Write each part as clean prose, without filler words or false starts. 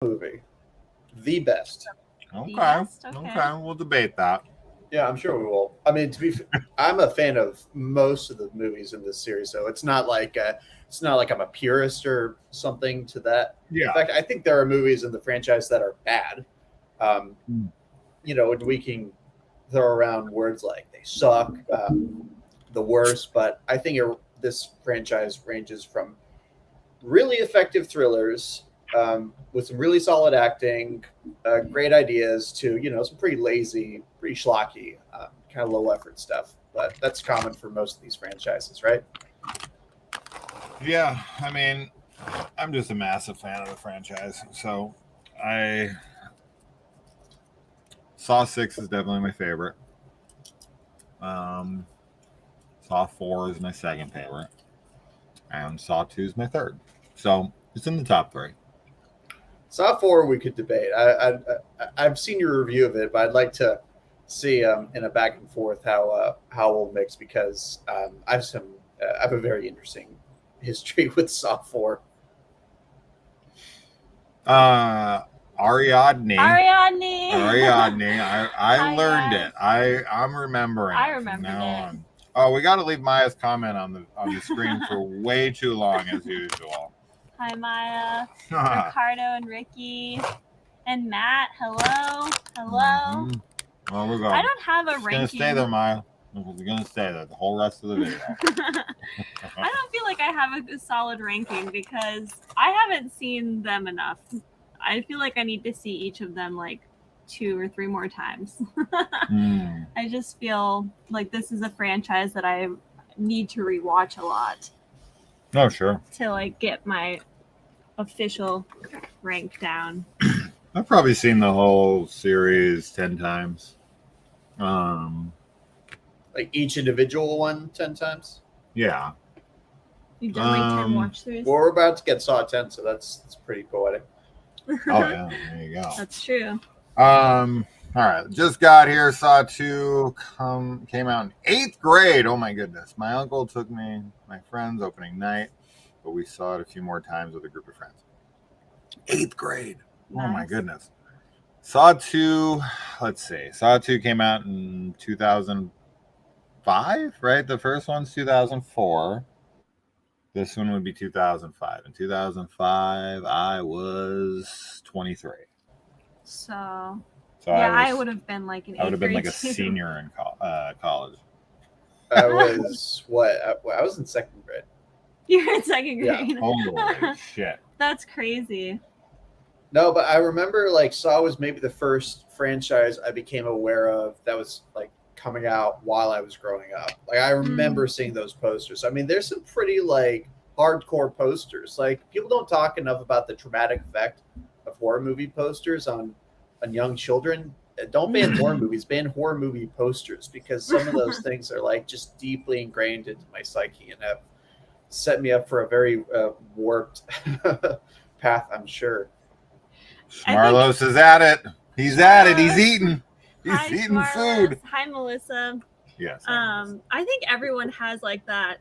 movie. The best. Okay. Yes, okay. Okay. We'll debate that. Yeah, I'm sure we will. I mean, I'm a fan of most of the movies in this series, so it's not like I'm a purist or something to that. In Yeah. fact, I think there are movies in the franchise that are bad. Um, Mm. and we can throw around words like they suck, the worst, but I think this franchise ranges from really effective thrillers with some really solid acting, great ideas to some pretty lazy, pretty schlocky, kind of low effort stuff. But that's common for most of these franchises, right? Yeah. I mean, I'm just a massive fan of the franchise. So I Saw 6 is definitely my favorite. Um, Saw 4 is my second favorite. And Saw 2 is my third. So it's in the top three. Saw 4 we could debate. I've seen your review of it, but I'd like to see in a back and forth how we'll mix because I have a very interesting history with Saw 4. Ariadne. Ariadne. I learned yes. it. I'm remembering. I it from remembered now it. on. Oh, we got to leave Maya's comment on the screen for way too long as usual. Hi, Maya, Ricardo, and Ricky, and Matt. Hello. Mhm. Well, we're going. I don't have a It's ranking. gonna stay there, Maya. It's gonna stay there the whole rest of the video. I don't feel like I have a solid ranking because I haven't seen them enough. I feel like I need to see each of them like 2 or 3 more times. I just feel like this is a franchise that I need to rewatch a lot. Oh, sure. To like get my official rank down. I've probably seen the whole series 10 times. Like each individual one 10 times. Yeah. You've done like 10 watch throughs. Well, we're about to get Saw 10, so that's pretty poetic. Oh yeah, there you go. That's true. All right, just got here. Saw 2 came out in 8th grade. Oh my goodness. My uncle took me, my friends, opening night, but we saw it a few more times with a group of friends. 8th grade. Nice. Oh my goodness. Saw 2, let's see. Saw 2 came out in 2005, right? The first one's 2004. This one would be 2005. In 2005, I was 23. So yeah, I would have been like I would have been like a senior in college. I was I was in 2nd grade. You're in 2nd grade. Yeah. Holy shit. That's crazy. No, but I remember like Saw was maybe the first franchise I became aware of that was like coming out while I was growing up. Like I remember seeing those posters. I mean, there's some pretty like hardcore posters. Like people don't talk enough about the traumatic effect of horror movie posters on young children. Don't ban horror movies, ban horror movie posters because some of those things are like just deeply ingrained into my psyche and have set me up for a very warped path, I'm sure. Marlos is at it. He's at it. He's eating. He's eating Marlos. food. Hi, Melissa. Yes. I think everyone has like that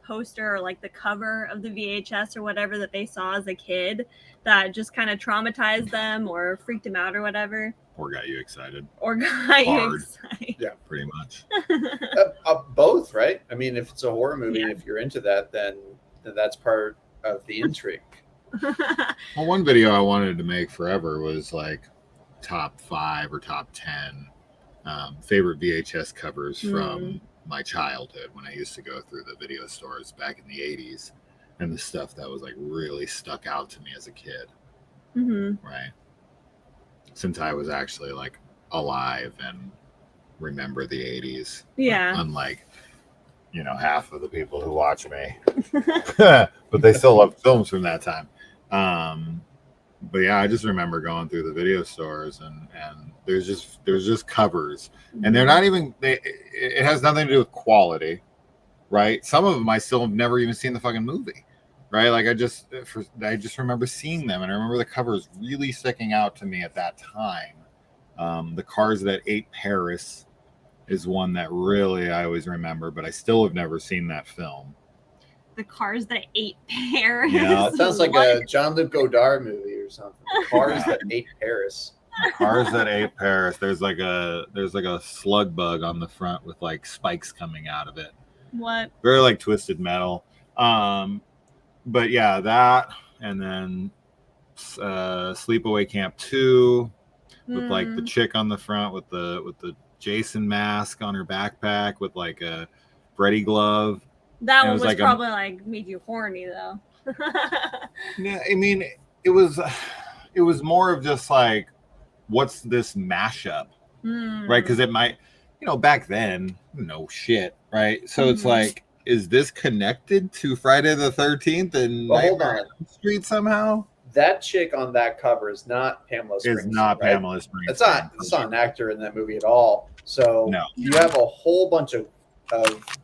poster or like the cover of the VHS or whatever that they saw as a kid that just kind of traumatized them or freaked them out or whatever. Or got you excited. Or got you excited. Yeah, pretty much. Both, right? I mean, if it's a horror movie, if you're into that, then that's part of the intrigue. Well, one video I wanted to make forever was like top 5 or top 10 favorite VHS covers from my childhood when I used to go through the video stores back in the 80s and the stuff that was like really stuck out to me as a kid. Right. Since I was actually like alive and remember the 80s. Yeah. Unlike, half of the people who watch me. But they still love films from that time. But yeah, I just remember going through the video stores and there's just covers and they're not even, it has nothing to do with quality, right? Some of them I still have never even seen the fucking movie, right? Like I just remember seeing them and I remember the covers really sticking out to me at that time. The Cars That Ate Paris is one that really I always remember, but I still have never seen that film. the Cars That Ate Paris. Yeah, It sounds like a Jean-Luc Godard movie or something. Cars That Ate Paris. Cars That Ate Paris. There's like a slug bug on the front with like spikes coming out of it. What? Very like Twisted Metal. But yeah, that, and then Sleepaway Camp 2 with like the chick on the front with the Jason mask on her backpack with like a Freddy glove. That And one was like probably like made you horny though. Yeah, I mean, it was more of just like, what's this mashup, right? Because it might, back then, no shit, right? So it's like, is this connected to Friday the 13th and Hold on. Nightmare on Elm Street somehow? That chick on that cover is not Pamela Springsteen. Is not right? Pamela Springsteen. It's not an actor in that movie at all. So No. you have a whole bunch of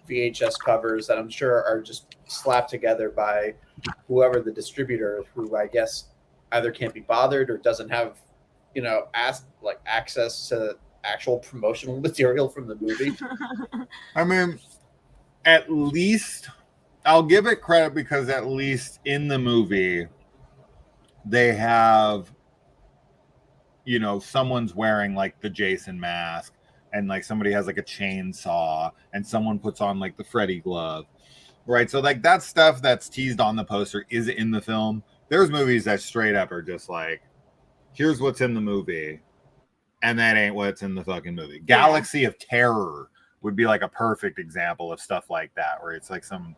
VHS covers that I'm sure are just slapped together by whoever the distributor, who I guess either can't be bothered or doesn't have, access to actual promotional material from the movie. I mean, at least I'll give it credit because at least in the movie they have, someone's wearing like the Jason mask, and like somebody has like a chainsaw, and someone puts on like the Freddy glove, right? So like that stuff that's teased on the poster is in the film. There's movies that straight up are just like, here's what's in the movie, and that ain't what's in the fucking movie. Galaxy of Terror would be like a perfect example of stuff like that, where it's like some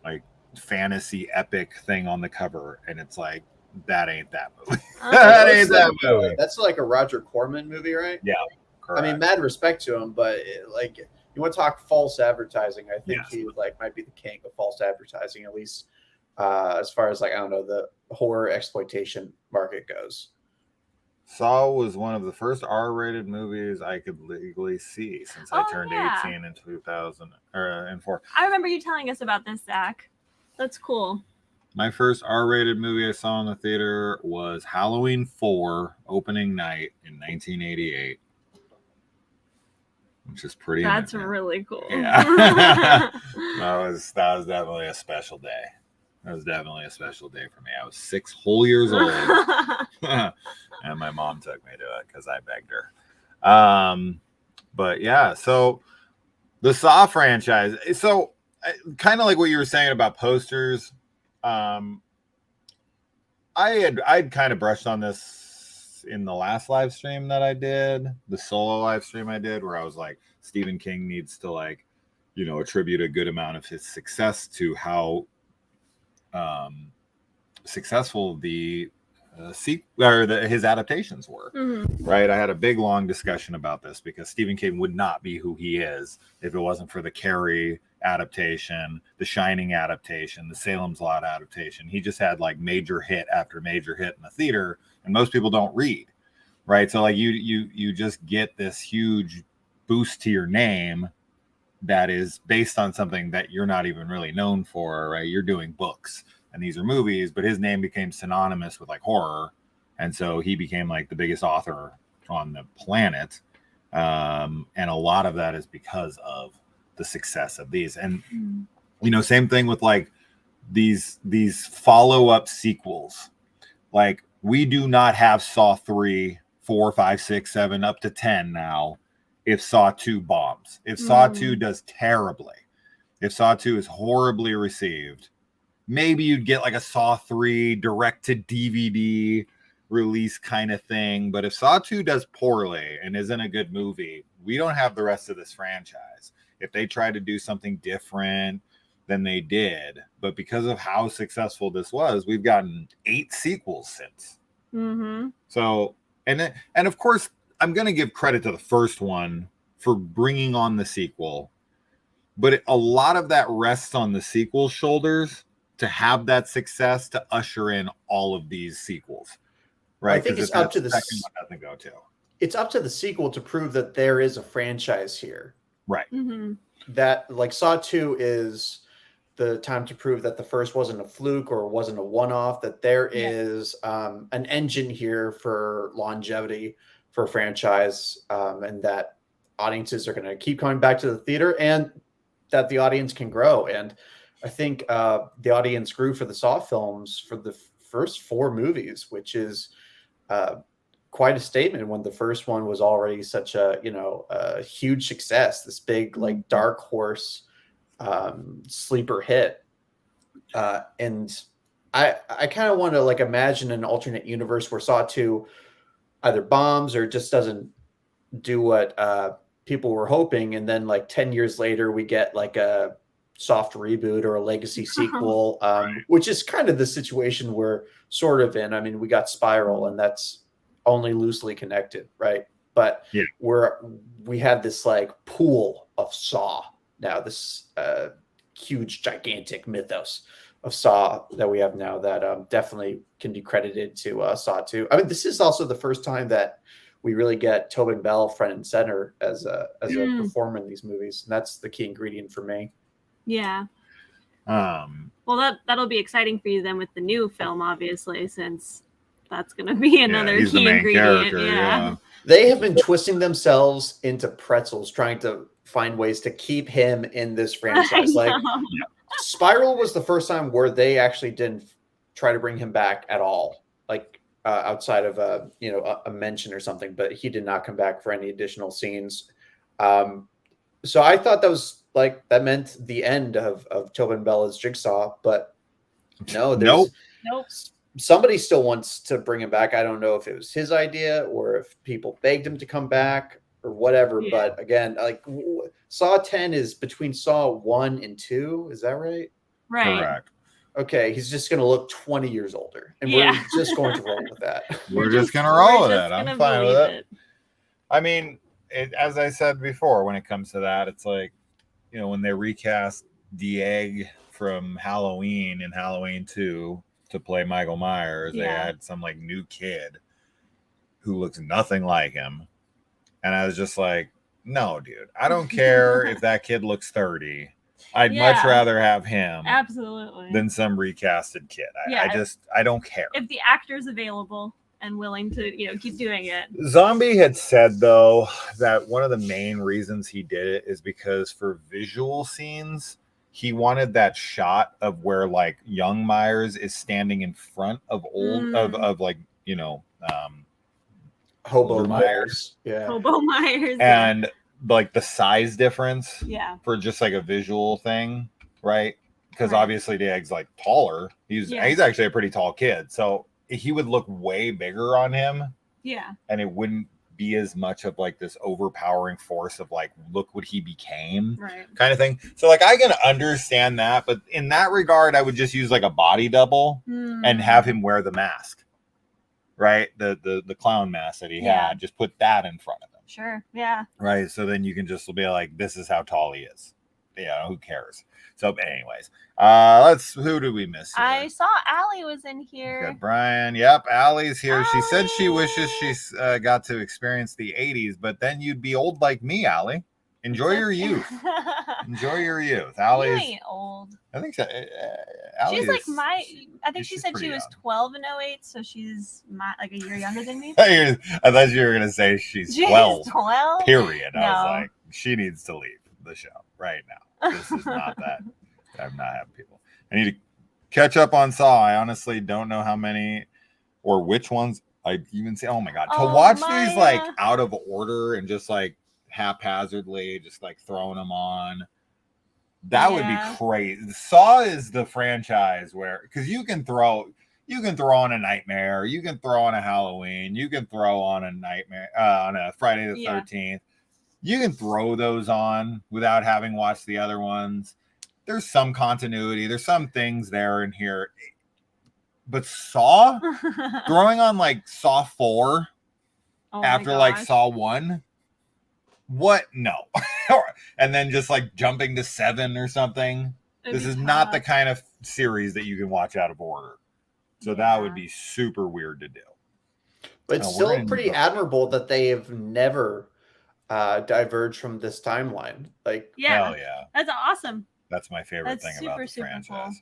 like fantasy epic thing on the cover, and it's like, that ain't that movie. That ain't that movie. That's like a Roger Corman movie, right? Yeah, correct. I mean, mad respect to him, but you want to talk false advertising? I think he might be the king of false advertising, at least as far as the horror exploitation market goes. Saw was one of the first R-rated movies I could legally see since I turned 18 in 2004. I remember you telling us about this, Zach. That's cool. My first R-rated movie I saw in the theater was Halloween 4 opening night in 1988, which is pretty. That's really cool. Yeah, that was definitely a special day. That was definitely a special day for me. I was 6 whole years old, and my mom took me to it because I begged her. But yeah, so the Saw franchise. So kind of like what you were saying about posters. I'd kind of brushed on this in the last live stream that I did, the solo live stream I did, where I was like, Stephen King needs to attribute a good amount of his success to how successful his adaptations were. Right? I had a big long discussion about this because Stephen King would not be who he is if it wasn't for the Carrie adaptation, the Shining adaptation, the Salem's Lot adaptation. He just had like major hit after major hit in the theater, and most people don't read, right? So like you just get this huge boost to your name that is based on something that you're not even really known for, right? You're doing books and these are movies, but his name became synonymous with like horror, and so he became like the biggest author on the planet, and a lot of that is because of the success of these. And same thing with like these follow-up sequels. Like, we do not have Saw 3, 4, 5, 6, 7 up to 10 now if Saw 2 bombs. If Saw 2 does terribly, if Saw 2 is horribly received, maybe you'd get like a Saw 3 direct to DVD release kind of thing. But if Saw 2 does poorly and isn't a good movie, we don't have the rest of this franchise. If they try to do something different than they did, but because of how successful this was, we've gotten 8 sequels since. So, and of course, I'm going to give credit to the first one for bringing on the sequel, but a lot of that rests on the sequel's shoulders to have that success to usher in all of these sequels, right? I think it's up to the second one doesn't go to. It's up to the sequel to prove that there is a franchise here. Right. That like Saw 2 is the time to prove that the first wasn't a fluke or wasn't a one-off, that there is an engine here for longevity for a franchise, and that audiences are going to keep coming back to the theater, and that the audience can grow. And I think the audience grew for the Saw films for the first 4 movies, which is quite a statement when the first one was already such a huge success, this big like dark horse sleeper hit. And I kind of want to like imagine an alternate universe where Saw 2 either bombs or just doesn't do what people were hoping, and then like 10 years later we get like a soft reboot or a legacy sequel, which is kind of the situation we're sort of in. I mean, we got Spiral, and that's only loosely connected, right? But Yeah. we have this like pool of Saw now, this huge gigantic mythos of Saw that we have now that definitely can be credited to Saw 2. I mean, this is also the first time that we really get Tobin Bell front and center as a performer in these movies, and that's the key ingredient for me. Yeah. Well, that'll be exciting for you then with the new film, obviously, since that's going to be another he's the key main ingredient. character, Yeah. They have been twisting themselves into pretzels trying to find ways to keep him in this franchise. Like Spiral was the first time where they actually didn't try to bring him back at all, like outside of a mention or something, but he did not come back for any additional scenes. So I thought that was like, that meant the end of Tobin Bell as Jigsaw, but no, Nope. Somebody still wants to bring him back. I don't know if it was his idea or if people begged him to come back or whatever. Yeah. But again, like Saw 10 is between Saw 1 and 2. Is that right? Right. correct. Okay, he's just going to look 20 years older, and we're just going to roll with that. We're just gonna roll with just it. I'm gonna fine with believe it. I mean, as I said before, when it comes to that, it's like, when they recast the egg from Halloween in Halloween 2 to play Michael Myers, they Yeah. had some like new kid who looks nothing like him. And I was just like, no, dude, I don't care if that kid looks 30. I'd much Yeah. rather have him Absolutely. than some recasted kid. Yeah. I don't care. If the actor's available and willing to, keep doing it. Zombie had said, though, that one of the main reasons he did it is because for visual scenes, he wanted that shot of where like young Myers is standing in front of old of like, Hobo Myers. Yeah. Hobo Myers. and like the size difference yeah. for just like a visual thing, right? Because Right. obviously the egg's like taller. He's actually a pretty tall kid. So he would look way bigger on him, Yeah. and it wouldn't be as much of like this overpowering force of like, look what he became, Right. kind of thing. So like I can understand that, but in that regard, I would just use like a body double and have him wear the mask, right? The clown mask that he had, just put that in front of him. Sure. Yeah. Right. So then you can just be like, this is how tall he is. Who cares? So anyways, who did we miss here? I saw Allie was in here. Got Brian. Yep, Allie's here. She said she wishes she's got to experience the 80s, but then you'd be old like me, Allie. Enjoy your youth. Enjoy your youth. Allie's You ain't old. I think so. Allie She's like is- I think she she's said pretty she was young. 12 in 08, so she's like a year younger than me. I thought you were gonna say she's 12. 12? Period. I No. was like, she needs to leave the show right now. This is not that. I'm not having people. I need to catch up on Saw. I honestly don't know how many or which ones I even see. Oh my god, to watch these like out of order and just like haphazardly, just like throwing them on. That would be crazy. Saw is the franchise where, because you can throw on a Nightmare, you can throw on a Halloween, you can throw on a Nightmare on a Friday the 13th. You can throw those on without having watched the other ones. There's some continuity. There's some things there and here. But Saw, throwing on like Saw 4 after like Saw 1, what? No. And then just like jumping to 7 or something. This is not the kind of series that you can watch out of order. So that would be super weird to do. But it's still pretty admirable that they have never diverged from this timeline. Like, hell yeah. That's awesome. That's my favorite thing about the franchise. Cool.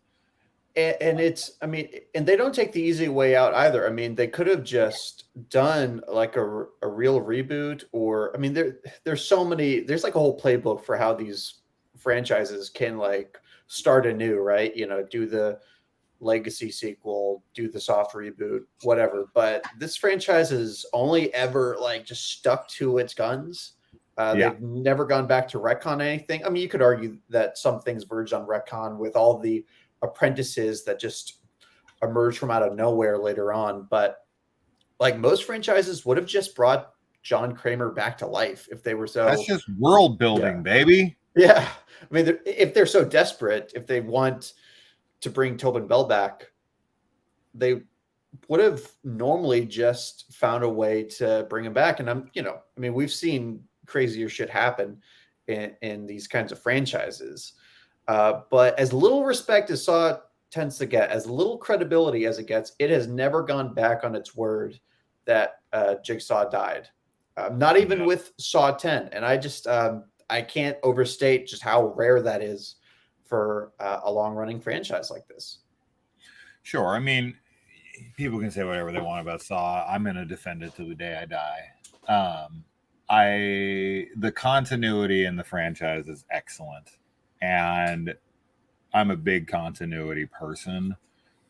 And it's, I mean, and they don't take the easy way out either. I mean, they could have just done like a real reboot, or, I mean, there's so many, there's like a whole playbook for how these franchises can like start anew, right? Do the legacy sequel, do the soft reboot, whatever. But this franchise has only ever like just stuck to its guns. Yeah. They've never gone back to retcon anything. I mean, you could argue that some things verge on retcon with all the apprentices that just emerge from out of nowhere later on. But like most franchises would have just brought John Kramer back to life if they were so. That's just world building, baby. Yeah. I mean, if they're so desperate, if they want to bring Tobin Bell back, they would have normally just found a way to bring him back. And I mean, we've seen crazier shit happen in these kinds of franchises. But as little respect as Saw tends to get, as little credibility as it gets, it has never gone back on its word that Jigsaw died. Not even with Saw 10. And I just, I can't overstate just how rare that is for a long-running franchise like this. Sure. I mean, people can say whatever they want about Saw. I'm going to defend it to the day I die. The continuity in the franchise is excellent, and I'm a big continuity person,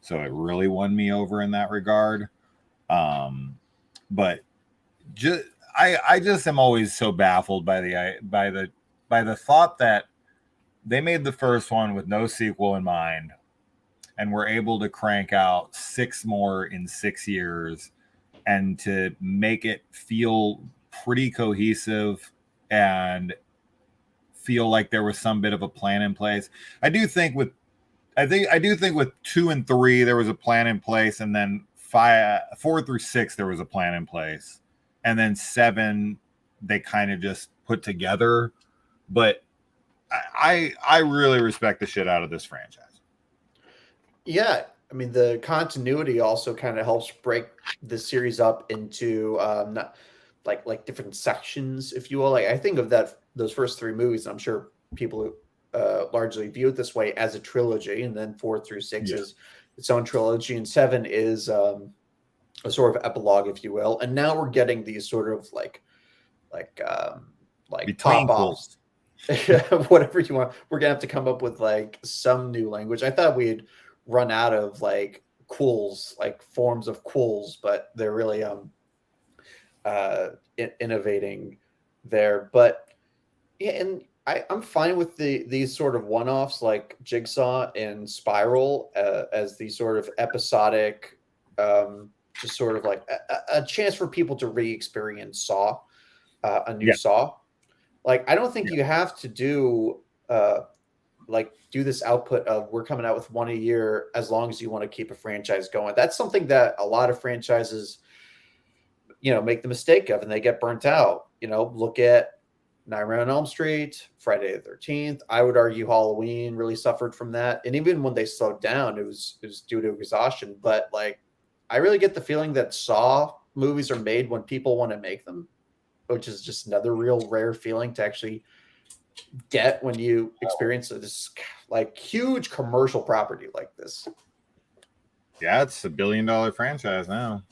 so it really won me over in that regard. But I just am always so baffled by the thought that they made the first one with no sequel in mind, and were able to crank out 6 more in 6 years, and to make it feel pretty cohesive and feel like there was some bit of a plan in place. I do think with 2 and 3 there was a plan in place, and then 4 through 6 there was a plan in place, and then 7 they kind of just put together. But I really respect the shit out of this franchise. Yeah, I mean, the continuity also kind of helps break the series up into not like different sections, if you will. Like I think of those first 3 movies, I'm sure people largely view it this way, as a trilogy, and then 4 through 6 is its own trilogy, and 7 is a sort of epilogue, if you will. And now we're getting these sort of like pop offs. Whatever you want. We're gonna have to come up with like some new language. I thought we'd run out of like quills, like forms of quills, but they're really innovating there. But yeah, and I'm fine with these sort of one-offs like Jigsaw and Spiral as these sort of episodic, just sort of like a chance for people to re-experience Saw, a new Saw. Like, I don't think you have to do this output of we're coming out with 1 a year as long as you want to keep a franchise going. That's something that a lot of franchises, make the mistake of, and they get burnt out. Look at Nightmare on Elm Street, Friday the 13th. I would argue Halloween really suffered from that. And even when they slowed down, it was due to exhaustion. But like, I really get the feeling that Saw movies are made when people want to make them, which is just another real rare feeling to actually get when you experience this like huge commercial property like this. Yeah, it's $1 billion franchise now.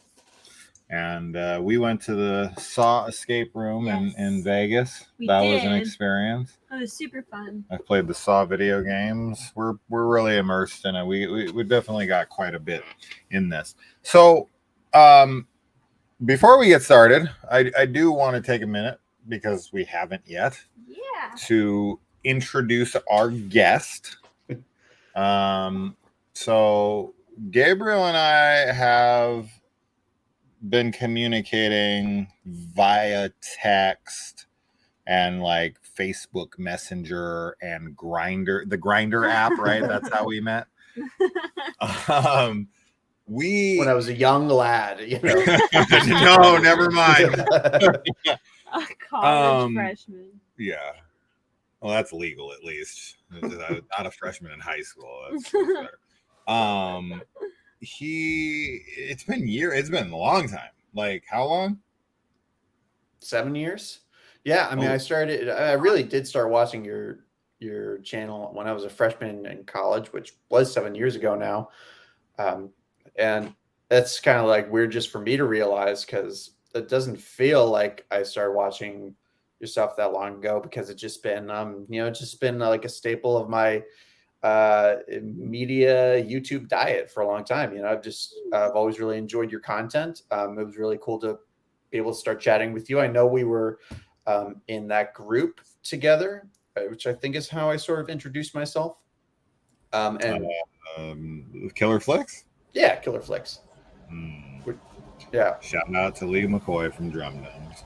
And we went to the Saw escape room in Vegas. That was an experience. It was super fun. I played the Saw video games. We're really immersed in it. We definitely got quite a bit in this. So before we get started, I do want to take a minute, because we haven't yet, to introduce our guest. So Gabriel and I have been communicating via text and like Facebook Messenger and Grindr, the Grindr app, right? That's how we met. When I was a young lad, No, never mind. A college freshman. Yeah. Well, that's legal at least. Not a freshman in high school. That's better. It's been a long time. Like, how long? 7 years. Yeah, I mean, I really did start watching your channel when I was a freshman in college, which was 7 years ago now. And that's kind of like weird just for me to realize, because it doesn't feel like I started watching your stuff that long ago, because it's just been, like a staple of my media YouTube diet for a long time. You know, I've always really enjoyed your content. It was really cool to be able to start chatting with you. I know we were in that group together, which I think is how I sort of introduced myself. And Killer Flicks? Yeah, Killer Flicks. Yeah. Shout out to Lee McCoy from Drum Domes.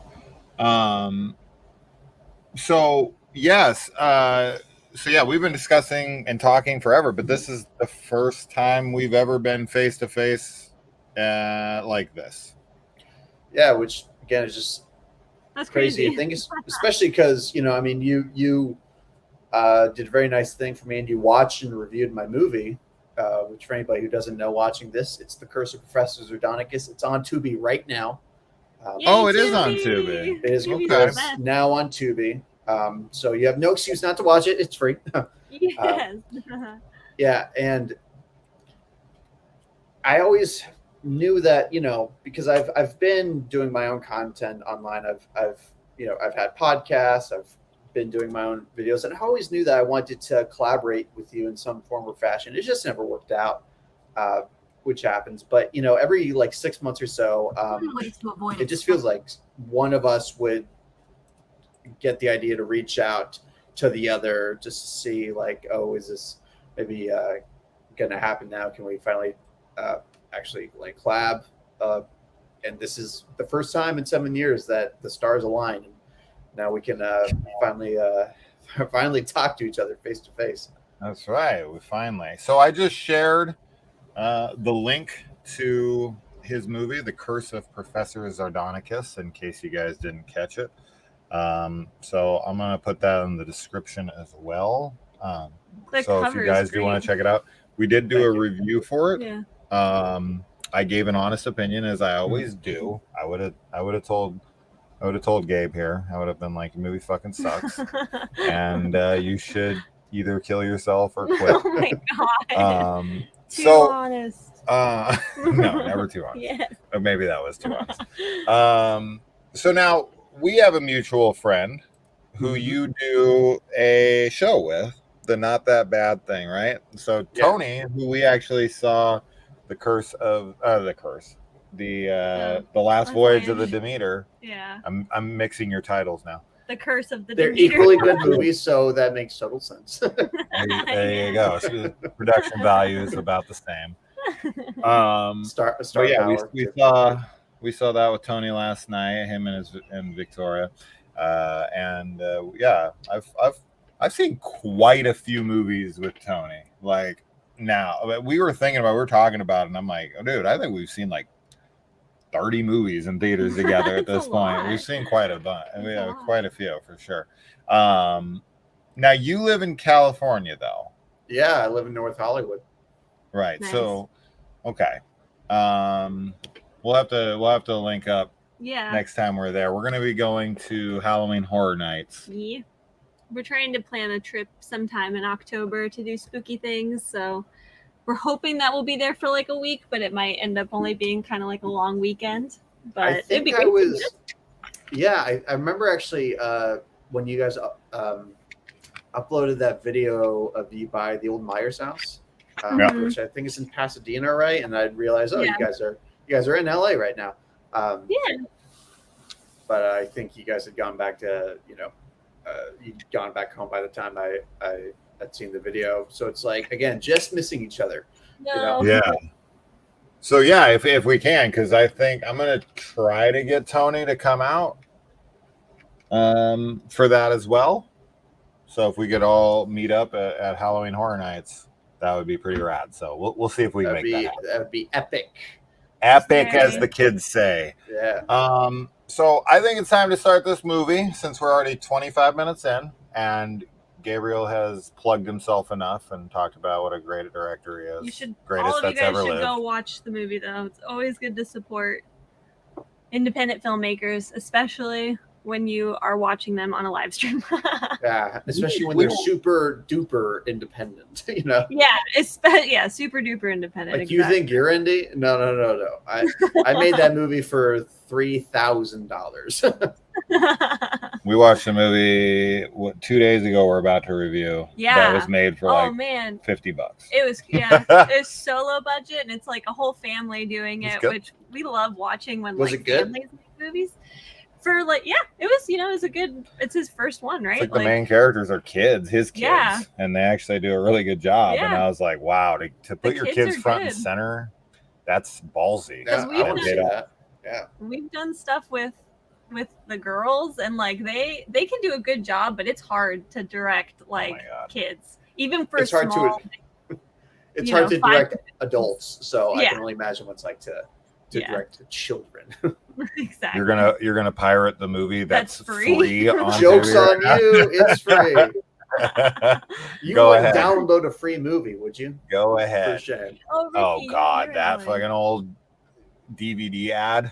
So yes, so yeah, we've been discussing and talking forever, but this is the first time we've ever been face to face like this. Yeah, which again is just That's crazy. crazy. I think, especially because I mean, you did a very nice thing for me, and you watched and reviewed my movie. Which, for anybody who doesn't know, watching this, it's The Curse of Professor Zardonicus. It's on Tubi right now. It is on Tubi. It is now on Tubi. So you have no excuse not to watch it. It's free. Yes. Yeah, and I always knew that, because I've been doing my own content online. I've had podcasts. I've been doing my own videos, and I always knew that I wanted to collaborate with you in some form or fashion. It just never worked out, which happens. But every 6 months or so, it just feels like one of us would get the idea to reach out to the other just to see is this maybe gonna happen now? Can we finally actually collab? And this is the first time in 7 years that the stars align. Now we can finally talk to each other face to face. That's right. We finally. So I just shared the link to his movie, The Curse of Professor Zardonicus, in case you guys didn't catch it. So I'm going to put that in the description as well. So if you guys do want to check it out, we did do a review for it. Yeah. I gave an honest opinion, as I always do. I would have told Gabe here. I would have been like, "Your movie fucking sucks, and you should either kill yourself or quit." Oh my god! Too honest. No, never too honest. Yeah. Or maybe that was too honest. So now we have a mutual friend who you do a show with, the Not That Bad Thing, right? So Tony, who we actually saw the last voyage of the Demeter. Yeah. I'm mixing your titles now. The Curse of the They're Demeter. equally good movies, so that makes total sense. There you go. So the production value is about the same. We saw that with Tony last night, him and Victoria. I've seen quite a few movies with Tony. Now, we were talking about it, and I'm like, oh, dude, I think we've seen 30 movies in theaters together at this point. We've seen quite a bunch. We have quite a few for sure. Now you live in California, though. Yeah, I live in North Hollywood. Right. Nice. So, okay. We'll have to link up. Yeah. Next time we're there, we're going to be going to Halloween Horror Nights. Yeah. We're trying to plan a trip sometime in October to do spooky things. So we're hoping that we'll be there for a week, but it might end up only being kind of a long weekend. But I think I remember actually when you guys uploaded that video of you by the old Myers house, which I think is in Pasadena, right? And I realized, you guys are in LA right now. But I think you guys had gone back to you'd gone back home by the time I had seen the video. So it's again, just missing each other. No. Yeah. So yeah, if we can, because I think I'm gonna try to get Tony to come out for that as well. So if we could all meet up at Halloween Horror Nights, that would be pretty rad. So we'll see if we can make that happen. That would be epic. Epic, as the kids say. Yeah. So I think it's time to start this movie, since we're already 25 minutes in, and Gabriel has plugged himself enough and talked about what a great director he is. You should. Greatest all of you that's guys ever should lived. go watch the movie, though. It's always good to support independent filmmakers, especially. when you are watching them on a live stream. Yeah, especially when they're super duper independent. You know. Yeah, super duper independent. Like you think you're indie? No. I made that movie for $3,000. We watched a movie 2 days ago. We're about to review. Yeah, that was made for like man, $50. It was it's solo budget, and it's like a whole family doing it, which we love watching when was like it good? families make movies. For like, yeah, it was. It was a good. It's his first one, right? It's like the main characters are kids, his kids, Yeah. and they actually do a really good job. Yeah. And I was like, wow, to put your kids front and center, that's ballsy. Yeah, I want to see that. Yeah, we've done stuff with the girls, and like they can do a good job, but it's hard to direct like kids, even for it's small. Hard to, it's hard to direct adults, so I can only imagine what it's like to direct children. Exactly. You're gonna pirate the movie that's free on Jokes on you, it's free. You Go wouldn't ahead. download a free movie, would you? Go ahead. For shame. Oh God, that fucking old DVD ad.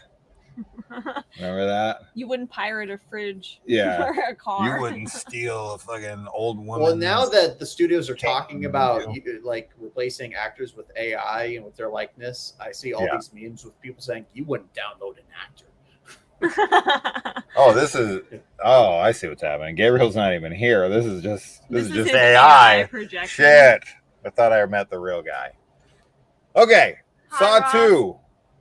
Remember that? You wouldn't pirate a fridge or a car. You wouldn't steal a fucking old woman. Well, now that the studios are talking about like replacing actors with AI and with their likeness, I see all these memes with people saying you wouldn't download an actor. I see what's happening. Gabriel's not even here. This is just AI projection. Shit. I thought I met the real guy. Okay. Saw 2.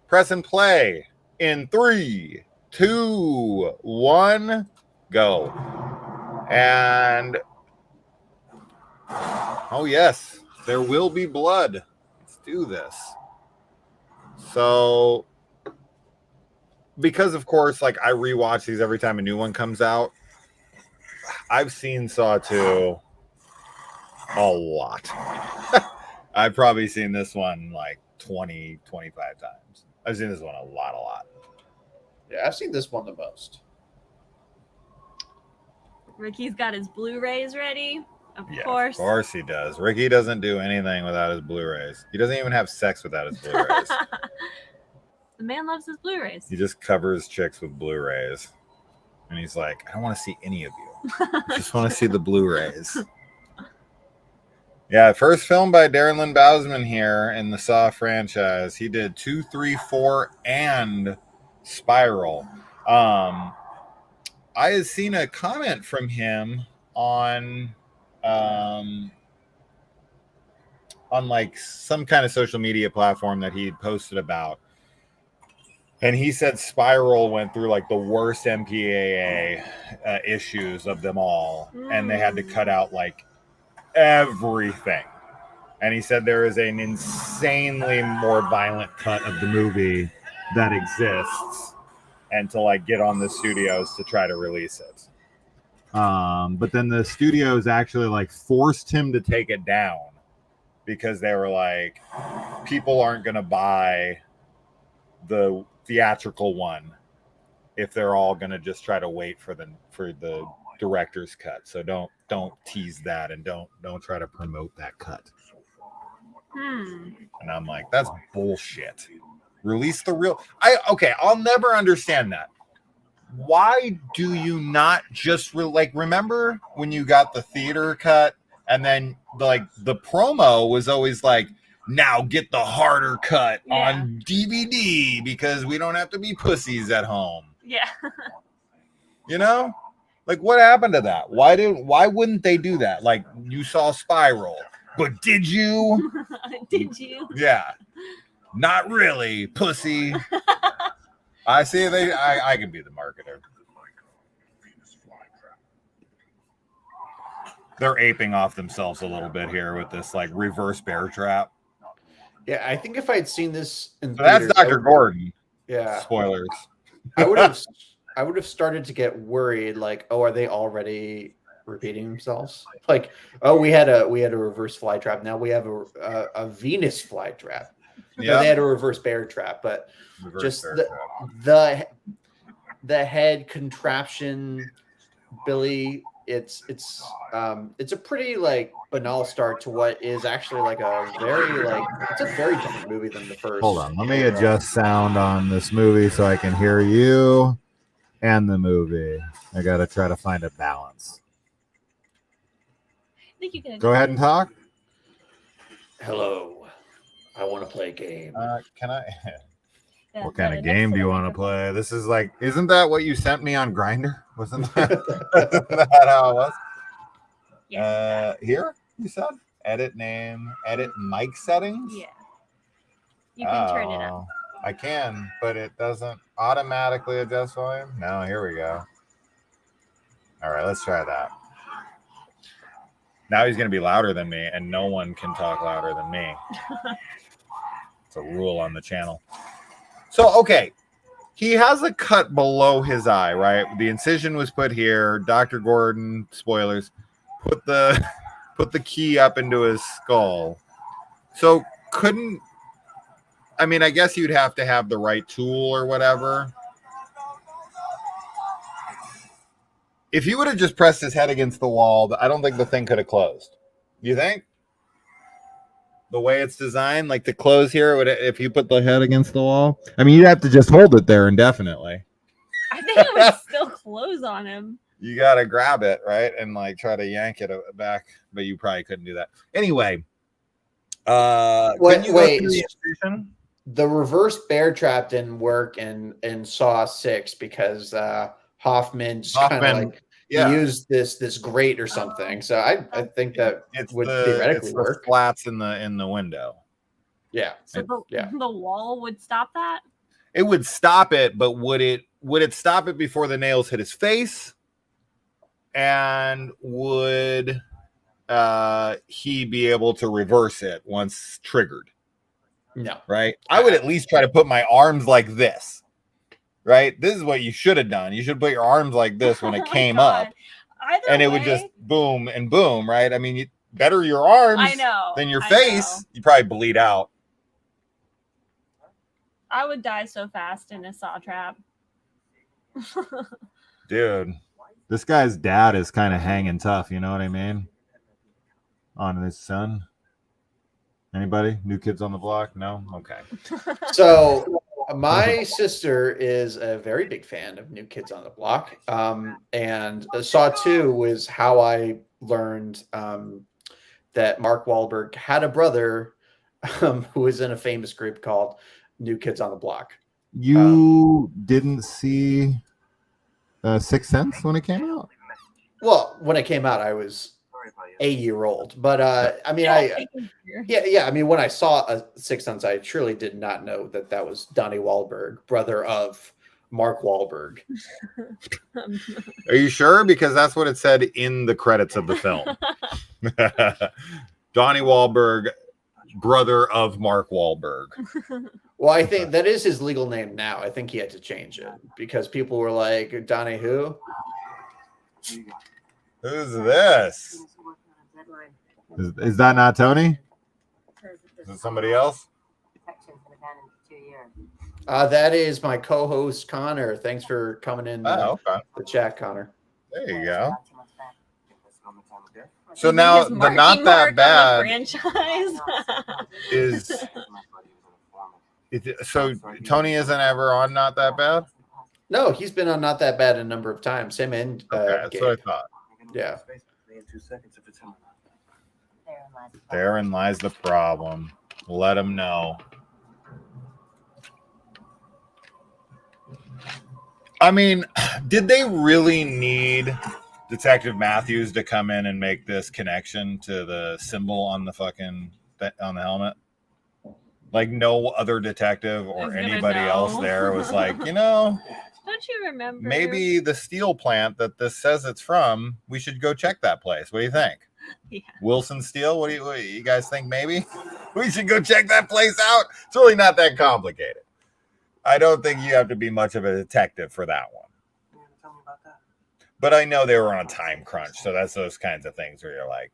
Press and play in 3, 2, 1, go. And oh yes, there will be blood. Let's do this. So because of course, like I rewatch these every time a new one comes out. I've seen Saw 2 a lot. I've probably seen this one like 20, 25 times. I've seen this one a lot. Yeah, I've seen this one the most. Ricky's got his Blu-rays ready. Of course he does. Ricky doesn't do anything without his Blu-rays. He doesn't even have sex without his Blu-rays. The man loves his Blu-rays. He just covers chicks with Blu-rays. And he's like, I don't want to see any of you. I just want to see the Blu-rays. Yeah, first film by Darren Lynn Bousman here in the Saw franchise. He did 2, 3, 4, and Spiral. I had seen a comment from him on like some kind of social media platform that he'd posted about. And he said Spiral went through like the worst MPAA issues of them all. And they had to cut out like everything. And he said there is an insanely more violent cut of the movie that exists, and to like get on the studios to try to release it. But then the studios actually like forced him to take it down because they were like, people aren't going to buy the theatrical one if they're all going to just try to wait for the director's cut. So don't tease that, and don't try to promote that cut. And I'm like, that's bullshit. Release the real. I'll never understand that. Why do you not just remember when you got the theater cut, and then like the promo was always like, now get the harder cut on DVD because we don't have to be pussies at home. Yeah. You know? Like, what happened to that? Why wouldn't they do that? Like, you saw Spiral, but did you? Did you? Yeah. Not really, pussy. I see. I can be the marketer. They're aping off themselves a little bit here with this like reverse bear trap. Yeah, I think if I had seen this in theaters, that's Dr. Gordon. Yeah. Spoilers. I would have started to get worried, like, oh, are they already repeating themselves? Like, oh, we had a reverse fly trap. Now we have a Venus fly trap. Yeah, no, they had a reverse bear trap, but just the head contraption, Billy. It's a pretty like banal start to what is actually like it's a very different movie than the first. Hold on, let me adjust sound on this movie so I can hear you. and the movie. I gotta try to find a balance. I think you can. Go ahead and talk. Hello, I want to play a game. Can I? Yeah, What kind put of it next game to do you the want to microphone. play? This is like, isn't that what you sent me on Grindr? Wasn't that how it was? Yeah. Here you said edit name, edit mic settings. Yeah. You can turn it up. Oh, I can, but it doesn't automatically adjust volume. No, here we go. All right, let's try that. Now he's going to be louder than me, and no one can talk louder than me. It's a rule on the channel. So, okay. He has a cut below his eye, right? The incision was put here. Dr. Gordon, spoilers, put the key up into his skull. So I guess you'd have to have the right tool or whatever. If he would have just pressed his head against the wall, I don't think the thing could have closed. You think? The way it's designed, like to close here, if you put the head against the wall? I mean, you'd have to just hold it there indefinitely. I think it would still close on him. You got to grab it, right? And like try to yank it back, but you probably couldn't do that. Anyway. Wait. The reverse bear trap didn't work in Saw 6 because Hoffman just kind of like used this grate or something. So I think that it would theoretically work. The slats in the window. Yeah. So the wall would stop that? It would stop it, but would it stop it before the nails hit his face? And would he be able to reverse it once triggered? No. Right? I would at least try to put my arms like this. Right? This is what you should have done. You should put your arms like this when it came up. And it would just boom and boom, right? I mean, better your arms than your face. You probably bleed out. I would die so fast in a saw trap. Dude, this guy's dad is kind of hanging tough. You know what I mean? On his son. Anybody? New Kids on the Block? No? Okay. So my sister is a very big fan of New Kids on the Block. And Saw 2 was how I learned that Mark Wahlberg had a brother who was in a famous group called New Kids on the Block. You didn't see Sixth Sense when it came out? Well, when it came out, I was a year old, but I mean, I mean, when I saw a Sixth Sense, I truly did not know that was Donnie Wahlberg, brother of Mark Wahlberg. Are you sure? Because that's what it said in the credits of the film. Donnie Wahlberg, brother of Mark Wahlberg. Well, I think that is his legal name now. I think he had to change it because people were like, Donnie who? Who's this? Is that not Tony? Is it somebody else? That is my co-host Connor. Thanks for coming in the chat, Connor. There you go. So now the Not That Bad franchise is so Tony isn't ever on Not That Bad? No, he's been on Not That Bad a number of times. Him and that's Gabe. what I thought. Yeah. Therein lies the problem. Let him know. I mean, did they really need Detective Matthews to come in and make this connection to the symbol on the helmet? Like no other detective or anybody else there was like, Don't you remember? Maybe the steel plant that this says it's from, we should go check that place. What do you think? Yeah. Wilson Steel? What do you guys think? Maybe we should go check that place out. It's really not that complicated. I don't think you have to be much of a detective for that one. But I know they were on a time crunch, so that's those kinds of things where you're like,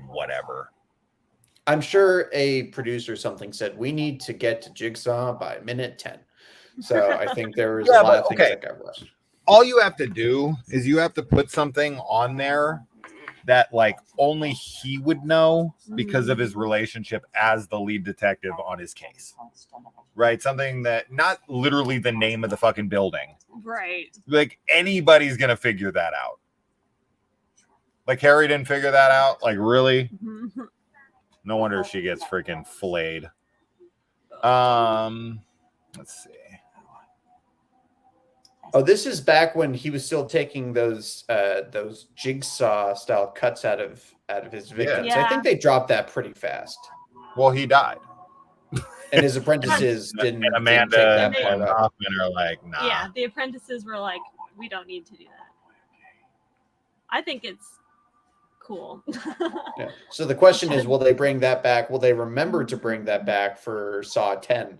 whatever. I'm sure a producer or something said we need to get to Jigsaw by minute 10. So I think there was a lot of things that got rushed. All you have to do is you have to put something on there that like only he would know because of his relationship as the lead detective on his case. Right? Something that not literally the name of the fucking building, Right. Like anybody's gonna figure that out. Like Harry didn't figure that out. Like really? No wonder she gets freaking flayed. Let's see. Oh, this is back when he was still taking those jigsaw style cuts out of his victims. Yeah. I think they dropped that pretty fast, Well, he died. and his apprentices didn't. And didn't Amanda take and that part up. Hoffman are like, nah. Yeah, the apprentices were like, we don't need to do that. I think it's cool. Yeah. So the question is, will they bring that back? Will they remember to bring that back for Saw 10?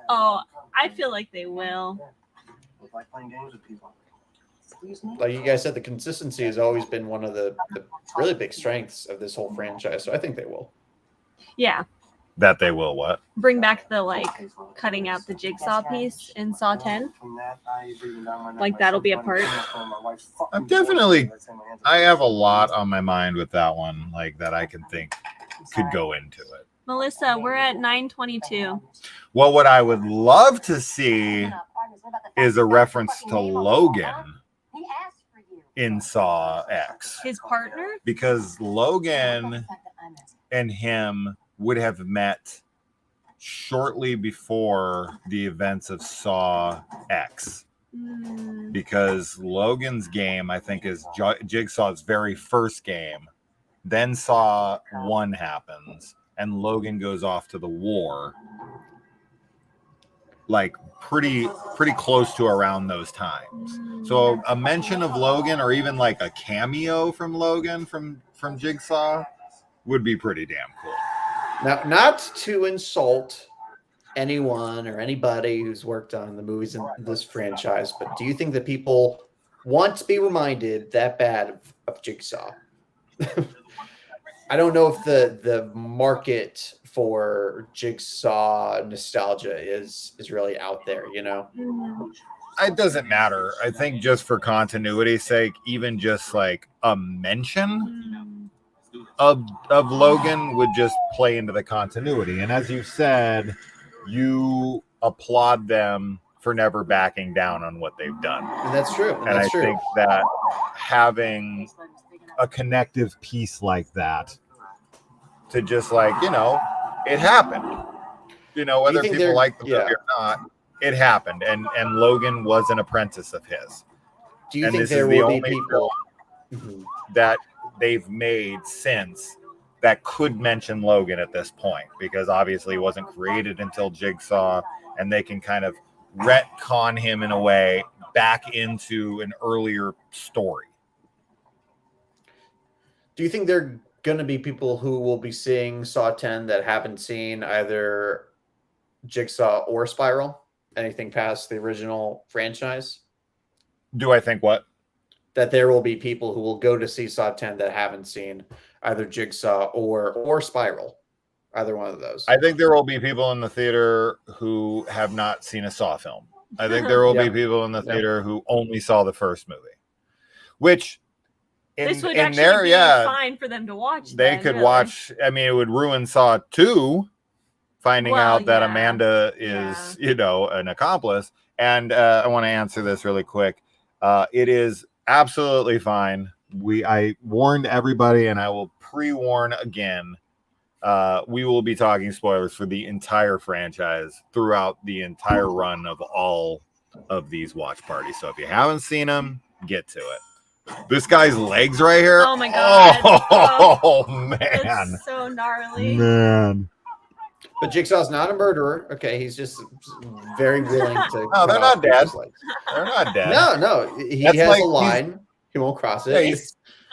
Oh, I feel like they will. Like playing games with people. Like you guys said, the consistency has always been one of the really big strengths of this whole franchise. So I think they will. Yeah, That they will what? bring back the like cutting out the jigsaw piece in Saw 10. Like, that'll be a part. I'm definitely. I have a lot on my mind with that one, like that I can think could go into it. Melissa, we're at 9:22. Well, what I would love to see is a reference to Logan in Saw X, His partner? because Logan and him would have met shortly before the events of Saw X, because Logan's game, I think, is Jigsaw's very first game. Then Saw 1 happens, and Logan goes off to the war, like pretty close to around those times. So a mention of Logan, or even like a cameo from Logan from Jigsaw, would be pretty damn cool. Now, not to insult anyone or anybody who's worked on the movies in this franchise, but do you think that people want to be reminded that bad of Jigsaw? I don't know if the market for Jigsaw nostalgia is really out there, you know? It doesn't matter. I think just for continuity's sake, even just like a mention of Logan would just play into the continuity. And as you said, you applaud them for never backing down on what they've done. And that's true. And I think that having a connective piece like that to just like, you know, it happened. You know, whether people like the movie or not, it happened. And Logan was an apprentice of his. Do you think there will be people that they've made since that could mention Logan at this point? Because obviously he wasn't created until Jigsaw, and they can kind of retcon him in a way back into an earlier story. Do you think there are going to be people who will be seeing Saw 10 that haven't seen either Jigsaw or Spiral? Anything past the original franchise? Do I think what? That there will be people who will go to see Saw 10 that haven't seen either Jigsaw or Spiral. Either one of those. I think there will be people in the theater who have not seen a Saw film. I think there will be people in the theater who only saw the first movie. Which this would actually be fine for them to watch. They could watch. I mean, it would ruin Saw 2, finding out that Amanda is, you know, an accomplice. And I want to answer this really quick. It is absolutely fine. I warned everybody, and I will pre-warn again. We will be talking spoilers for the entire franchise throughout the entire run of all of these watch parties. So if you haven't seen them, get to it. This guy's legs right here. Oh my god! Oh man, it's so gnarly. Man. But Jigsaw's not a murderer. Okay, he's just very willing to. No, they're not dead. They're not dead. No, he has a line. He won't cross it. Yeah,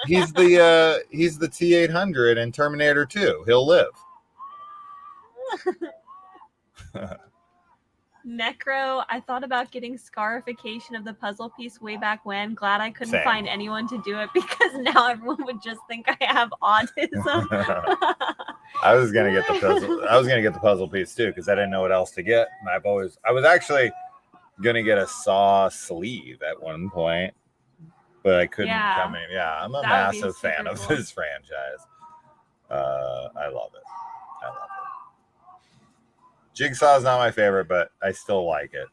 he's the T-800 in Terminator 2. He'll live. Necro, I thought about getting scarification of the puzzle piece way back when. Glad I couldn't find anyone to do it, because now everyone would just think I have autism. I was gonna get the puzzle piece too, because I didn't know what else to get. And I was actually gonna get a Saw sleeve at one point, but I couldn't come in. Yeah, I'm a massive fan of this franchise. I love it. Jigsaw's not my favorite, but I still like it.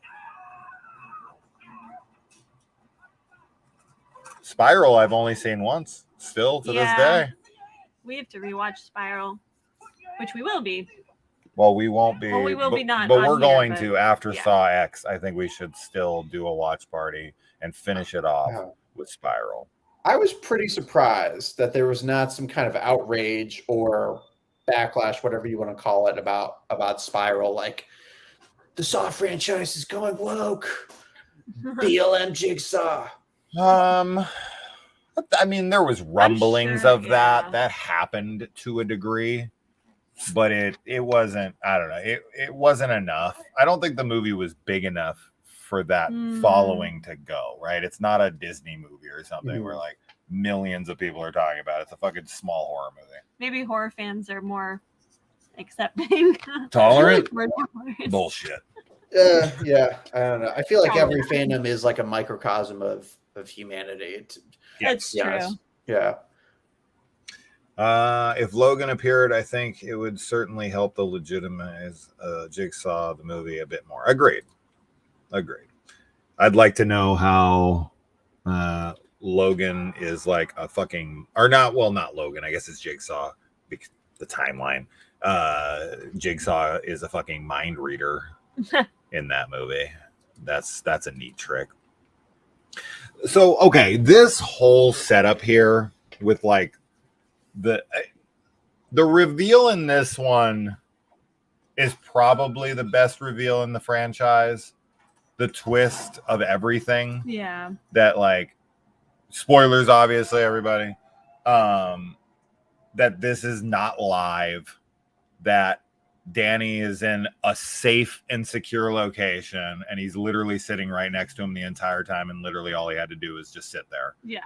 Spiral, I've only seen once. Still to this day. We have to rewatch Spiral, which we will be. Well, we won't be. Well, we will be not but on we're here, going but to after yeah. Saw X. I think we should still do a watch party and finish it off Uh-huh. with Spiral. I was pretty surprised that there was not some kind of outrage or backlash, whatever you want to call it, about Spiral. Like, the Saw franchise is going woke. BLM Jigsaw. I mean, there was rumblings sure, of that. yeah. That happened to a degree, but it wasn't. I don't know. It wasn't enough. I don't think the movie was big enough for that following to go. Right? It's not a Disney movie or something where like millions of people are talking about it. It's a fucking small horror movie. Maybe horror fans are more accepting. Tolerant? More tolerant. Bullshit. Yeah, I don't know. I feel like every fandom is like a microcosm of humanity. That's true. Yeah. If Logan appeared, I think it would certainly help to legitimize Jigsaw the movie a bit more. Agreed. I'd like to know how Logan is like a fucking, or not. Well, not Logan. I guess it's Jigsaw. Because the timeline. Jigsaw is a fucking mind reader in that movie. That's a neat trick. So, okay, this whole setup here with like the reveal in this one is probably the best reveal in the franchise. The twist of everything. Yeah. That like spoilers, obviously, everybody. That this is not live. That Danny is in a safe and secure location, and he's literally sitting right next to him the entire time, and literally all he had to do was just sit there. Yeah.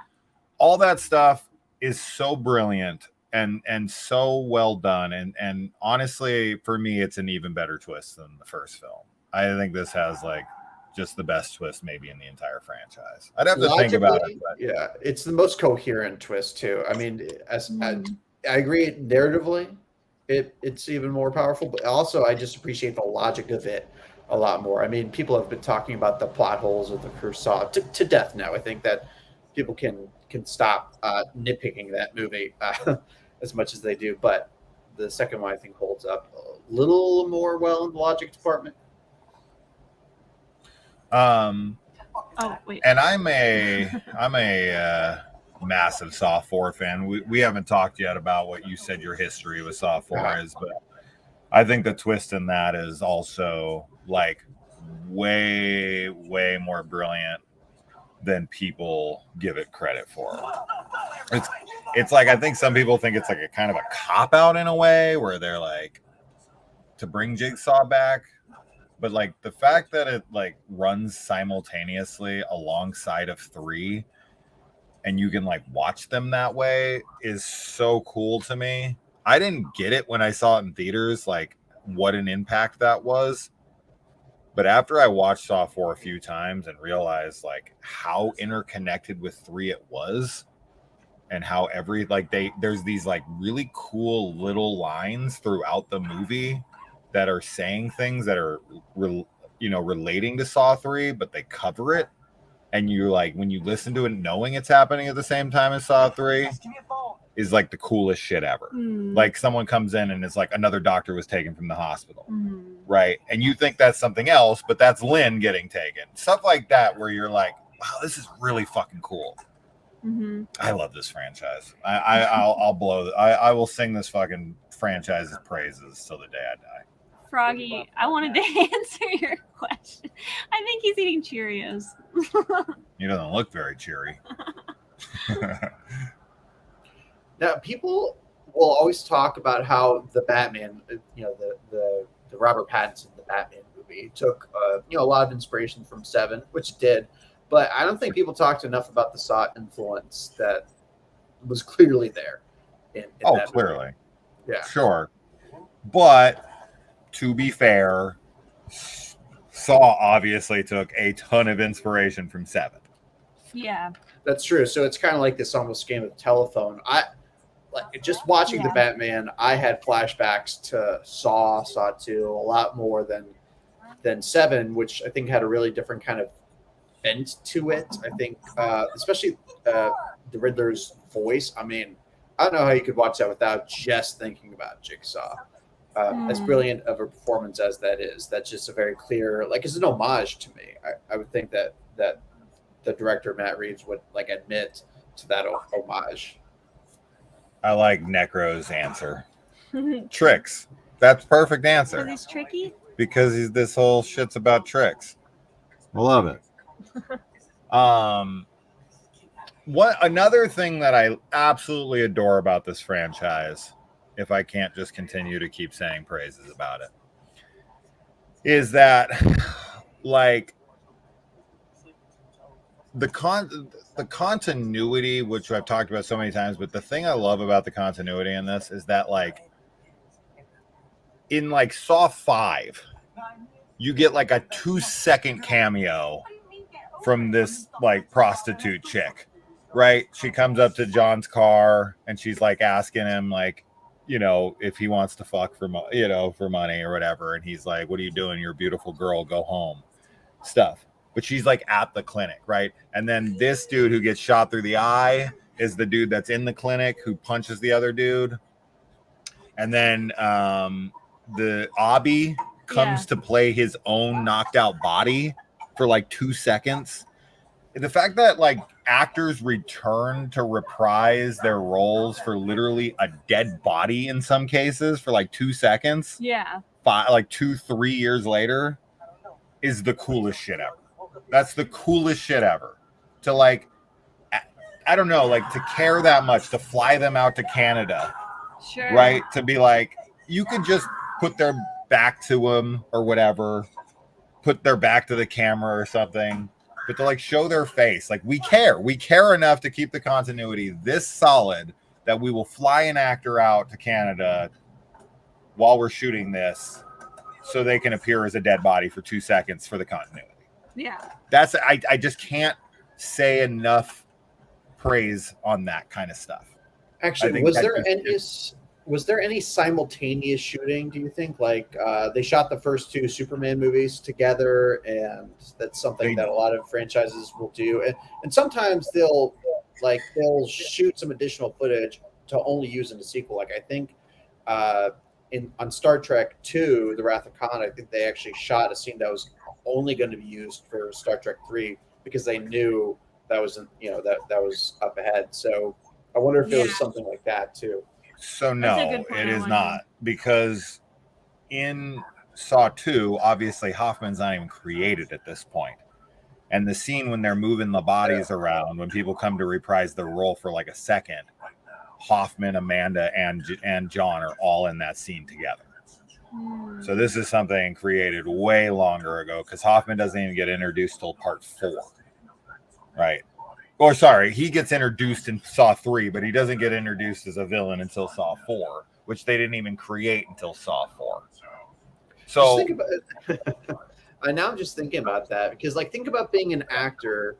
All that stuff is so brilliant and so well done. And honestly, for me, it's an even better twist than the first film. I think this has like just the best twist maybe in the entire franchise. I'd have to think about it. But. Yeah, it's the most coherent twist too. I mean, I agree narratively. It's even more powerful, but also I just appreciate the logic of it a lot more. I mean, people have been talking about the plot holes of the Curse Saw to death now. I think that people can stop nitpicking that movie as much as they do, but the second one I think holds up a little more well in the logic department. Oh wait. And I'm a massive Saw 4 fan. We haven't talked yet about what you said your history with Saw 4 is, but I think the twist in that is also like way more brilliant than people give it credit for. It's like I think some people think it's like a kind of a cop out in a way where they're like to bring Jigsaw back, but like the fact that it like runs simultaneously alongside of 3 and you can like watch them that way is so cool to me. I didn't get it when I saw it in theaters, like what an impact that was. But after I watched Saw 4 a few times and realized like how interconnected with 3 it was, and how there's these like really cool little lines throughout the movie that are saying things that are relating to Saw 3, but they cover it. And you're like, when you listen to it, knowing it's happening at the same time as Saw 3 is like the coolest shit ever. Like someone comes in and it's like another doctor was taken from the hospital, right? And you think that's something else, but that's Lynn getting taken. Stuff like that where you're like, wow, this is really fucking cool. I love this franchise. I will sing this fucking franchise's praises till the day I die. Froggy, I wanted to answer your question. I think he's eating Cheerios. He doesn't look very cheery. Now, people will always talk about how the Batman, the Robert Pattinson, the Batman movie, took a lot of inspiration from 7, which it did. But I don't think people talked enough about the Saw influence that was clearly there. In that clearly. movie. Yeah. Sure. But to be fair, Saw obviously took a ton of inspiration from 7. Yeah. That's true. So it's kind of like this almost game of telephone. Just watching the Batman, I had flashbacks to Saw 2 a lot more than 7, which I think had a really different kind of bent to it. I think, especially the Riddler's voice. I mean, I don't know how you could watch that without just thinking about Jigsaw. As brilliant of a performance as that is, that's just a very clear, like, it's an homage to me. I would think that the director Matt Reeves would like admit to that homage. I like Necro's answer. Tricks. That's perfect answer. Because he's tricky? Because this whole shit's about tricks. I love it. What another thing that I absolutely adore about this franchise, if I can't just continue to keep saying praises about it, is that like the continuity, which I've talked about so many times, but the thing I love about the continuity in this is that, like, in like Saw 5, you get like a 2-second cameo from this like prostitute chick, right? She comes up to John's car and she's like asking him, like, you know, if he wants to fuck for for money or whatever, and he's like, "What are you doing? You're a beautiful girl. Go home." Stuff. But she's like at the clinic, right? And then this dude who gets shot through the eye is the dude that's in the clinic who punches the other dude. And then the Abby comes to play his own knocked out body for like 2 seconds. The fact that like actors return to reprise their roles for literally a dead body in some cases for like 2 seconds. Yeah. 2-3 years later is the coolest shit ever. That's the coolest shit ever. To like, I don't know, like to care that much, to fly them out to Canada. Sure. Right? To be like, you could just put their back to them or whatever, put their back to the camera or something, but to like show their face. Like, we care enough to keep the continuity this solid that we will fly an actor out to Canada while we're shooting this so they can appear as a dead body for 2 seconds for the continuity. Yeah. That's I just can't say enough praise on that kind of stuff. Actually, was there any simultaneous shooting, do you think? Like, they shot the first 2 Superman movies together, and that's something that a lot of franchises will do. And sometimes they'll shoot some additional footage to only use in the sequel. Like, I think on Star Trek II, The Wrath of Khan, I think they actually shot a scene that was only going to be used for Star Trek 3 because they knew that was that was up ahead. So I wonder if it was something like that too. So no, it is not, because in Saw 2, obviously Hoffman's not even created at this point. And the scene when they're moving the bodies around, when people come to reprise their role for like a second, Hoffman, Amanda, and John are all in that scene together. So this is something created way longer ago, because Hoffman doesn't even get introduced till part 4, right? Or sorry, he gets introduced in Saw 3, but he doesn't get introduced as a villain until Saw 4, which they didn't even create until Saw 4. So think about now I'm just thinking about that, because like, think about being an actor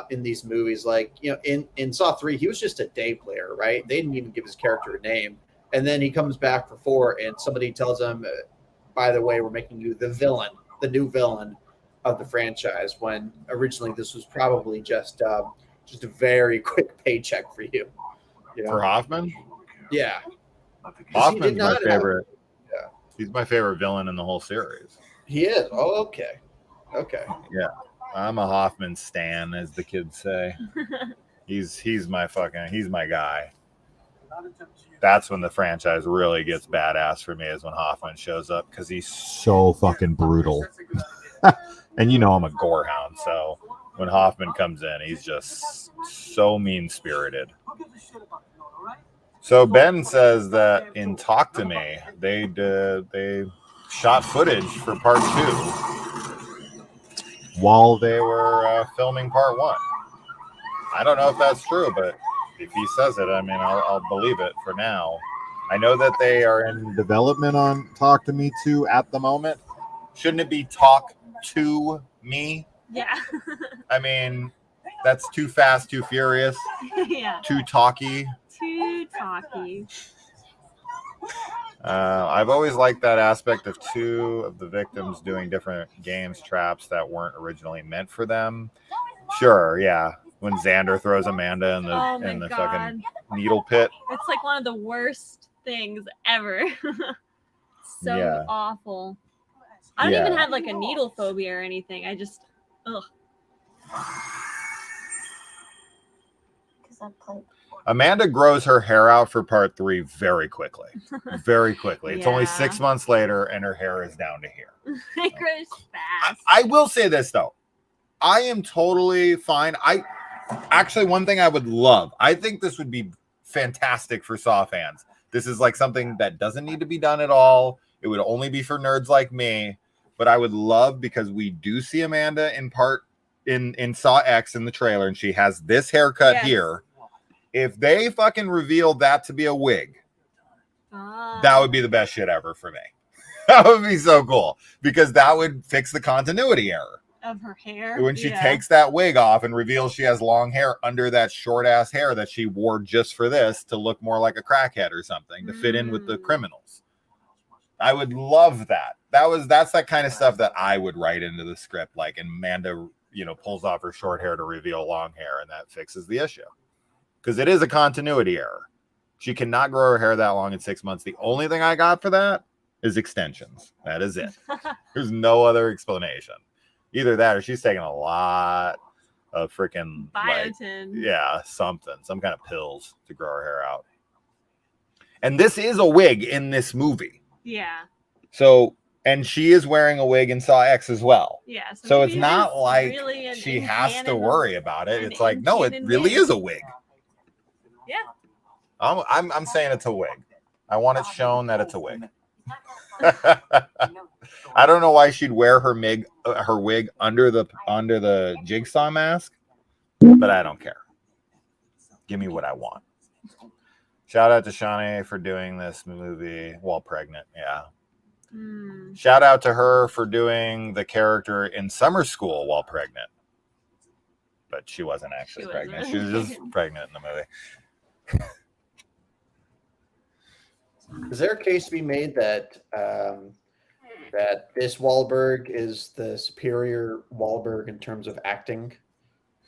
in these movies. Like, in Saw 3, he was just a day player, right? They didn't even give his character a name. And then he comes back for 4, and somebody tells him, by the way, we're making you the villain, the new villain of the franchise, when originally this was probably just a very quick paycheck for you. For Hoffman? Yeah. Hoffman's my favorite. He's my favorite villain in the whole series. He is? Oh, okay. Okay. Yeah. I'm a Hoffman stan, as the kids say. He's my guy. That's when the franchise really gets badass for me, is when Hoffman shows up, because he's so fucking brutal. And I'm a gorehound, so when Hoffman comes in, he's just so mean-spirited. So Ben says that in Talk to Me, they shot footage for part 2 while they were filming part 1. I don't know if that's true, but if he says it, I mean, I'll believe it for now. I know that they are in development on Talk to Me 2 at the moment. Shouldn't it be Talk to Me? Yeah. I mean, that's too fast, too furious, Yeah. too talky. Too talky. I've always liked that aspect of two of the victims doing different games traps that weren't originally meant for them. Sure, yeah. When Xander throws Amanda in Oh my the God. fucking needle pit. It's like one of the worst things ever. So Yeah. awful. I don't even have like a needle phobia or anything. I just, ugh. Amanda grows her hair out for part 3 very quickly. Very quickly. It's only Yeah. 6 months later and her hair is down to here. It grows fast. I will say this though. I am totally fine. Actually, one thing I would love, I think this would be fantastic for Saw fans. This is like something that doesn't need to be done at all. It would only be for nerds like me. But I would love, because we do see Amanda in Saw X in the trailer, and she has this haircut here. If they fucking reveal that to be a wig, that would be the best shit ever for me. That would be so cool, because that would fix the continuity error of her hair. when she takes that wig off and reveals she has long hair under that short ass hair that she wore just for this to look more like a crackhead or something to fit in with the criminals. I would love that. That's that kind of stuff that I would write into the script, like Amanda, pulls off her short hair to reveal long hair, and that fixes the issue. Because it is a continuity error. She cannot grow her hair that long in 6 months. The only thing I got for that is extensions. That is it. There's no other explanation. Either that or she's taking a lot of freaking biotin. Some kind of pills to grow her hair out. And this is a wig in this movie. Yeah. So, and she is wearing a wig in Saw X as well. Yeah. So it's not like really she has to worry about it. It's like, no, it really is a wig. Yeah. I'm saying it's a wig. I want it shown that it's a wig. I don't know why she'd wear her wig under the jigsaw mask, but I don't care. Give me what I want. Shout out to Shawnee for doing this movie while pregnant. Yeah. Shout out to her for doing the character in Summer School while pregnant. But she wasn't actually pregnant. She was just pregnant in the movie. Is there a case to be made that that this Wahlberg is the superior Wahlberg in terms of acting?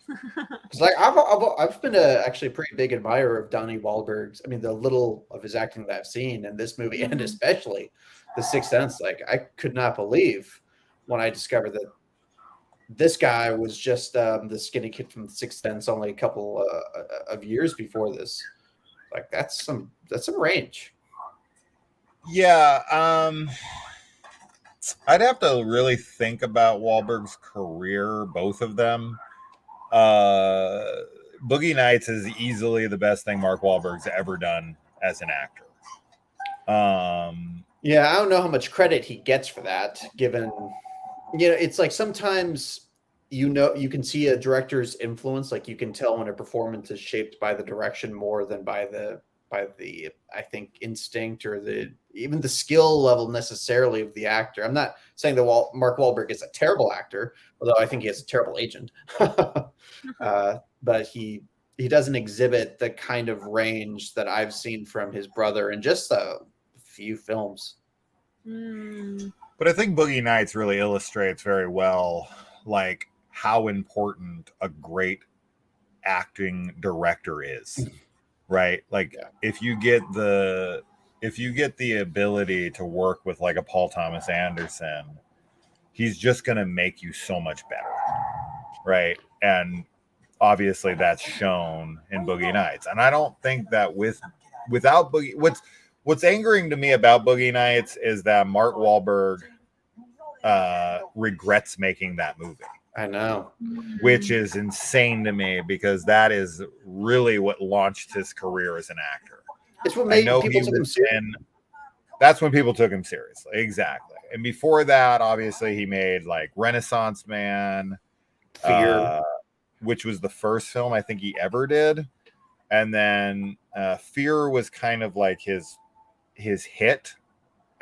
Because like I've been actually a pretty big admirer of Donnie Wahlberg's. I mean, the little of his acting that I've seen in this movie, and especially The Sixth Sense. Like, I could not believe when I discovered that this guy was just the skinny kid from The Sixth Sense only a couple of years before this. Like, that's some range. Yeah, I'd have to really think about Wahlberg's career, both of them. Boogie Nights is easily the best thing Mark Wahlberg's ever done as an actor. Yeah, I don't know how much credit he gets for that, given, it's like sometimes, you can see a director's influence. Like, you can tell when a performance is shaped by the direction more than by the I think instinct or even the skill level necessarily of the actor. I'm not saying that Mark Wahlberg is a terrible actor, although I think he has a terrible agent. But he doesn't exhibit the kind of range that I've seen from his brother in just a few films. But I think Boogie Nights really illustrates very well, like, how important a great acting director is. Right, like if you get the ability to work with like a Paul Thomas Anderson, he's just gonna make you so much better, right? And obviously that's shown in Boogie Nights. And I don't think that without Boogie, what's angering to me about Boogie Nights is that Mark Wahlberg regrets making that movie. I know. Which is insane to me, because that is really what launched his career as an actor. It's what made people take him seriously. That's when people took him seriously. Exactly. And before that, obviously, he made like Renaissance Man, Fear, which was the first film I think he ever did. And then Fear was kind of like his hit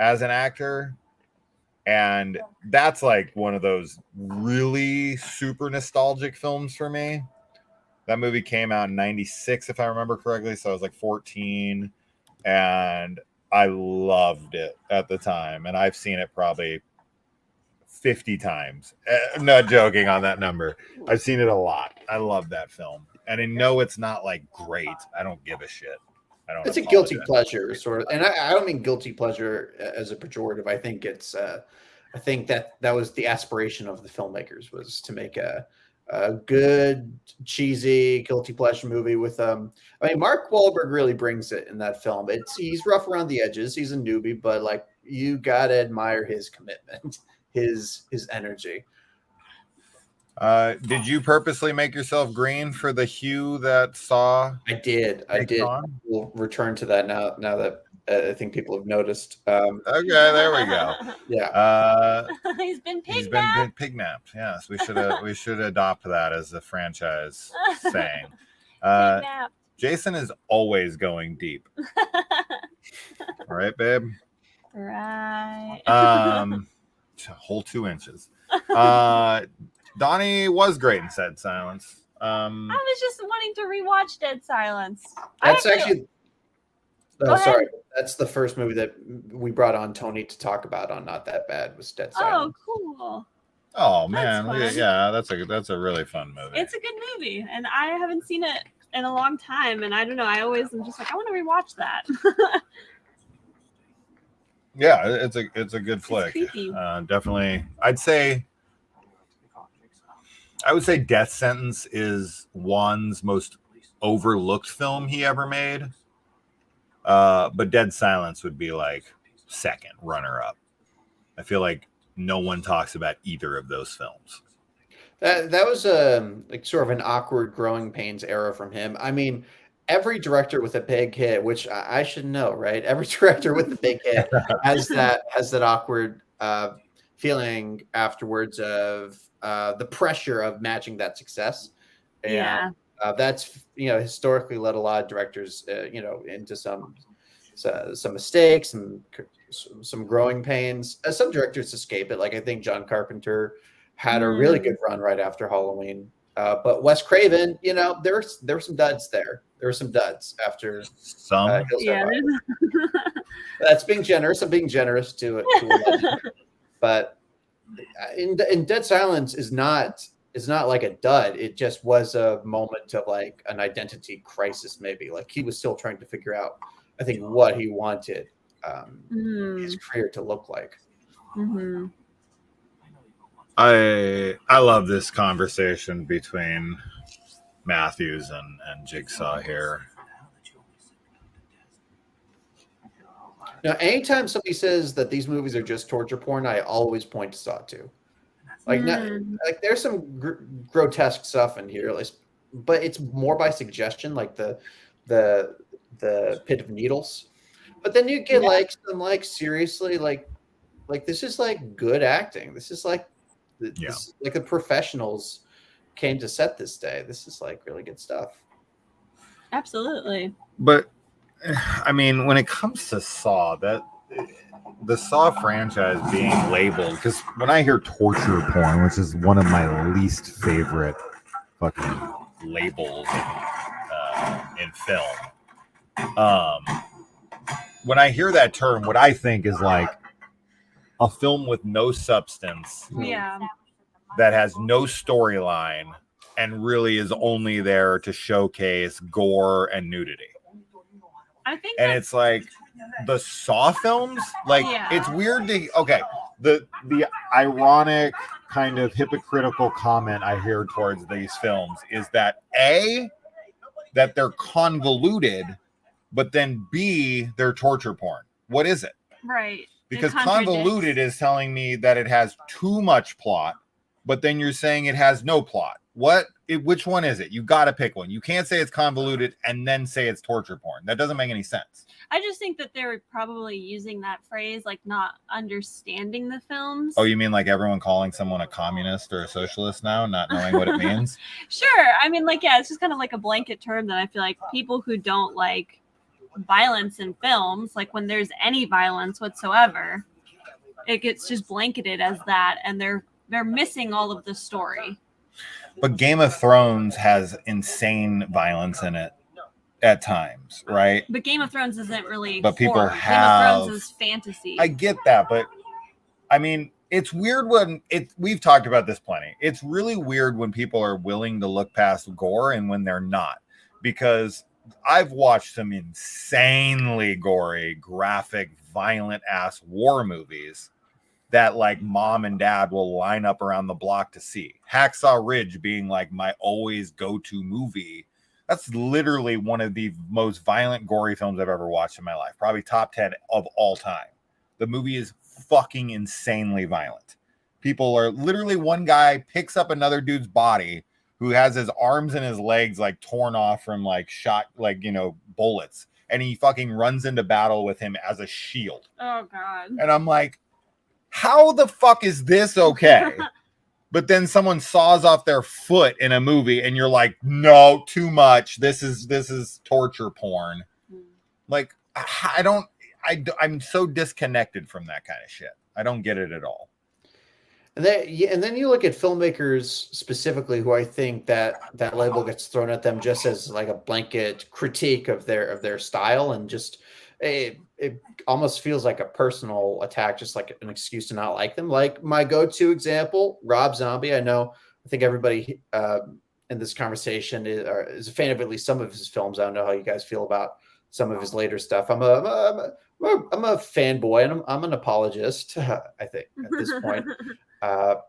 as an actor. And that's like one of those really super nostalgic films for me. That movie came out in 96, if I remember correctly. So I was like 14. And I loved it at the time, and I've seen it probably 50 times. Not joking on that number. I've seen it a lot. I love that film, and I know it's not like great. I don't give a shit. I don't. It's a guilty pleasure, sort of, and I don't mean guilty pleasure as a pejorative. I think it's. I think that was the aspiration of the filmmakers, was to make a good, cheesy, guilty pleasure movie with I mean, Mark Wahlberg really brings it in that film. He's rough around the edges. He's a newbie, but like, you gotta admire his commitment, his energy. Did you purposely make yourself green for the hue that Saw? I did. On? We'll return to that now that I think people have noticed. Okay, there we go. Yeah. He's been pig-napped. Pig-napped. Yes, we should adopt that as a franchise saying. Pig-napped. Jason is always going deep. All right, babe. Right. A whole 2 inches. Donnie was great in Dead Silence. I was just wanting to rewatch Dead Silence. That's actually. Go ahead. Sorry. That's the first movie that we brought on Tony to talk about on Not That Bad, was Dead Silence. Oh, cool. Oh man, That's fun. yeah, that's a really fun movie. It's a good movie, and I haven't seen it in a long time, and I don't know. I always am just like, I want to rewatch that. Yeah, it's a good flick. Creepy. Definitely, I would say Death Sentence is Juan's most overlooked film he ever made. But Dead Silence would be like second runner up. I feel like no one talks about either of those films. That was like sort of an awkward growing pains era from him. I mean, every director with a big hit, which I should know, right? Every director with a big hit has that awkward feeling afterwards of the pressure of matching that success. And, Yeah. That's historically led a lot of directors into some mistakes and some growing pains. Some directors escape it, like I think John Carpenter had a really good run right after Halloween. But Wes Craven, there were some duds there. There were some duds after Some. Yeah. That's being generous. I'm being generous to it. But in Dead Silence is not like a dud. It just was a moment of like an identity crisis, maybe. Like he was still trying to figure out, I think, what he wanted his career to look like. Mm-hmm. I love this conversation between Matthews and Jigsaw here. Now, anytime somebody says that these movies are just torture porn, I always point to Saw 2. Like, like there's some grotesque stuff in here, but it's more by suggestion, like the pit of needles. But then you get some seriously like this is like good acting. This is like like the professionals came to set this day. This is like really good stuff. Absolutely. But I mean, when it comes to Saw, the Saw franchise being labeled, because when I hear torture porn, which is one of my least favorite fucking labels in film, when I hear that term, what I think is like a film with no substance, that has no storyline, and really is only there to showcase gore and nudity. I think, and it's like the Saw films, like it's weird to the ironic kind of hypocritical comment I hear towards these films is that that they're convoluted, but then B, they're torture porn. What is it? Right. Because convoluted is telling me that it has too much plot, but then you're saying it has no plot. Which one is it? You got to pick one. You can't say it's convoluted and then say it's torture porn. That doesn't make any sense. I just think that they were probably using that phrase like not understanding the films. Oh, you mean like everyone calling someone a communist or a socialist now, not knowing what it means? Sure. I mean, it's just kind of like a blanket term that I feel like people who don't like violence in films, like when there's any violence whatsoever, it gets just blanketed as that, and they're missing all of the story. But Game of Thrones has insane violence in it. at times, right? But Game of Thrones isn't really But people horror. have- Game of Thrones is fantasy. I get that, but I mean, it's weird when we've talked about this plenty. It's really weird when people are willing to look past gore and when they're not, because I've watched some insanely gory, graphic, violent ass war movies that like mom and dad will line up around the block to see. Hacksaw Ridge being like my always go-to movie. That's literally one of the most violent, gory films I've ever watched in my life. Probably top 10 of all time. The movie is fucking insanely violent. People are literally, one guy picks up another dude's body who has his arms and his legs like torn off from like shot, like, you know, bullets. And he fucking runs into battle with him as a shield. Oh, God. And I'm like, how the fuck is this okay? But then someone saws off their foot in a movie and you're like, no, too much. This is torture porn. Like, I'm so disconnected from that kind of shit. I don't get it at all. And then you look at filmmakers specifically who I think that label gets thrown at them just as like a blanket critique of their style, and just it almost feels like a personal attack, just like an excuse to not like them. Like my go-to example, Rob Zombie. I think everybody in this conversation is a fan of at least some of his films. I don't know how you guys feel about some of his later stuff. I'm a fanboy, and I'm an apologist, I think, at this point.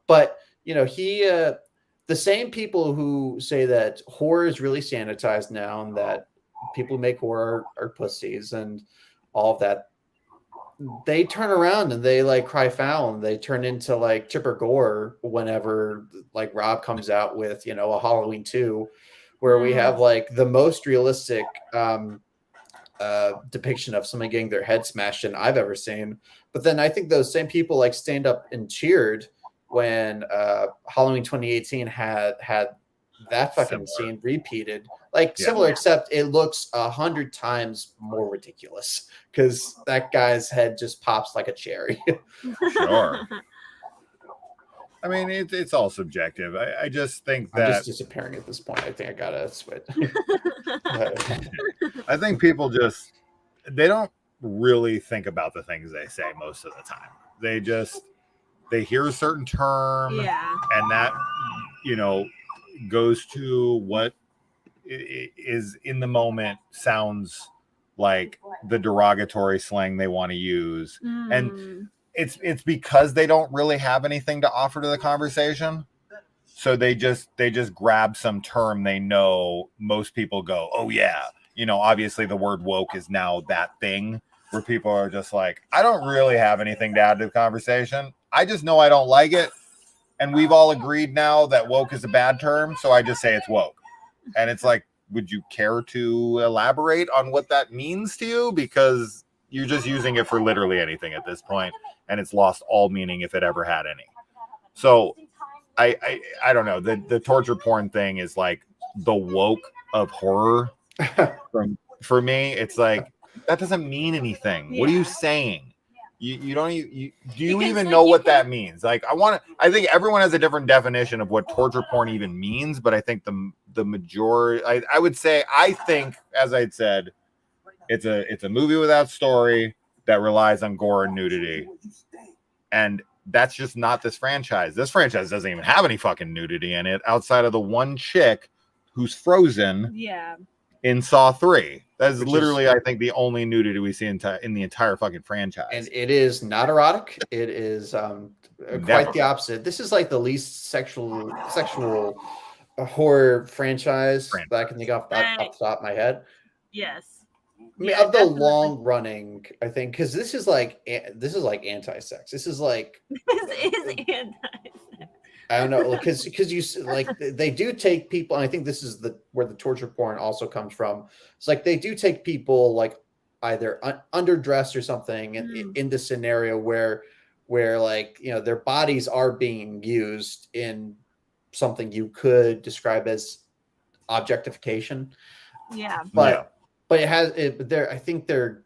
But you know, the same people who say that horror is really sanitized now, and that people who make horror are pussies and all of that, they turn around and they like cry foul, and they turn into like chipper gore whenever like Rob comes out with, you know, a Halloween 2, where we have like the most realistic depiction of somebody getting their head smashed in I've ever seen. But then I think those same people like stand up and cheered when Halloween 2018 had that fucking scene repeated, like similar, except it looks 100 times more ridiculous because that guy's head just pops like a cherry. Sure. I mean, it's all subjective. I just think that I'm just disappearing at this point. I think I gotta switch. I think people they don't really think about the things they say most of the time. They hear a certain term, and that, you know, goes to what is in the moment sounds like the derogatory slang they want to use. And it's because they don't really have anything to offer to the conversation. So they just grab some term they know most people go, oh yeah. You know, obviously the word woke is now that thing where people are just like, I don't really have anything to add to the conversation. I just know I don't like it. And we've all agreed now that woke is a bad term. So I just say it's woke. And it's like, would you care to elaborate on what that means to you? Because you're just using it for literally anything at this point, and it's lost all meaning if it ever had any. So I don't know. The torture porn thing is like the woke of horror. For me, it's like, that doesn't mean anything. What are you saying? You don't even, do you even know what that means? Like, I think everyone has a different definition of what torture porn even means, but I think the majority, I would say, I think, as I'd said, it's a movie without story that relies on gore and nudity. And that's just not this franchise. This franchise doesn't even have any fucking nudity in it outside of the one chick who's frozen. Yeah. In Saw 3. That's literally, I think, the only nudity we see in the entire fucking franchise. And it is not erotic. It is quite the opposite. This is like the least sexual horror franchise that I can think off the top of my head. Yes. I mean, of the long running, I think, because this is like anti-sex. This is like this is anti-sex. I don't know, because you like they do take people, and I think this is where the torture porn also comes from. It's like they do take people like either underdressed or something in the scenario where like, you know, their bodies are being used in something you could describe as objectification. Yeah, but it has it. There, I think they're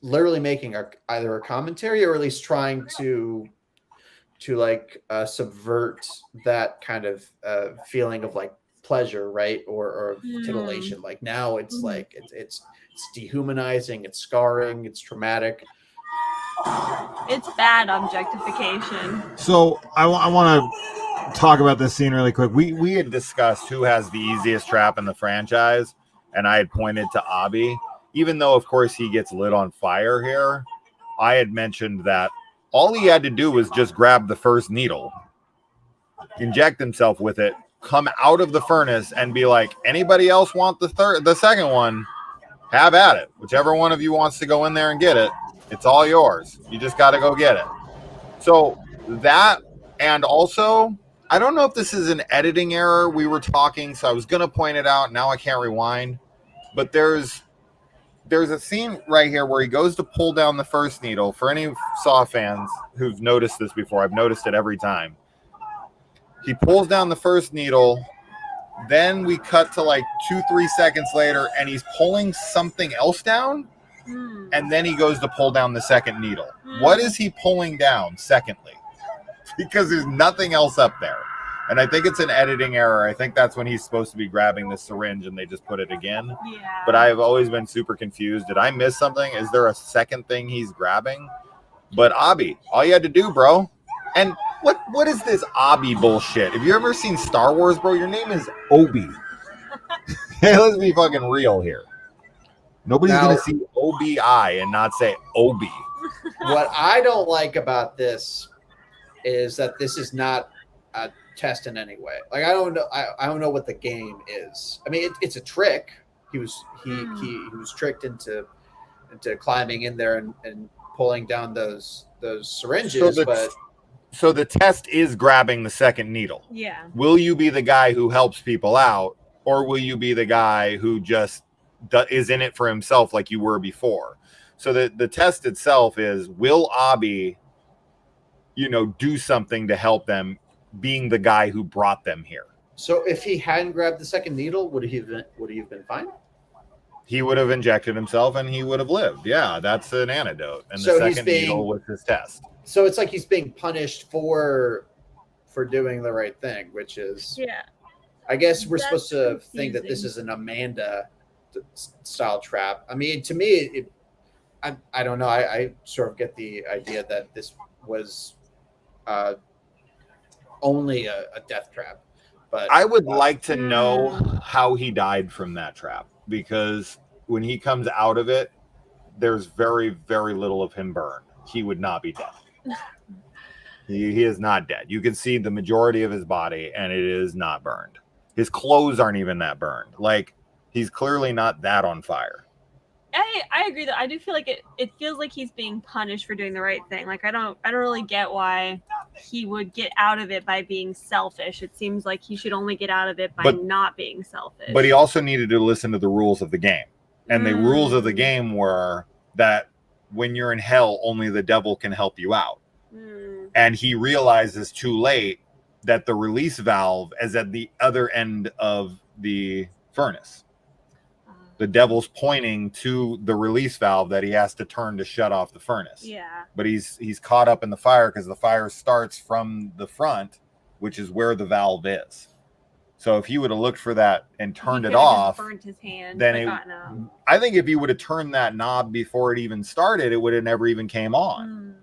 literally making either a commentary or at least trying to like subvert that kind of feeling of like pleasure, right, or titillation. Like now it's like it's dehumanizing, it's scarring, it's traumatic. It's bad objectification. So I want to talk about this scene really quick. We had discussed who has the easiest trap in the franchise, and I had pointed to Abi. Even though, of course, he gets lit on fire here, I had mentioned that all he had to do was just grab the first needle, inject himself with it, come out of the furnace, and be like, anybody else want the second one? Have at it. Whichever one of you wants to go in there and get it, it's all yours. You just got to go get it. So that, and also, I don't know if this is an editing error. We were talking, so I was going to point it out. Now I can't rewind. But there's a scene right here where he goes to pull down the first needle. For any Saw fans who've noticed this before, I've noticed it every time. He pulls down the first needle. Then we cut to like 2-3 seconds later, and he's pulling something else down. And then he goes to pull down the second needle. What is he pulling down, secondly? Because there's nothing else up there. And I think it's an editing error. I think that's when he's supposed to be grabbing the syringe and they just put it again. Yeah. But I've always been super confused. Did I miss something? Is there a second thing he's grabbing? But Abi, all you had to do, bro. And what is this Abi bullshit? Have you ever seen Star Wars, bro? Your name is Obi. Hey, let's be fucking real here. Nobody's going to see OBI and not say Obi. What I don't like about this is that this is not a test in any way. Like I don't know. I don't know what the game is. I mean, it's a trick. He was tricked into climbing in there and pulling down those syringes. So the test is grabbing the second needle. Yeah. Will you be the guy who helps people out, or will you be the guy who just is in it for himself like you were before? So the test itself is, will Abi, do something to help them, being the guy who brought them here? So if he hadn't grabbed the second needle, would he have been fine? He would have injected himself and he would have lived. Yeah, that's an antidote. And so the second needle was his test. So it's like he's being punished for doing the right thing, which is, I guess we're supposed to think that this is an Amanda style trap. I mean, to me, I don't know. I sort of get the idea that this was only a death trap. But I would like to know how he died from that trap, because when he comes out of it, there's very, very little of him burned. He would not be dead. He is not dead. You can see the majority of his body, and it is not burned. His clothes aren't even that burned. Like, he's clearly not that on fire. I agree that I do feel like it feels like he's being punished for doing the right thing. Like I don't really get why he would get out of it by being selfish. It seems like he should only get out of it by not being selfish. But he also needed to listen to the rules of the game. And the rules of the game were that when you're in hell, only the devil can help you out. And he realizes too late that the release valve is at the other end of the furnace. The devil's pointing to the release valve that he has to turn to shut off the furnace. Yeah. But he's caught up in the fire because the fire starts from the front, which is where the valve is. So if he would have looked for that and turned it off, burnt his hand, then I think if he would have turned that knob before it even started, it would have never even came on.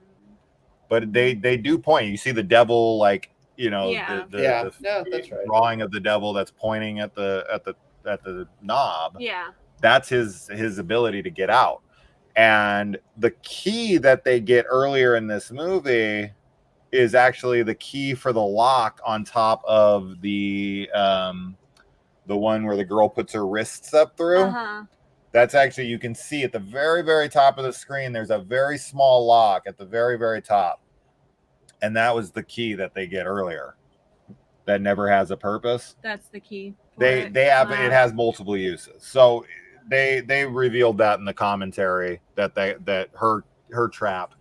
But they do point. You see the devil, like, that's right. Drawing of the devil that's pointing at the knob. Yeah. That's his ability to get out. And the key that they get earlier in this movie is actually the key for the lock on top of the one where the girl puts her wrists up through. That's actually, you can see at the very, very top of the screen, there's a very small lock at the very, very top. And that was the key that they get earlier. That never has a purpose. That's the key. It has multiple uses. So they revealed that in the commentary that her trap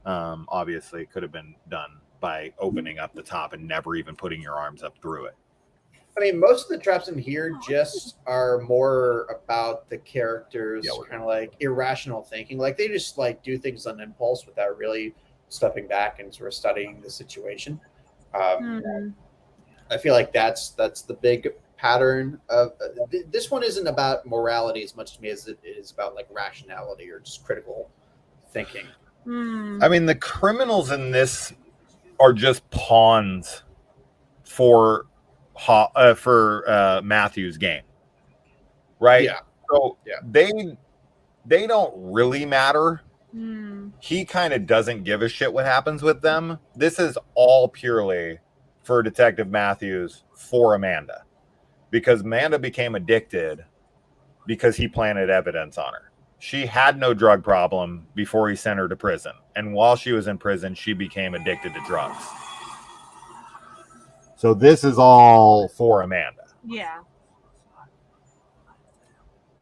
obviously could have been done by opening up the top and never even putting your arms up through it. I mean, most of the traps in here just are more about the characters, kind of like irrational thinking. Like they just like do things on impulse without really stepping back and sort of studying the situation. I feel like that's the big pattern of this one isn't about morality as much to me as it is about like rationality or just critical thinking. I mean, the criminals in this are just pawns for Matthew's game, right? Yeah. So Yeah. they don't really matter. He kind of doesn't give a shit what happens with them. This is all purely for Detective Matthews for Amanda, because Amanda became addicted because he planted evidence on her. She had no drug problem before he sent her to prison. And while she was in prison, she became addicted to drugs. So this is all for Amanda. Yeah.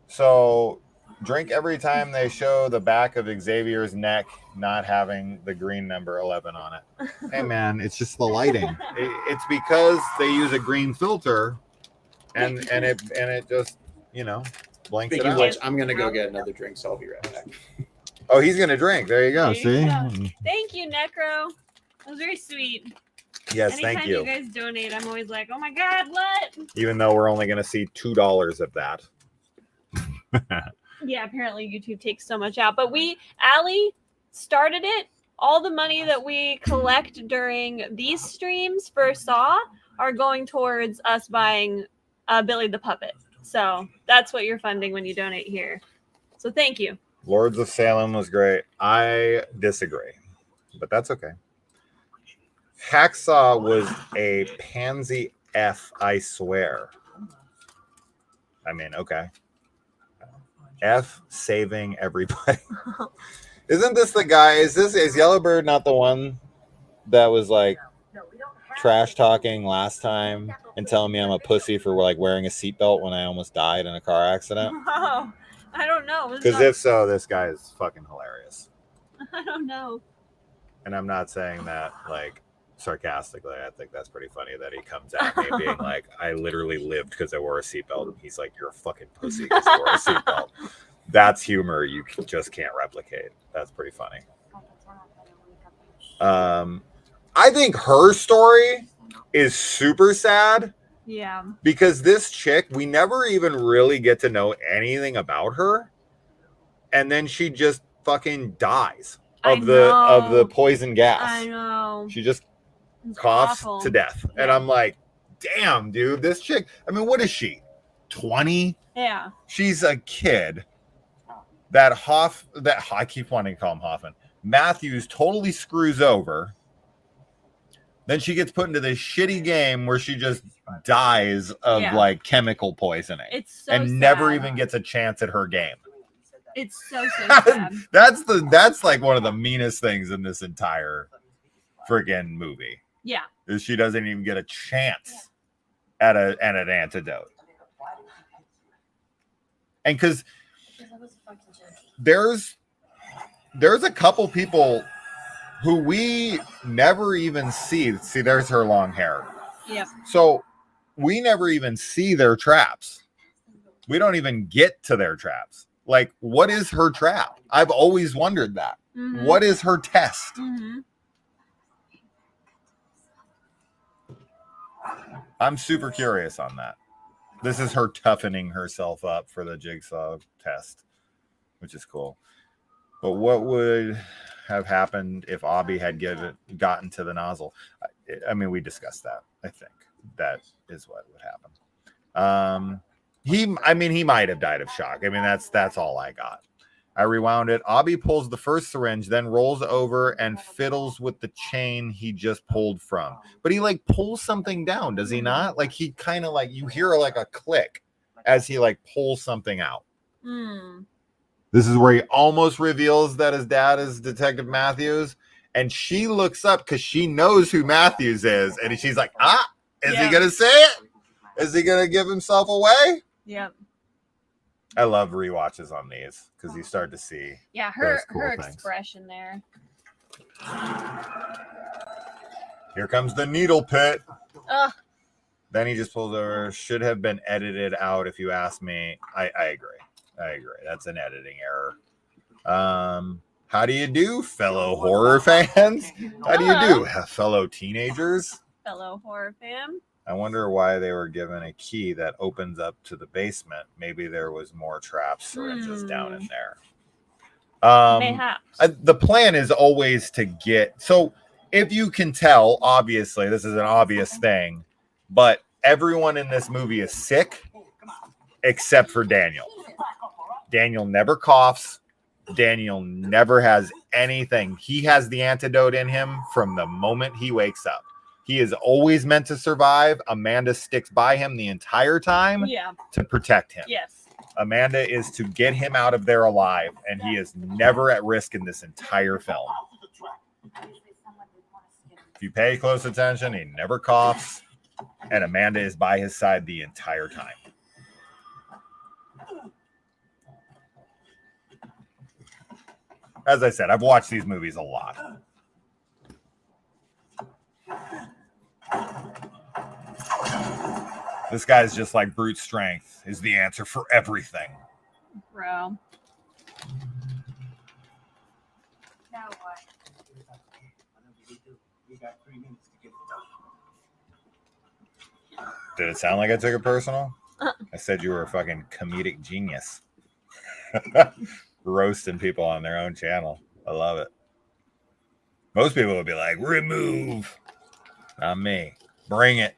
So drink every time they show the back of Xavier's neck not having the green number 11 on it. Hey, man, it's just the lighting. It's because they use a green filter and it just, you know, blanks Speaking it of out. which, I'm gonna go get another drink, so I'll be right back. Oh, he's gonna drink. There you go. There See? you go. Thank you, Necro. That was very sweet. Yes, Anytime thank you. you guys donate, I'm always like, oh my God, what? Even though we're only gonna see $2 of that. Yeah, apparently YouTube takes so much out. But Allie started it. All the money that we collect during these streams for Saw are going towards us buying Billy the Puppet. So that's what you're funding when you donate here. So thank you. Lords of Salem was great. I disagree, but that's okay. Hacksaw was a pansy F, I swear. I mean, okay. F saving everybody. Isn't this the guy? Is Yellowbird not the one that was like trash talking last time and telling me I'm a pussy for like wearing a seatbelt when I almost died in a car accident? Oh, I don't know. Because if so, this guy is fucking hilarious. I don't know. And I'm not saying that like sarcastically. I think that's pretty funny that he comes at me being like, I literally lived because I wore a seatbelt. And he's like, you're a fucking pussy because you wore a seatbelt. That's humor you just can't replicate. That's pretty funny. I think her story is super sad. Yeah. Because this chick, we never even really get to know anything about her. And then she just fucking dies of the poison gas. I know. She just It's coughs awful. to death. Yeah. And I'm like, damn, dude, this chick, I mean, what is she? 20? Yeah. She's a kid that I keep wanting to call him Hoffman. Matthews totally screws over. Then she gets put into this shitty game where she just dies of like chemical poisoning. It's so and sad. never even gets a chance at her game. It's so sad. That's like one of the meanest things in this entire friggin' movie. Yeah. Is she doesn't even get a chance at an antidote. And because there's a couple people who we never even see. See, there's her long hair. Yep. So we never even see their traps. We don't even get to their traps. Like, what is her trap? I've always wondered that. Mm-hmm. What is her test? Mm-hmm. I'm super curious on that. This is her toughening herself up for the jigsaw test, which is cool. But what would have happened if Abby had gotten to the nozzle? I mean, we discussed that. I think that is what would happen. He might have died of shock. I mean, that's all I got. I rewound it. Abby pulls the first syringe, then rolls over and fiddles with the chain he just pulled from. But he like pulls something down, does he not? Like he kind of like, you hear like a click as he like pulls something out. Mm. This is where he almost reveals that his dad is Detective Matthews. And she looks up because she knows who Matthews is. And she's like, is he going to say it? Is he going to give himself away? Yep. I love rewatches on these because you start to see. Yeah, her cool things. expression there. Here comes the needle pit. Ugh. Then he just pulls over. Should have been edited out if you ask me. I agree. That's an editing error. How do you do, fellow horror fans? How do you do, fellow teenagers? Fellow horror fam. I wonder why they were given a key that opens up to the basement. Maybe there was more traps, syringes down in there. Mayhaps. The plan is always to get... So if you can tell, obviously, this is an obvious thing, but everyone in this movie is sick except for Daniel. Daniel never coughs. Daniel never has anything. He has the antidote in him from the moment he wakes up. He is always meant to survive. Amanda sticks by him the entire time to protect him. Yes. Amanda is to get him out of there alive, and he is never at risk in this entire film. If you pay close attention, he never coughs, and Amanda is by his side the entire time. As I said, I've watched these movies a lot. This guy's just like brute strength is the answer for everything. Bro. Now what? We got 3 minutes to get it done. Did it sound like I took it personal? I said you were a fucking comedic genius. Roasting people on their own channel. I love it. Most people would be like, remove. Not me. Bring it.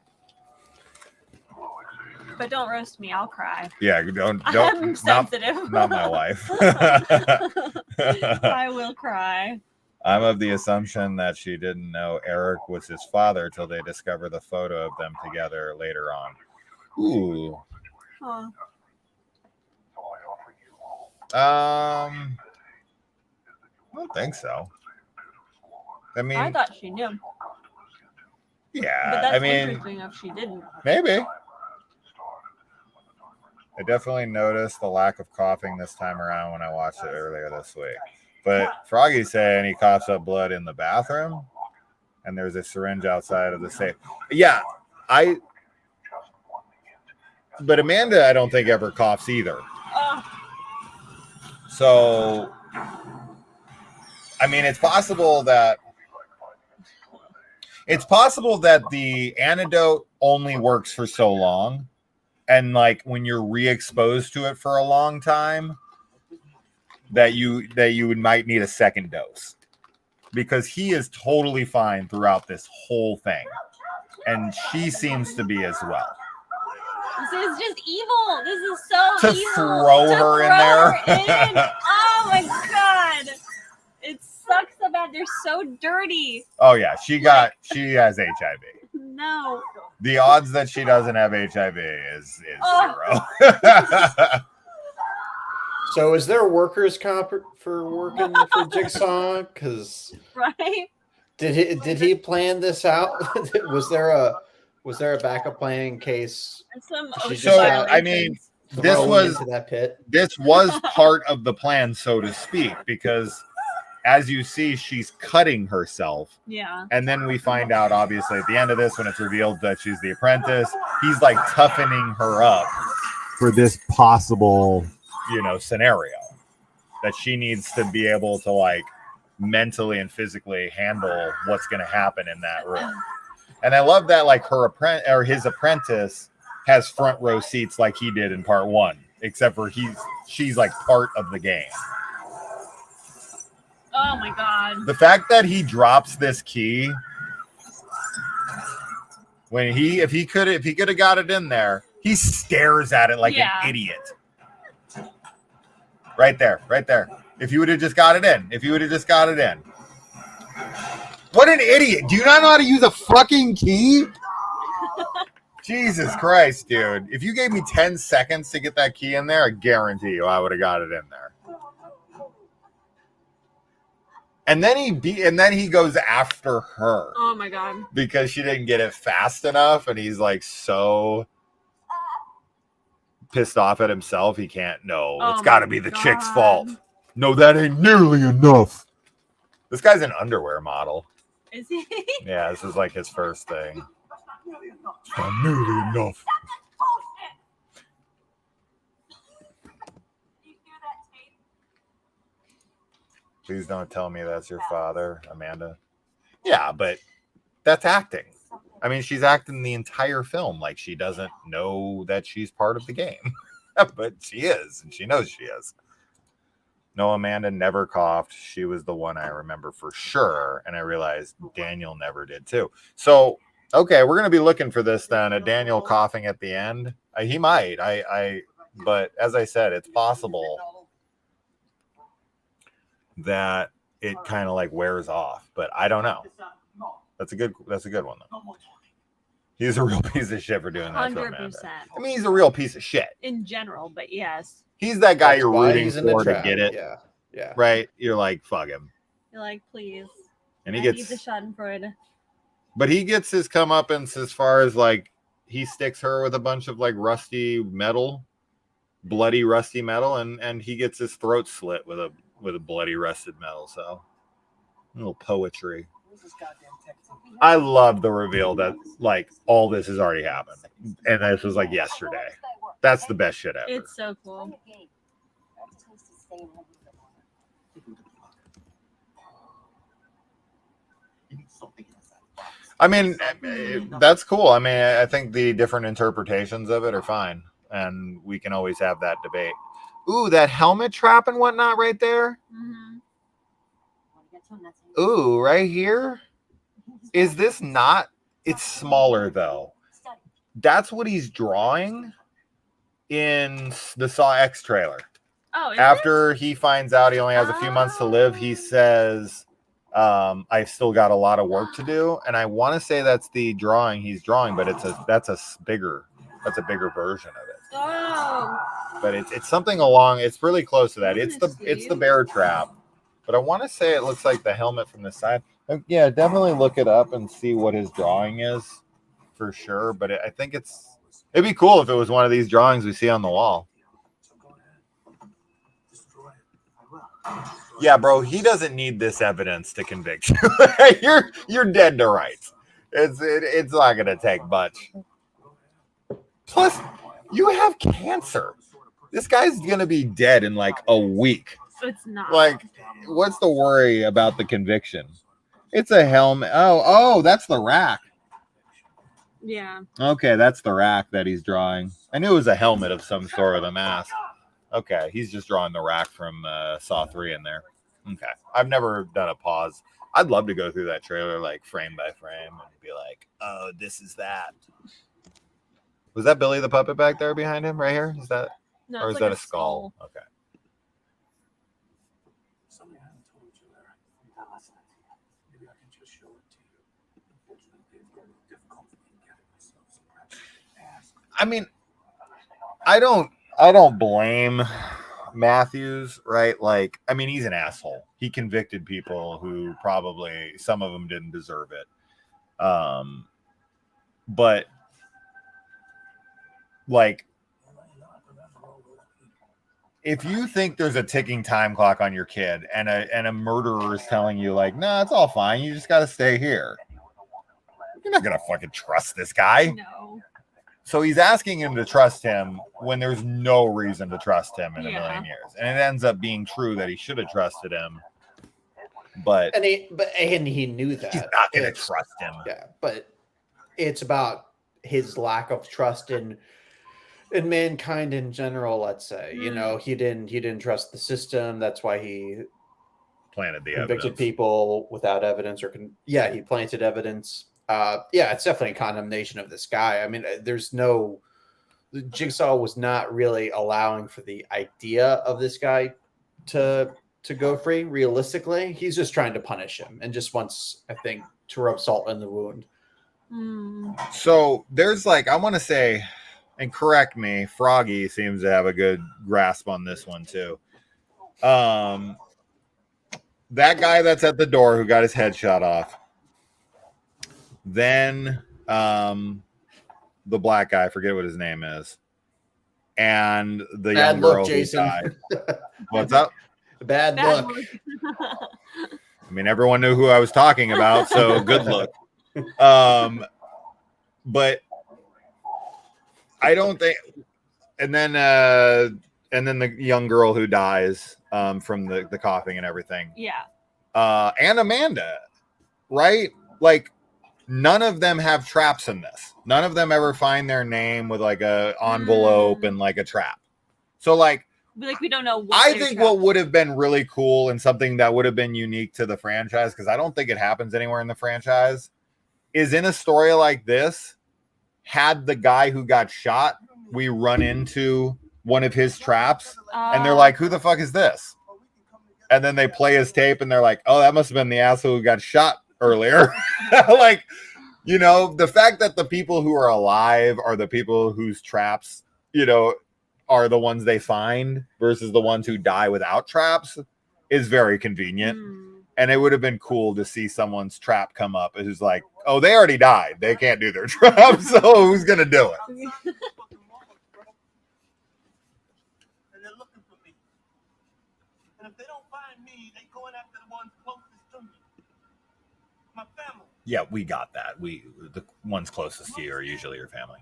But don't roast me, I'll cry. Yeah, don't. I'm sensitive. Not my wife. I will cry. I'm of the assumption that she didn't know Eric was his father till they discover the photo of them together later on. Ooh. Huh. I don't think so. I mean, I thought she knew. yeah. But that's I mean, interesting if she didn't. maybe. I definitely noticed the lack of coughing this time around when I watched it earlier this week. But Froggy's saying he coughs up blood in the bathroom, and there's a syringe outside of the safe. Yeah, but Amanda, I don't think ever coughs either. So, I mean, it's possible that the antidote only works for so long. And like when you're re-exposed to it for a long time, that you might need a second dose, because he is totally fine throughout this whole thing, and she seems to be as well. This is just evil. This is so To evil. throw her in there. Oh my god. It sucks so bad. They're so dirty. Oh yeah, she has HIV. No. The odds that she doesn't have HIV is zero. So is there workers' comp for working for Jigsaw? Because Right? did he plan this out? was there a backup plan in case Some she ocean just So I mean, this thrown was into that pit? this was part of the plan, so to speak, because as you see, she's cutting herself. Yeah. And then we find out, obviously, at the end of this, when it's revealed that she's the apprentice, he's like toughening her up for this possible, scenario that she needs to be able to like mentally and physically handle what's going to happen in that room. And I love that like his apprentice has front row seats like he did in part 1, except for she's like part of the game. Oh my god. The fact that he drops this key when if he could have got it in there, he stares at it like an idiot. Right there. If you would have just got it in. What an idiot. Do you not know how to use a fucking key? Jesus Christ, dude. If you gave me 10 seconds to get that key in there, I guarantee you I would have got it in there. And then he goes after her. Oh my god. Because she didn't get it fast enough, and he's like so pissed off at himself he can't know. It's got to be the chick's fault. No, that ain't nearly enough. This guy's an underwear model. Is he? Yeah, this is like his first thing. It's not nearly enough. Please don't tell me that's your father, Amanda. Yeah, but that's acting. I mean, she's acting the entire film like she doesn't know that she's part of the game. But she is, and she knows she is. No, Amanda never coughed. She was the one I remember for sure. And I realized Daniel never did too. So, okay, we're going to be looking for this then. A Daniel coughing at the end. He might. But as I said, it's possible that it kind of like wears off, but I don't know. That's a good one though. He's a real piece of shit for doing that. 100%. I mean, he's a real piece of shit In general, but yes. He's that guy That's you're why rooting he's in the for to trap. get it. Yeah. Right? You're like, fuck him. You're like, please. And he I need gets the Schadenfreude. But he gets his comeuppance as far as like he sticks her with a bunch of like rusty metal, bloody rusty metal, and he gets his throat slit with a bloody rusted metal. So a little poetry. I love the reveal that like all this has already happened, and this was like yesterday. That's the best shit ever. It's so cool. I mean, that's cool. I mean, I think the different interpretations of it are fine, and we can always have that debate. Ooh, that helmet trap and whatnot right there. Mm-hmm. Ooh, right here. Is this not? It's smaller though. That's what he's drawing in the Saw X trailer. Oh, is After he finds out he only has a few months to live, he says, I've still got a lot of work to do. And I want to say that's the drawing he's drawing, but that's a bigger version of it. Oh. But it's something along, it's really close to that. It's the bear trap. But I want to say it looks like the helmet from the side. Yeah, definitely look it up and see what his drawing is for sure. But I think it'd be cool if it was one of these drawings we see on the wall. Yeah, bro, he doesn't need this evidence to convict you. You're dead to rights. It's not gonna take much. Plus, you have cancer. This guy's gonna be dead in like a week. It's not. Like, what's the worry about the conviction? It's a helmet. Oh, that's the rack. Yeah. Okay, that's the rack that he's drawing. I knew it was a helmet of some sort of a mask. Okay, he's just drawing the rack from Saw 3 in there. Okay, I've never done a pause. I'd love to go through that trailer like frame by frame and be like, oh, this is that. Was that Billy the Puppet back there behind him right here? Is that, No, or it's is like that a skull? Okay. I mean, I don't blame Matthews, right? Like, I mean, he's an asshole. He convicted people who probably some of them didn't deserve it. But like, if you think there's a ticking time clock on your kid and a murderer is telling you like, no, it's all fine, you just got to stay here, you're not gonna fucking trust this guy. No. So he's asking him to trust him when there's no reason to trust him in a million years. And it ends up being true that he should have trusted him. But he knew that. He's not going to trust him. Yeah, but it's about his lack of trust in mankind in general, let's say. You know, he didn't trust the system. That's why he planted the convicted evidence. people without evidence he planted evidence. It's definitely a condemnation of this guy. I mean, Jigsaw was not really allowing for the idea of this guy to go free. Realistically, he's just trying to punish him and just wants, I think, to rub salt in the wound. So there's like, I want to say, and correct me, Froggy seems to have a good grasp on this one too. That guy that's at the door who got his head shot off. Then the black guy, I forget what his name is, and the young girl who died. What's up? Bad look. I mean, everyone knew who I was talking about, so good look. But I don't think. And then the young girl who dies from the coughing and everything. Yeah. And Amanda, right? Like, none of them have traps in this. None of them ever find their name with like a envelope and like a trap. So like we don't know what I think what would have been really cool and something that would have been unique to the franchise, because I don't think it happens anywhere in the franchise, is in a story like this, had the guy who got shot, we run into one of his traps and they're like, who the fuck is this? And then they play his tape and they're like, oh, that must have been the asshole who got shot earlier. Like, you know, the fact that the people who are alive are the people whose traps, you know, are the ones they find versus the ones who die without traps is very convenient. And it would have been cool to see someone's trap come up who's like, oh, they already died. They can't do their trap. So who's going to do it? And they're looking for me. And if they don't find me, they going after the ones closest to me. My family. Yeah, we got that. The ones closest to you are usually your family.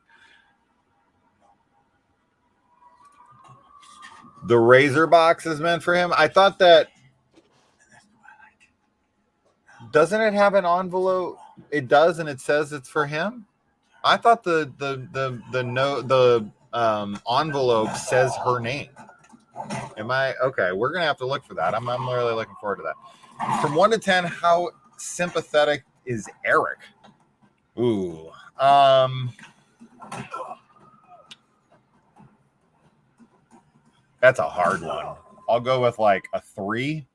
The razor box is meant for him. I thought that. Doesn't it have an envelope? It does, and it says it's for him. I thought the envelope says her name. Am I okay? We're gonna have to look for that. I'm really looking forward to that. From 1 to 10, how sympathetic is Eric? Ooh. That's a hard one. I'll go with like a 3.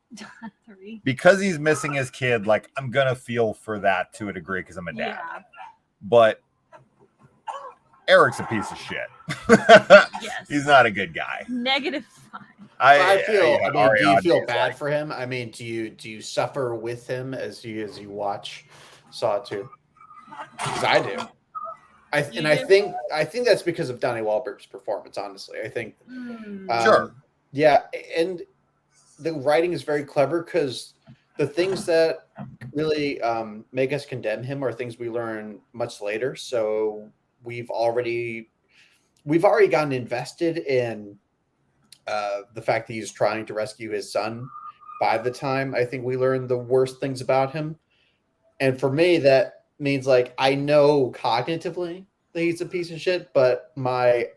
3. Because he's missing his kid, like I'm gonna feel for that to a degree because I'm a dad. Yeah. But Eric's a piece of shit. Yes. He's not a good guy. -5. I feel. yeah, I mean, do you Ariadne feel is bad like- for him? I mean, do you suffer with him as you watch Saw 2? Because I do. I think that's because of Donnie Wahlberg's performance. Honestly, I think. Sure. Yeah, and the writing is very clever because the things that really make us condemn him are things we learn much later. So we've already gotten invested in the fact that he's trying to rescue his son by the time I think we learn the worst things about him. And for me, that means like I know cognitively that he's a piece of shit, but my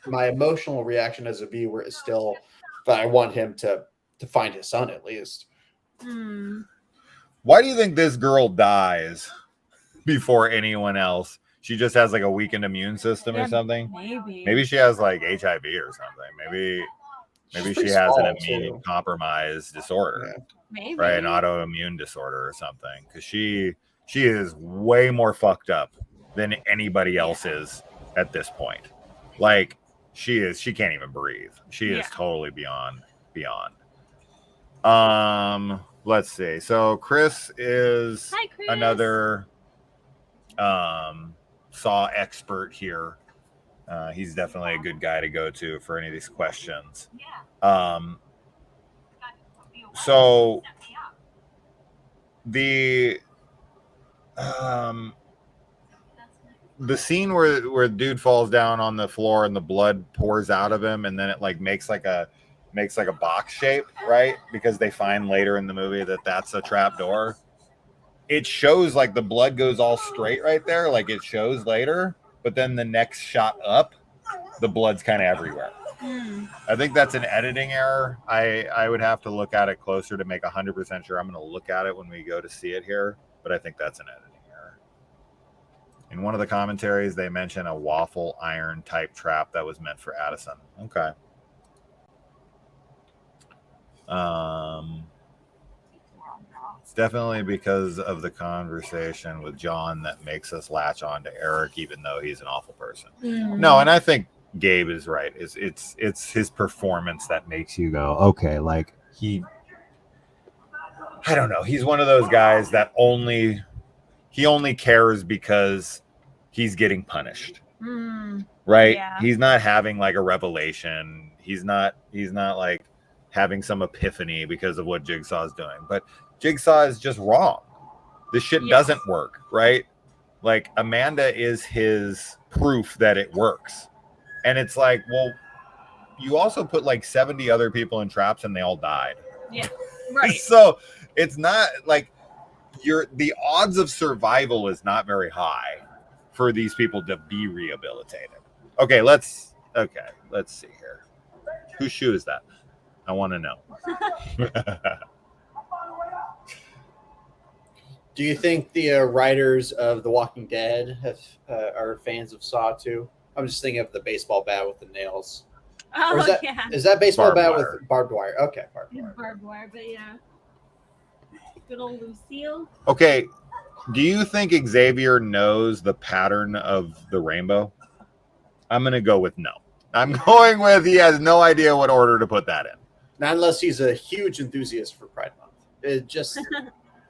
emotional reaction as a viewer is still that I want him to find his son at least. Why do you think this girl dies before anyone else? She just has like a weakened immune system or something. Maybe she has like HIV or something. Maybe she has an immune compromised disorder, Maybe. right? An autoimmune disorder or something. Because she is way more fucked up than anybody else is at this point. Like she can't even breathe. She is totally beyond. Let's see. So Chris is Hi, Chris. another Saw expert here. He's definitely a good guy to go to for any of these questions. So the scene where dude falls down on the floor and the blood pours out of him and then it like makes like a box shape, right? Because they find later in the movie that that's a trap door. It shows like the blood goes all straight right there, like it shows later, but then the next shot up, the blood's kind of everywhere. I think that's an editing error. I would have to look at it closer to make 100% sure. I'm going to look at it when we go to see it here, but I think that's an editing error. In one of the commentaries, they mention a waffle iron type trap that was meant for Addison. Okay. It's definitely because of the conversation with John that makes us latch on to Eric, even though he's an awful person. No, and I think Gabe is right. It's his performance that makes you go, okay, like I don't know. He's one of those guys that only cares because he's getting punished. Right? Yeah. He's not having like a revelation. He's not like having some epiphany because of what Jigsaw's doing. But Jigsaw is just wrong. This shit doesn't work, right? Like Amanda is his proof that it works. And it's like, well, you also put like 70 other people in traps and they all died. Yeah. Right. So it's not like the odds of survival is not very high for these people to be rehabilitated. Okay, let's see here. Whose shoe is that? I want to know. Do you think the writers of The Walking Dead are fans of Saw too? I'm just thinking of the baseball bat with the nails. Oh, Or is that, yeah. is that baseball Barbed bat wire. with barbed wire? Okay, barbed wire. Barbed wire, but yeah. Good old Lucille. Okay, do you think Xavier knows the pattern of the rainbow? I'm going to go with no. I'm going with he has no idea what order to put that in. Not unless he's a huge enthusiast for Pride Month. It's just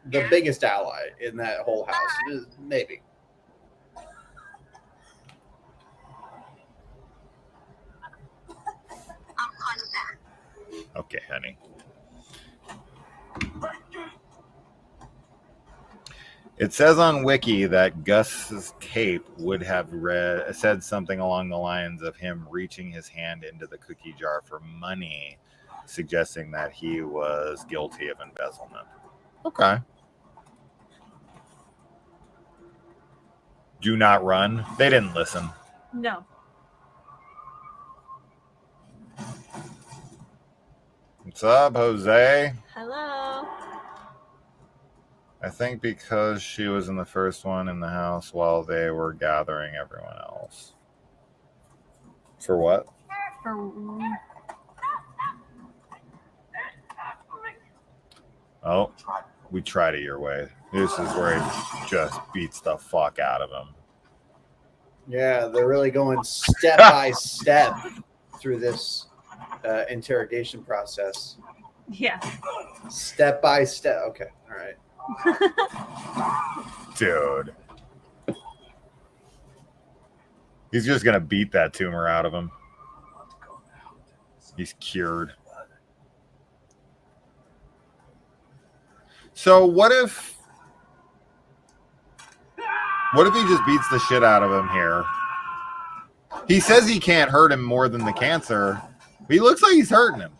the biggest ally in that whole house. Maybe. Okay, honey. It says on Wiki that Gus's tape would have said something along the lines of him reaching his hand into the cookie jar for money, suggesting that he was guilty of embezzlement. Okay. Do not run. They didn't listen. No. What's up, Jose? Hello. I think because she was in the first one in the house while they were gathering everyone else. For what? Oh, we tried it your way. This is where he just beats the fuck out of him. Yeah, they're really going step by step through this interrogation process. Yeah. Step by step. Okay, all right. Dude. He's just going to beat that tumor out of him. He's cured. So what if he just beats the shit out of him here? He says he can't hurt him more than the cancer. He looks like he's hurting him.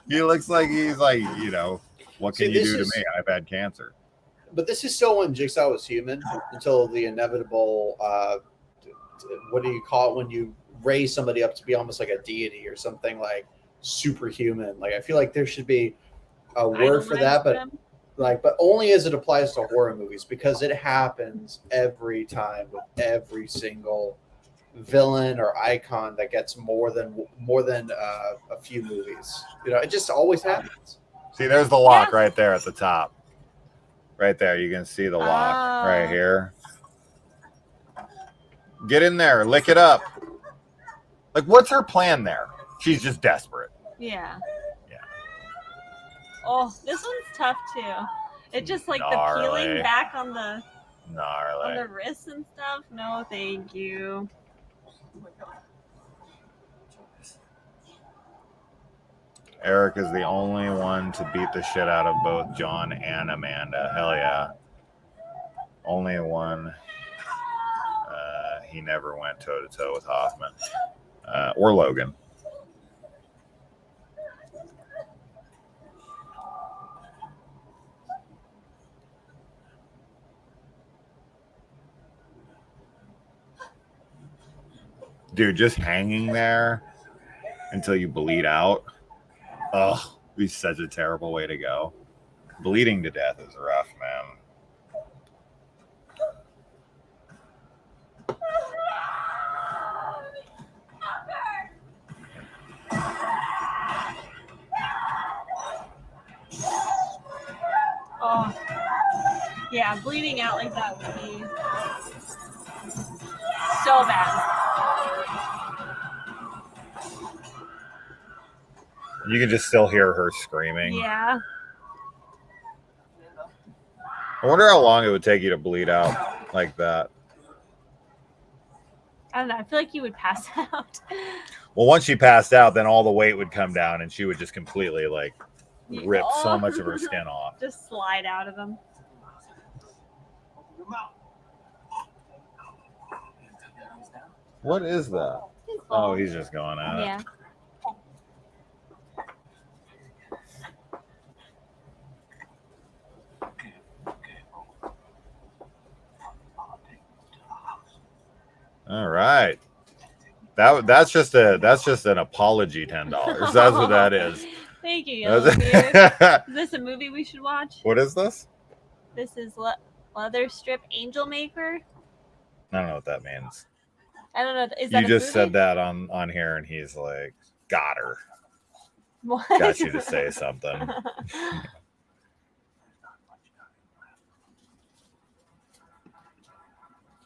He looks like he's like, you know, what can you do to me? I've had cancer. But this is still when Jigsaw was human until the inevitable, what do you call it when you raise somebody up to be almost like a deity or something like superhuman? Like, I feel like there should be a word for that, but but only as it applies to horror movies, because it happens every time with every single villain or icon that gets more than a few movies. You know, it just always happens. See, there's the lock right there at the top. Right there, you can see the lock right here. Get in there, lick it up. Like, what's her plan there? She's just desperate. Yeah. Yeah. Oh, this one's tough too. It just like Gnarly. the peeling back on the Gnarly. wrists and stuff. No, thank you. Eric is the only one to beat the shit out of both John and Amanda. Hell yeah. Only one. He never went toe-to-toe with Hoffman. Or Logan. Dude, just hanging there until you bleed out. Ugh, be such a terrible way to go. Bleeding to death is rough, man. Oh, yeah, bleeding out like that would be so bad. You can just still hear her screaming. Yeah. I wonder how long it would take you to bleed out like that. I don't know. I feel like you would pass out. Well, once she passed out, then all the weight would come down and she would just completely like rip so much of her skin off. Just slide out of them. What is that? Oh, he's just going at it. Yeah. All right. That's just an apology $10. That's what that is. Thank you, Yellowbeard. Is this a movie we should watch? What is this? This is Leather Strip Angel Maker. I don't know what that means. I don't know. Is that You a just movie? said that on here, and he's like, got her. What? Got you to say something.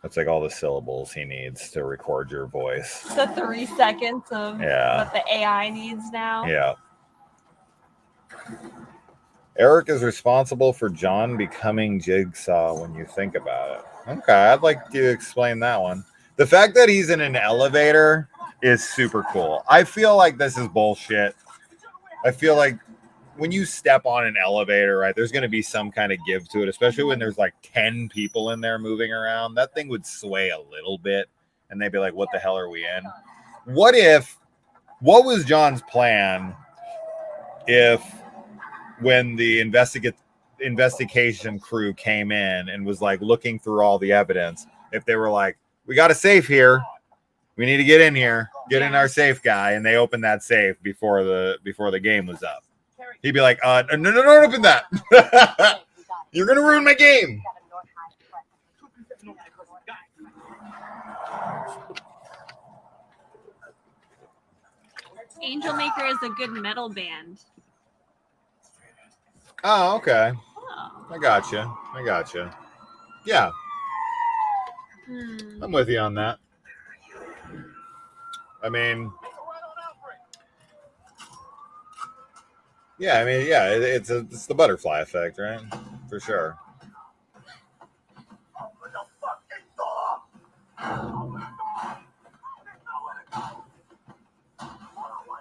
That's like all the syllables he needs to record your voice. The 3 seconds of Yeah. what the AI needs now. Yeah. Eric is responsible for John becoming Jigsaw when you think about it. Okay, I'd like you to explain that one. The fact that he's in an elevator is super cool. I feel like this is bullshit. I feel like when you step on an elevator, right, there's going to be some kind of give to it, especially when there's like 10 people in there moving around. That thing would sway a little bit, and they'd be like, what the hell are we in? What was John's plan if when the investigation crew came in and was like looking through all the evidence, if they were like, we got a safe here, we need to get in here, get in our safe, guy, and they opened that safe before the game was up, he'd be like, no, don't open that. You're gonna ruin my game. Angel Maker is a good metal band. Oh, okay. Oh. I gotcha. Yeah, I'm with you on that. I mean, yeah, it's the butterfly effect, right? For sure.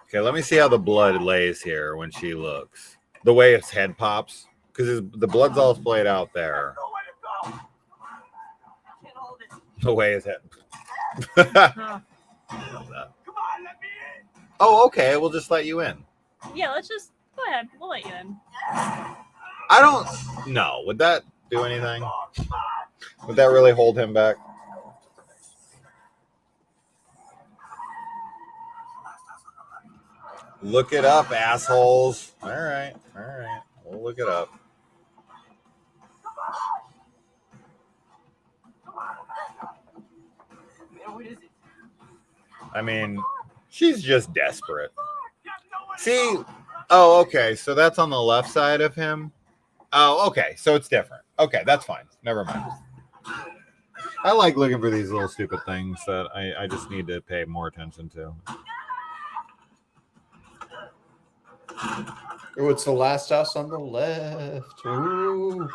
Okay, let me see how the blood lays here when she looks. The way his head pops, because the blood's all splayed out there. The way his head. Oh, okay. We'll just let you in. Yeah, let's just go ahead. We'll let you in. I don't know. Would that do anything? Would that really hold him back? Look it up, assholes. All right. We'll look it up. I mean, she's just desperate. See? Oh, okay. So that's on the left side of him. Oh, okay. So it's different. Okay, that's fine. Never mind. I like looking for these little stupid things that I just need to pay more attention to. Oh, it's the last house on the left. Ooh.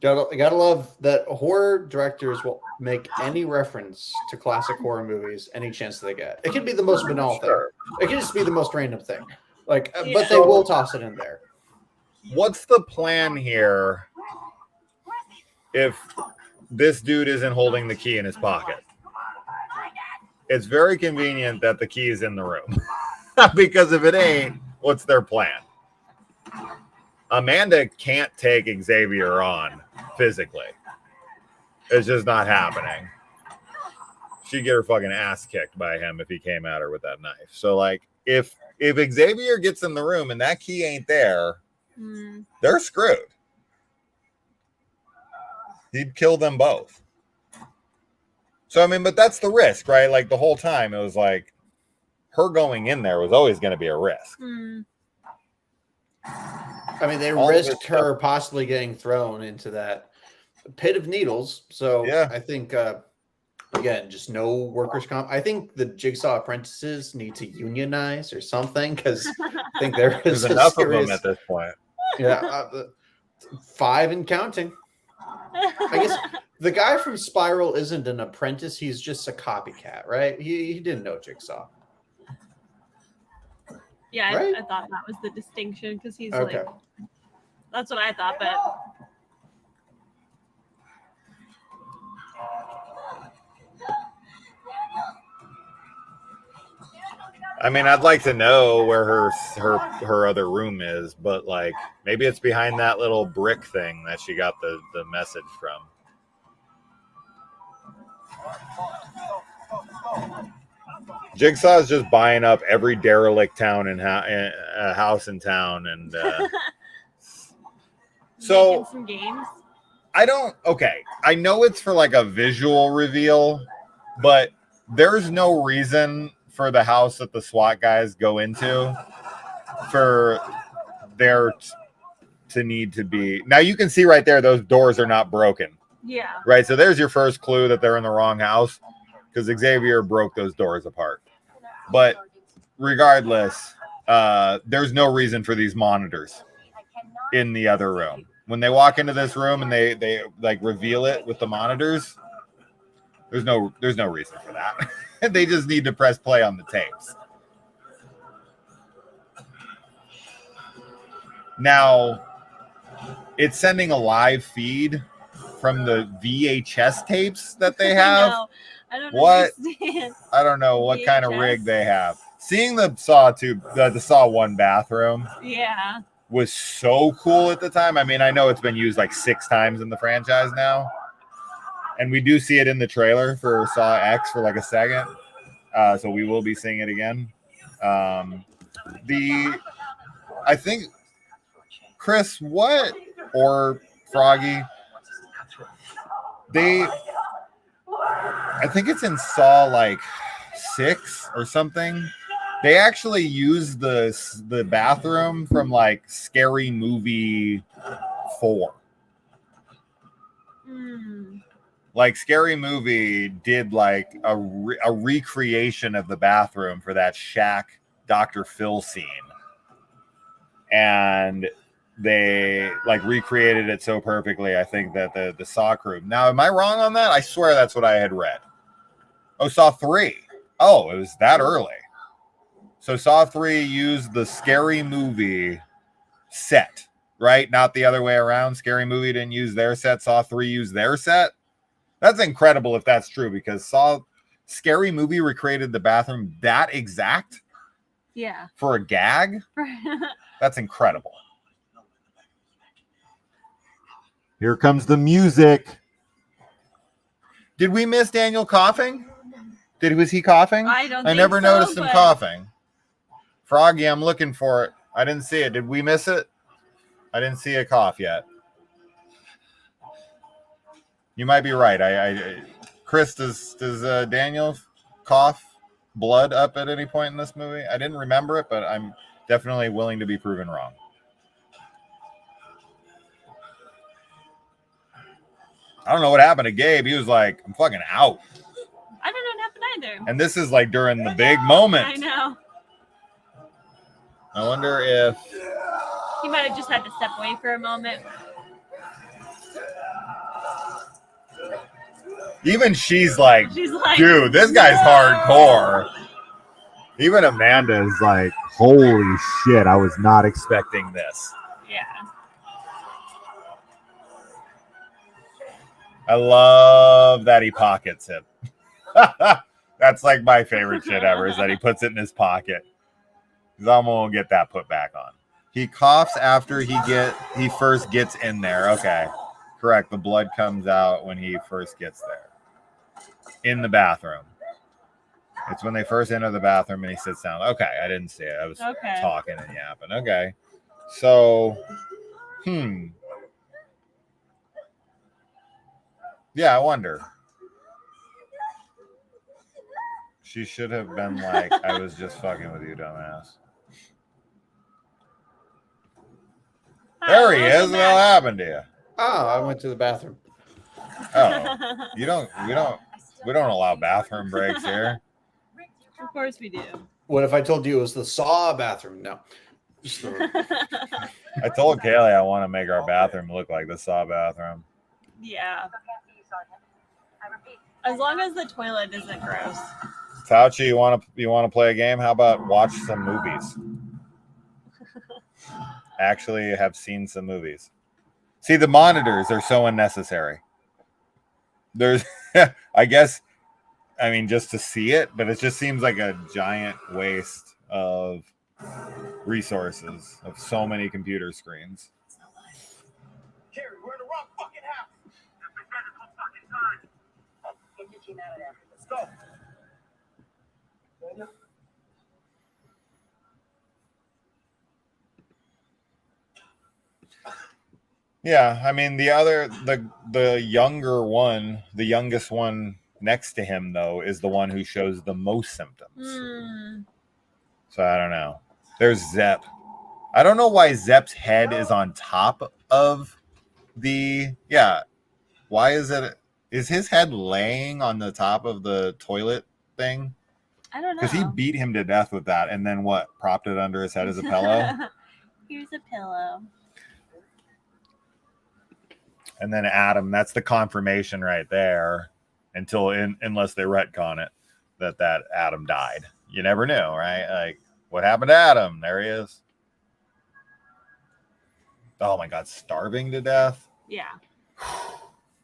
Gotta love that horror directors will make any reference to classic horror movies any chance they get. It could be the most banal thing. It could just be the most random thing. But they will toss it in there. What's the plan here if this dude isn't holding the key in his pocket? It's very convenient that the key is in the room. Because if it ain't, what's their plan? Amanda can't take Xavier on physically. It's just not happening. She'd get her fucking ass kicked by him if he came at her with that knife. So, like, if Xavier gets in the room and that key ain't there, they're screwed. He'd kill them both. So, I mean, but that's the risk, right? Like, the whole time, it was like, her going in there was always going to be a risk. I mean, they risked her possibly getting thrown into that pit of needles. So yeah. I think, again, just no workers' comp. I think the Jigsaw apprentices need to unionize or something, because I think there's enough of them at this point. Yeah, 5 and counting. I guess the guy from Spiral isn't an apprentice. He's just a copycat, right? He didn't know Jigsaw. Yeah, right? I thought that was the distinction, because he's okay. like, that's what I thought, but I mean, I'd like to know where her other room is, but like maybe it's behind that little brick thing that she got the message from. Jigsaw is just buying up every derelict town and house in town, and so Making some games. Okay, I know it's for like a visual reveal, but there's no reason for the house that the SWAT guys go into for there to need to be. Now you can see right there, those doors are not broken. Yeah. Right, so there's your first clue that they're in the wrong house because Xavier broke those doors apart. But regardless, there's no reason for these monitors in the other room. When they walk into this room and they like reveal it with the monitors, there's no reason for that. They just need to press play on the tapes. Now, it's sending a live feed from the VHS tapes that they have. I don't understand. I don't know what VHS? kind of rig they have. Seeing the Saw 2, the Saw 1 bathroom was so cool at the time. I mean, I know it's been used like 6 times in the franchise now. And we do see it in the trailer for Saw X for like a second. So we will be seeing it again. I think, Chris, or Froggy, I think it's in Saw like 6 or something. They actually use the bathroom from like Scary Movie 4. Like Scary Movie did like a recreation of the bathroom for that Shaq Dr. Phil scene. And they like recreated it so perfectly. I think that the Saw crew. Now, am I wrong on that? I swear that's what I had read. Oh, Saw 3. Oh, it was that early. So Saw 3 used the Scary Movie set, right? Not the other way around. Scary Movie didn't use their set. Saw 3 used their set. That's incredible if that's true, because Scary Movie recreated the bathroom that exact. Yeah. For a gag. That's incredible. Here comes the music. Did we miss Daniel coughing? Was he coughing? I never noticed him coughing. Froggy, I'm looking for it. I didn't see it. Did we miss it? I didn't see a cough yet. You might be right. Chris, does Daniel cough blood up at any point in this movie? I didn't remember it, but I'm definitely willing to be proven wrong. I don't know what happened to Gabe. He was like, I'm fucking out. I don't know what happened either. And this is like during the big moment. I know. I wonder if he might have just had to step away for a moment. Even she's like, dude, this guy's hardcore. Even Amanda is like, holy shit, I was not expecting this. Yeah. I love that he pockets it. That's like my favorite shit ever, is that he puts it in his pocket. Because I'm gonna get that put back on. He coughs after he first gets in there. Okay, correct. The blood comes out when he first gets there. In the bathroom. It's when they first enter the bathroom and he sits down. Okay, I didn't see it. I was talking and yapping. Okay. So, yeah, I wonder. She should have been like, I was just fucking with you, dumbass. There he is. What happened to you? Oh, I went to the bathroom. Oh, we don't allow bathroom breaks here. Of course we do. What if I told you it was the Saw bathroom? No. I told Kaylee I want to make our bathroom look like the Saw bathroom. Yeah. As long as the toilet isn't gross. Fauci, you want to play a game? How about watch some movies? Actually have seen some movies. See, the monitors are so unnecessary. There's, I guess, I mean, just to see it, but it just seems like a giant waste of resources of so many computer screens. Carrie, we're in the wrong fucking house. If we said it's no fucking time. Get your team out of there. Let's go. Yeah, I mean the younger one, the youngest one next to him though, is the one who shows the most symptoms. So I don't know. There's Zepp. I don't know why Zepp's head is on top of the Why is it? Is his head laying on the top of the toilet thing? I don't know. Because he beat him to death with that, and then what? Propped it under his head as a pillow. Here's a pillow. And then Adam, that's the confirmation right there. Unless they retcon it that Adam died. You never knew, right? Like, what happened to Adam? There he is. Oh my God, starving to death? Yeah.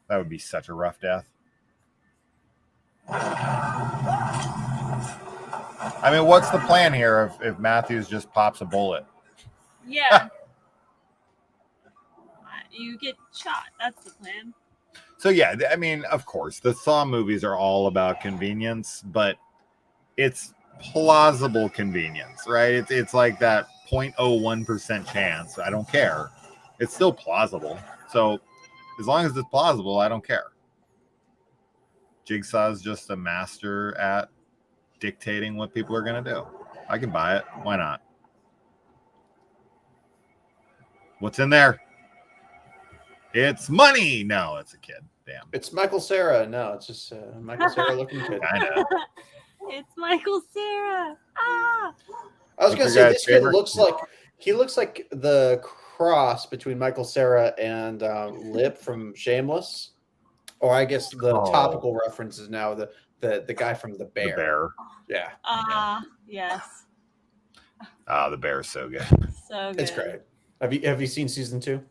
That would be such a rough death. I mean, what's the plan here if Matthews just pops a bullet? Yeah. You get shot. That's the plan. So yeah, I mean, of course, the Saw movies are all about convenience, but it's plausible convenience, right? It's like that 0.01% chance. I don't care. It's still plausible. So as long as it's plausible, I don't care. Jigsaw's just a master at dictating what people are going to do. I can buy it. Why not? What's in there? It's money. No, it's a kid. Damn. It's Michael Cera. No, it's just Michael Cera looking kid. I know. It's Michael Cera. Ah. I was going to say this kid looks like the cross between Michael Cera and Lip from Shameless, or I guess the topical reference is now the guy from The Bear. The Bear. Yeah. Yes. The Bear's so good. So good. It's great. Have you seen season 2?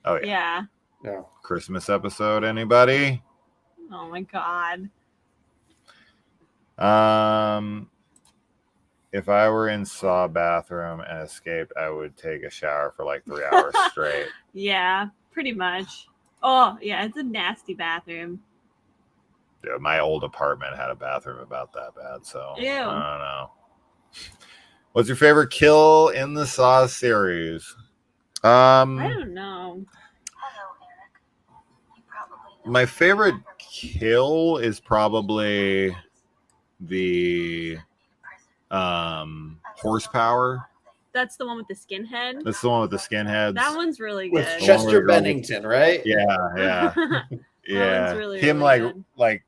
Oh yeah. Yeah. No. Christmas episode, anybody? Oh my God. If I were in Saw bathroom and escaped, I would take a shower for like 3 hours straight. Yeah, pretty much. Oh, yeah, it's a nasty bathroom. Dude, my old apartment had a bathroom about that bad, so Ew. I don't know. What's your favorite kill in the Saw series? I don't know. My favorite kill is probably the horsepower. That's the one with the skinhead. That's the one with the skinheads. That one's really With good. Chester Bennington, right? Yeah. Yeah. one's really, Him really good. like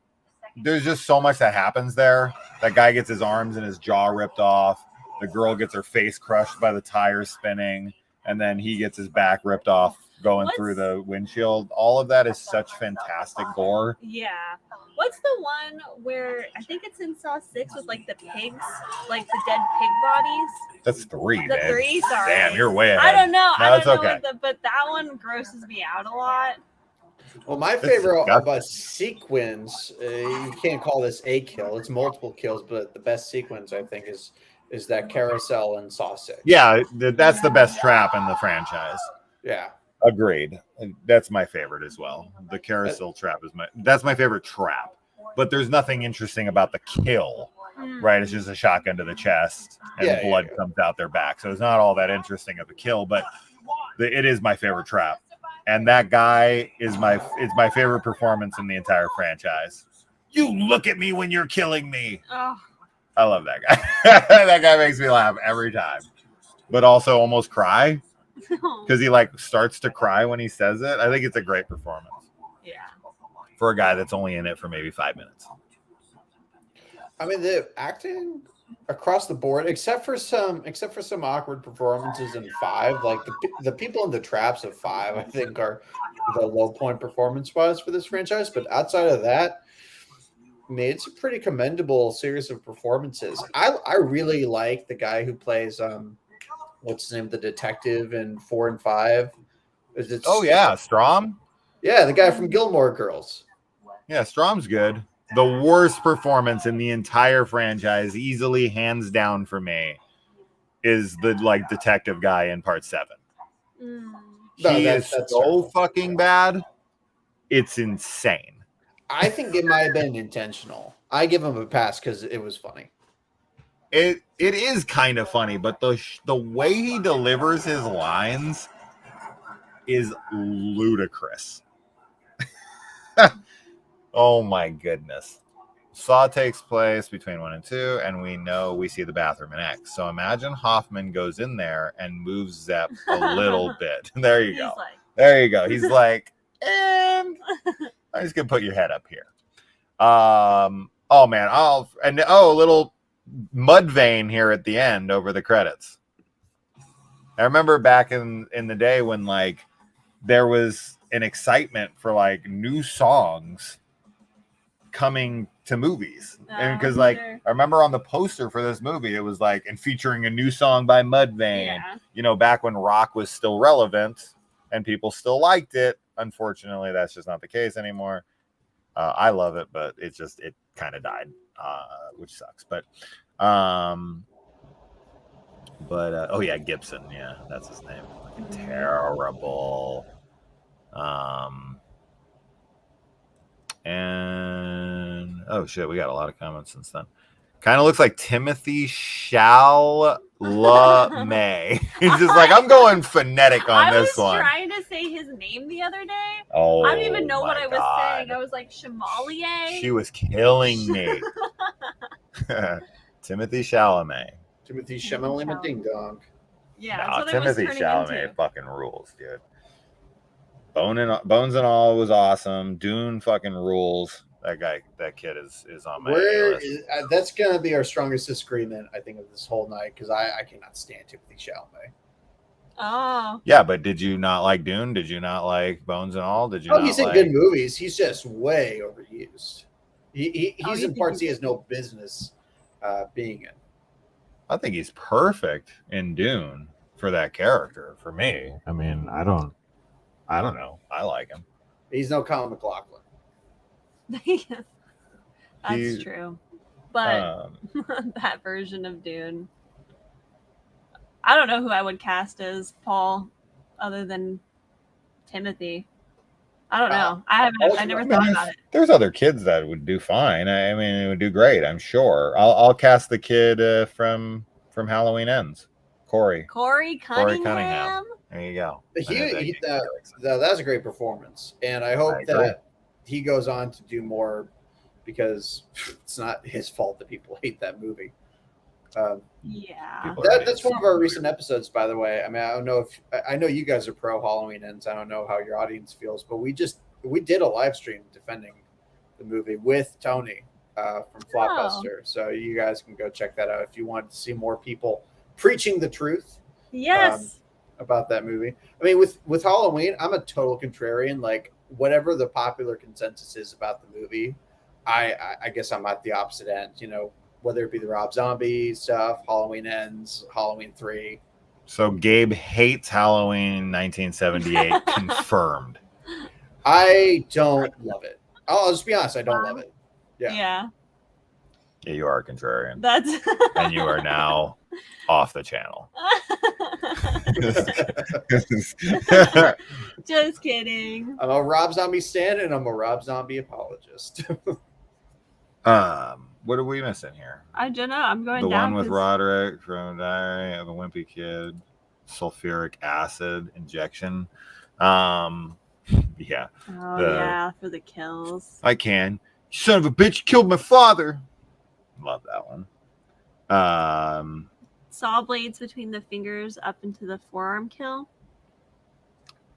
there's just so much that happens there. That guy gets his arms and his jaw ripped off. The girl gets her face crushed by the tires spinning, and then he gets his back ripped off going through the windshield. All of that is such fantastic gore. Yeah. What's the one where I think it's in Saw 6 with like the pigs, like the dead pig bodies? That's 3, The man. 3, sorry. Damn, you're way ahead. I don't know. No, I it's don't know okay. but that one grosses me out a lot. Well, my favorite of a sequence, you can't call this a kill. It's multiple kills, but the best sequence, I think, is that carousel in Saw 6. Yeah, that's the best trap in the franchise. Yeah. Agreed. That's my favorite as well. The carousel trap that's my favorite trap. But there's nothing interesting about the kill, right? It's just a shotgun to the chest and blood comes out their back. So it's not all that interesting of a kill, but it is my favorite trap. And that guy is my favorite performance in the entire franchise. You look at me when you're killing me. Oh. I love that guy. That guy makes me laugh every time, but also almost cry because he like starts to cry when he says it. I think it's a great performance. Yeah. For a guy that's only in it for maybe 5 minutes. I mean, the acting across the board, except for some awkward performances in 5, like the people in the traps of 5, I think are the low point performance-wise for this franchise. But outside of that, I mean, it's a pretty commendable series of performances. I really like the guy who plays what's his name, the detective in 4 and 5. Strom. Yeah, the guy from Gilmore Girls. Yeah, Strom's good. The worst performance in the entire franchise, easily hands down for me, is the like detective guy in part 7. He is so fucking bad. It's insane. I think it might have been intentional. I give him a pass because it was funny. it is kind of funny, but the way he delivers his lines is ludicrous. Oh my goodness. Saw takes place between 1 and 2, and we see the bathroom in X. So imagine Hoffman goes in there and moves Zepp a little bit. There you go. There you go. He's like, and I'm just gonna put your head up here. Oh man, a little mud vein here at the end over the credits. I remember back in the day when like there was an excitement for like new songs coming to movies, and because like I remember on the poster for this movie it was like and featuring a new song by Mudvayne. You know, back when rock was still relevant and people still liked it. Unfortunately, that's just not the case anymore. I love it, but it kind of died, which sucks. But oh yeah, Gibson, yeah, that's his name. Fucking terrible. And oh shit, we got a lot of comments since then. Kind of looks like Timothy Chalamet. He's just like, I'm going phonetic on this one. I was trying to say his name the other day. Oh, I don't even know what I was God. saying. I was like, Chamalier. She was killing me. Timothy Chalamet. Timothy Chalamet Ding Dong. Yeah, no, that's what Timothy I was Chalamet into. fucking rules, dude. Bones and All was awesome. Dune fucking rules. That kid is on my list. That's gonna be our strongest disagreement, I think, of this whole night, because I cannot stand Timothy Chalamet. Oh. Yeah, but did you not like Dune? Did you not like Bones and All? Did you? He's in good movies. He's just way overused. He's in parts he has no business being in. I think he's perfect in Dune for that character. For me, I mean, I don't know. I like him. He's no Colin McLaughlin. That's true. But that version of Dune, I don't know who I would cast as Paul other than Timothy. I don't know. I never thought about it. There's other kids that would do fine. I mean, it would do great, I'm sure. I'll cast the kid from Halloween Ends. Corey Cunningham. There you go. That's a great performance, and I hope that he goes on to do more, because it's not his fault that people hate that movie. That's one of our recent episodes, by the way. I mean, I don't know I know you guys are pro Halloween Ends. I don't know how your audience feels, but we did a live stream defending the movie with Tony from Flopbuster. So you guys can go check that out if you want to see more people preaching the truth. Yes. About that movie. I mean, with Halloween, I'm a total contrarian. Like, whatever the popular consensus is about the movie, I guess I'm at the opposite end. You know, whether it be the Rob Zombie stuff, Halloween Ends, Halloween 3. So Gabe hates Halloween 1978. Confirmed. I don't love it. I'll just be honest. I don't love it. Yeah. Yeah, you are a contrarian. That's and you are now off the channel. Just kidding. I'm a Rob Zombie stan, and I'm a Rob Zombie apologist. What are we missing here? I don't know. I'm going the down. The one with Roderick from Diary of a Wimpy Kid, sulfuric acid injection. Yeah. Oh, for the kills. I can. You son of a bitch, killed my father. Love that one. Saw blades between the fingers up into the forearm kill.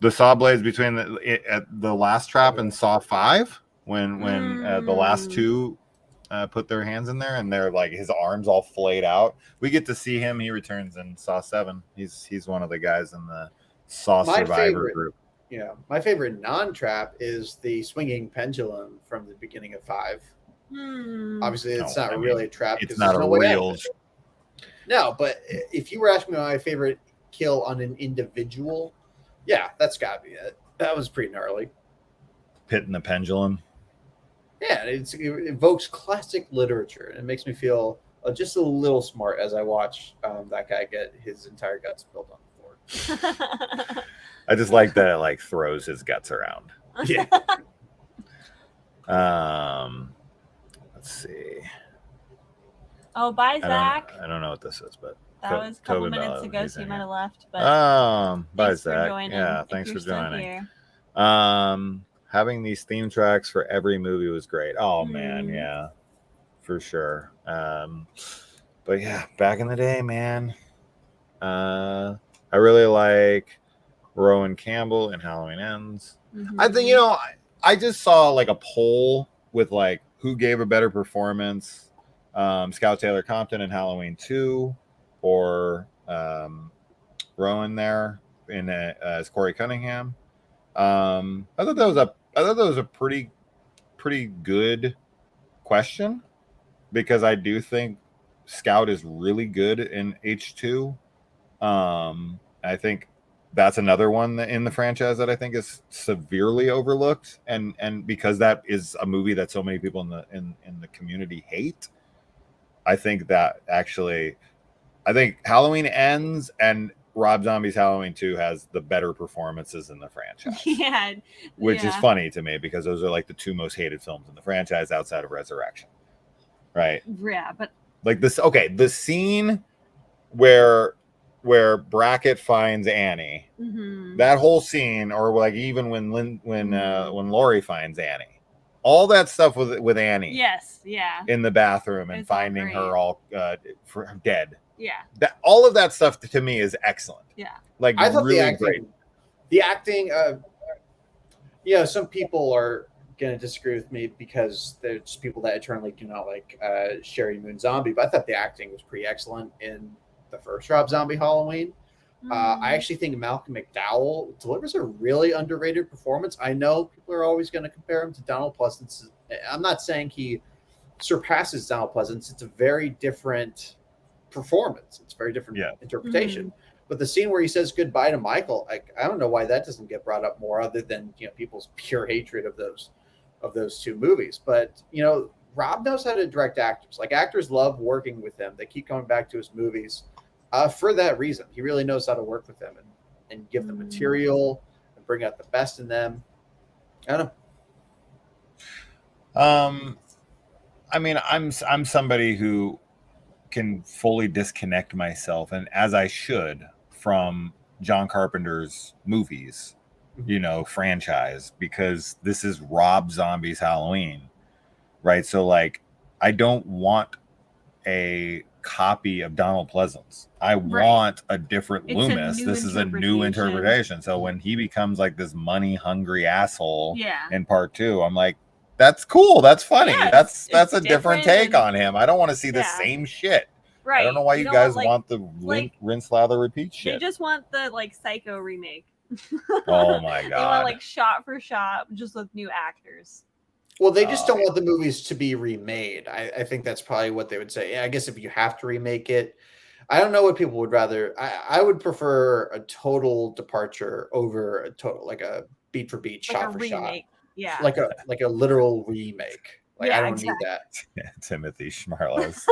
The saw blades between the last trap and Saw 5 when the last two put their hands in there and they're like his arms all flayed out. We get to see him. He returns in Saw 7. He's one of the guys in the Saw Survivor group. Yeah, my favorite non-trap is the swinging pendulum from the beginning of 5. Obviously, it's not really a trap. It's not a real. No, but if you were asking me my favorite kill on an individual, yeah, that's got to be it. That was pretty gnarly. Pit in the pendulum. Yeah, it evokes classic literature. It makes me feel just a little smart as I watch that guy get his entire guts spilled on the floor. I just like that it like throws his guts around. Yeah. Let's see. Oh, bye, Zach. I don't know what this is, but That was a couple Tobin minutes Bell, ago, he's so you in might here. have left. But Bye, thanks for Zach. joining. Yeah, if thanks you're for still joining. here. Having these theme tracks for every movie was great. Oh man, Mhm. yeah, for sure. But yeah, back in the day, man. I really like Rowan Campbell in Halloween Ends. I think, you know, I just saw like a poll with like who gave a better performance, Scout Taylor Compton in Halloween 2 or Rowan there in as Corey Cunningham. I thought that was a pretty good question because I do think Scout is really good in H2. I think that's another one in the franchise that I think is severely overlooked, and because that is a movie that so many people in the community hate, I think that actually, I think Halloween Ends and Rob Zombie's Halloween 2 has the better performances in the franchise. Yeah, which is funny to me because those are like the two most hated films in the franchise outside of Resurrection, right? Yeah, but Like this, okay, the scene where Brackett finds Annie, that whole scene, or like even when Laurie finds Annie, all that stuff with Annie, yes, yeah, in the bathroom and It's all finding great. her all dead. Yeah, That all of that stuff to me is excellent. yeah. Like I thought really great. the acting, you know, some people are going to disagree with me because there's people that eternally do not like Sherry Moon Zombie, but I thought the acting was pretty excellent in the first Rob Zombie Halloween. I actually think Malcolm McDowell delivers a really underrated performance. I know people are always going to compare him to Donald Pleasance. I'm not saying he surpasses Donald Pleasance. It's a very different performance. It's a very different interpretation. But the scene where he says goodbye to Michael, I don't know why that doesn't get brought up more, other than, you know, people's pure hatred of those two movies. But, you know, Rob knows how to direct actors. Like, actors love working with him. They keep coming back to his movies for that reason. He really knows how to work with them and give them material and bring out the best in them. I don't know. I mean, I'm somebody who can fully disconnect myself, and as I should, from John Carpenter's movies, you know, franchise, because this is Rob Zombie's Halloween, right? So like, I don't want a copy of Donald Pleasance. I want a different Loomis. This is a new interpretation. So when he becomes like this money hungry asshole in part 2, I'm like, that's cool. That's funny. That's a different take on him. I don't want to see the same shit. Right. I don't know why you guys want the rinse, lather, repeat shit. They just want the like Psycho remake. Oh my god. They want like shot for shot, just with new actors. Well, they just don't want the movies to be remade. I think that's probably what they would say. I guess if you have to remake it, I don't know what people would rather. I would prefer a total departure over a total, like a beat for beat, like shot for remake. shot. Yeah. Like a literal remake. Like, I don't need that. Yeah, Timothy Schmarlos.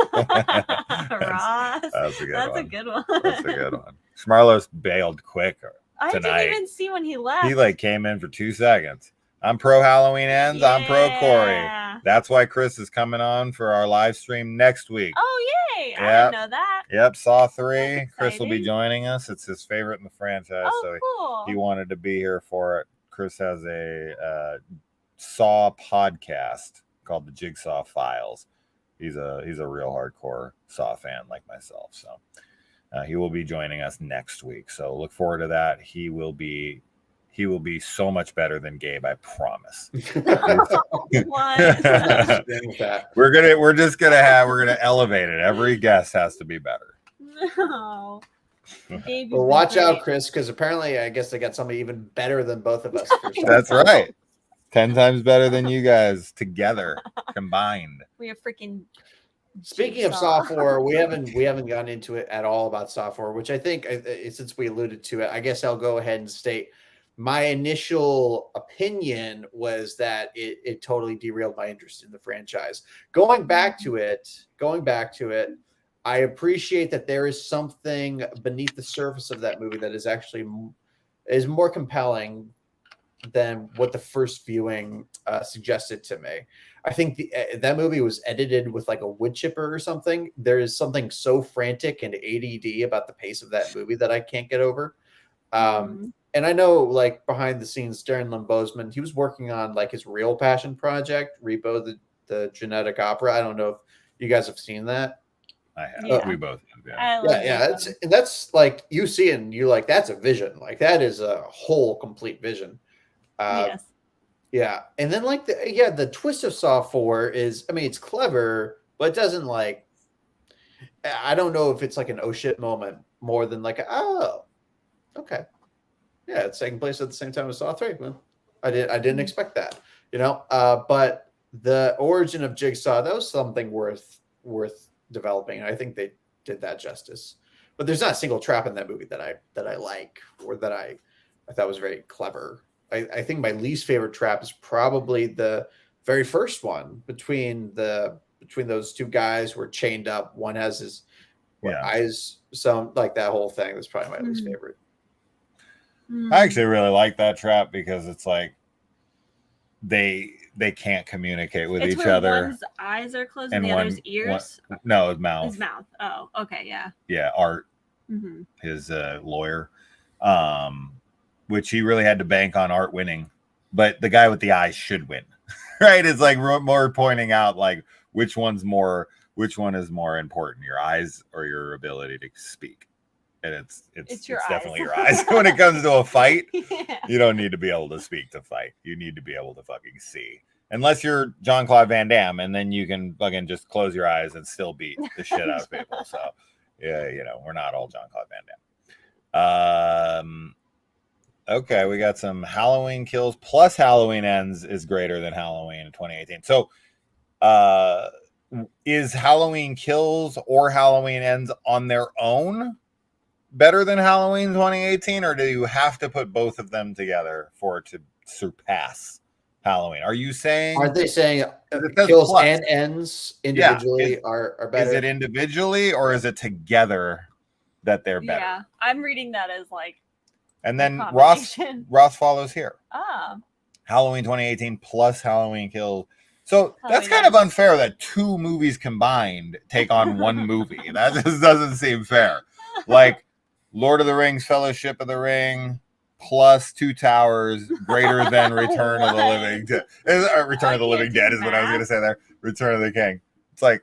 Ross. That's a good one. That's a good one. That's a good one. Schmarlos bailed quick tonight. I didn't even see when he left. He like came in for 2 seconds. I'm pro Halloween Ends. Yeah. I'm pro Corey. That's why Chris is coming on for our live stream next week. Oh, yay. Yep. I didn't know that. Yep. Saw 3. Chris will be joining us. It's his favorite in the franchise. Oh, cool. He wanted to be here for it. Chris has a Saw podcast called the Jigsaw Files. He's a real hardcore Saw fan like myself. So he will be joining us next week. So look forward to that. He will be so much better than Gabe, I promise. We're gonna elevate it. Every guest has to be better. No. Well, watch out, Chris, because apparently I guess they got somebody even better than both of us. That's right. 10 times better than you guys together, combined. We have freaking. Speaking of Saw 4, we haven't gotten into it at all about Saw 4, which I think, since we alluded to it, I guess I'll go ahead and state my initial opinion was that it totally derailed my interest in the franchise. Going back to it, I appreciate that there is something beneath the surface of that movie that is actually is more compelling than what the first viewing suggested to me. I think that movie was edited with like a wood chipper or something. There is something so frantic and ADD about the pace of that movie that I can't get over. And I know, like, behind the scenes, Darren Lynn Bousman, he was working on like his real passion project, Rebo, the genetic opera. I don't know if you guys have seen that. I have. Yeah. We both have. Yeah. I love That's like you see it and you like that's a vision. Like that is a whole complete vision. yes. Yeah, and then like the twist of Saw 4 is, I mean, it's clever, but it doesn't like. I don't know if it's like an oh shit moment more than like oh, okay, yeah, it's taking place at the same time as Saw 3. Well, I didn't expect that, you know. But the origin of Jigsaw, that was something worth developing, and I think they did that justice. But there's not a single trap in that movie that I like or that I thought was very clever. I think my least favorite trap is probably the very first one between those two guys who are chained up. One has his eyes, so like that whole thing. That's probably my least favorite. I actually really like that trap because it's like they can't communicate with each other. One's eyes are closed and the other's ears. No, his mouth. His mouth. Oh, okay, yeah. Yeah, Art, his lawyer, which he really had to bank on Art winning, but the guy with the eyes should win, right? It's like more pointing out like which one is more important, your eyes or your ability to speak. And it's definitely your eyes. When it comes to a fight, you don't need to be able to speak to fight. You need to be able to fucking see. Unless you're Jean-Claude Van Damme, and then you can fucking just close your eyes and still beat the shit out of people. So, yeah, you know, we're not all Jean-Claude Van Damme. Okay, we got some Halloween Kills plus Halloween Ends is greater than Halloween in 2018. So, is Halloween Kills or Halloween Ends on their own better than Halloween 2018, or do you have to put both of them together for it to surpass Halloween? Are you saying? Aren't they saying Kills plus and Ends individually are better? Is it individually or is it together that they're better? Yeah, I'm reading that as like. And then Ross follows here. Ah. Halloween 2018 plus Halloween Kills. So that's kind of unfair that two movies combined take on one movie. That just doesn't seem fair. Like Lord of the Rings, Fellowship of the Ring, plus Two Towers, greater than Return of the Living Dead. Return of the Living Dead is what I was going to say there. Return of the King. It's like,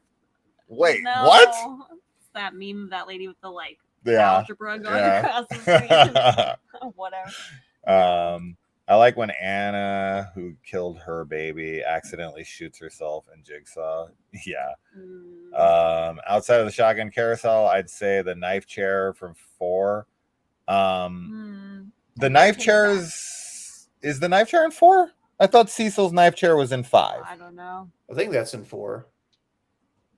wait, what? It's that meme of that lady with the like algebra going across the screen. Whatever. I like when Anna, who killed her baby, accidentally shoots herself in Jigsaw. Yeah. Outside of the shotgun carousel, I'd say the knife chair from 4. The knife chair is the knife chair in 4? I thought Cecil's knife chair was in 5. I don't know. I think that's in 4.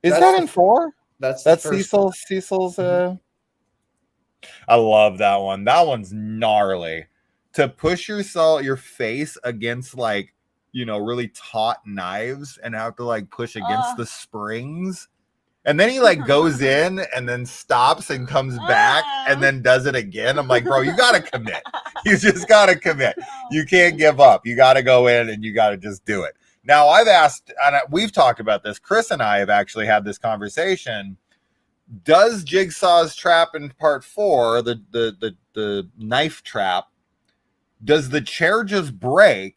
Is that in 4? That's Cecil's. I love that one. That one's gnarly. To push your face against like, you know, really taut knives and have to like push against the springs. And then he like goes in and then stops and comes back and then does it again. I'm like, bro, you got to commit. You just got to commit. You can't give up. You got to go in and you got to just do it. Now, I've asked, and we've talked about this. Chris and I have actually had this conversation. Does Jigsaw's trap in part 4, the knife trap, does the chair just break,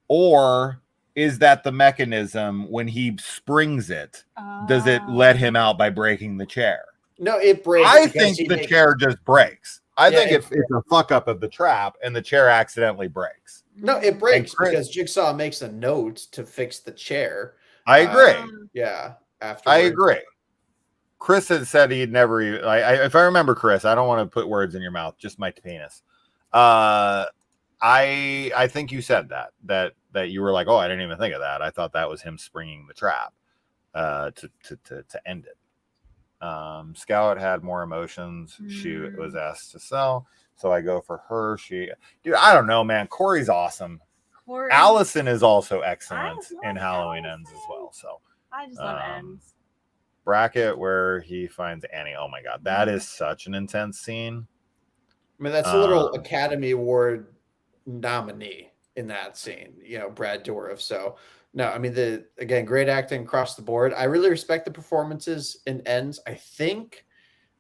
or is that the mechanism when he springs it? Does it let him out by breaking the chair? No, it breaks. I think the chair just breaks. I think it's a fuck up of the trap, and the chair accidentally breaks. No, it breaks because Jigsaw makes a note to fix the chair. I agree. Yeah, after I agree. Chris had said he'd never even. If I remember, Chris, I don't want to put words in your mouth, just my penis. I think you said that you were like, oh, I didn't even think of that. I thought that was him springing the trap to end it. Scout had more emotions. She was asked to sell, so I go for her. Dude, I don't know, man. Corey's awesome. Allison is also excellent in Halloween Ends as well. So I just love Ends. Bracket where he finds Annie. Oh my god, that is such an intense scene. I mean, that's a little Academy Award nominee in that scene, Brad Dourif. So no, I mean, again, great acting across the board. I really respect the performances in Ends. I think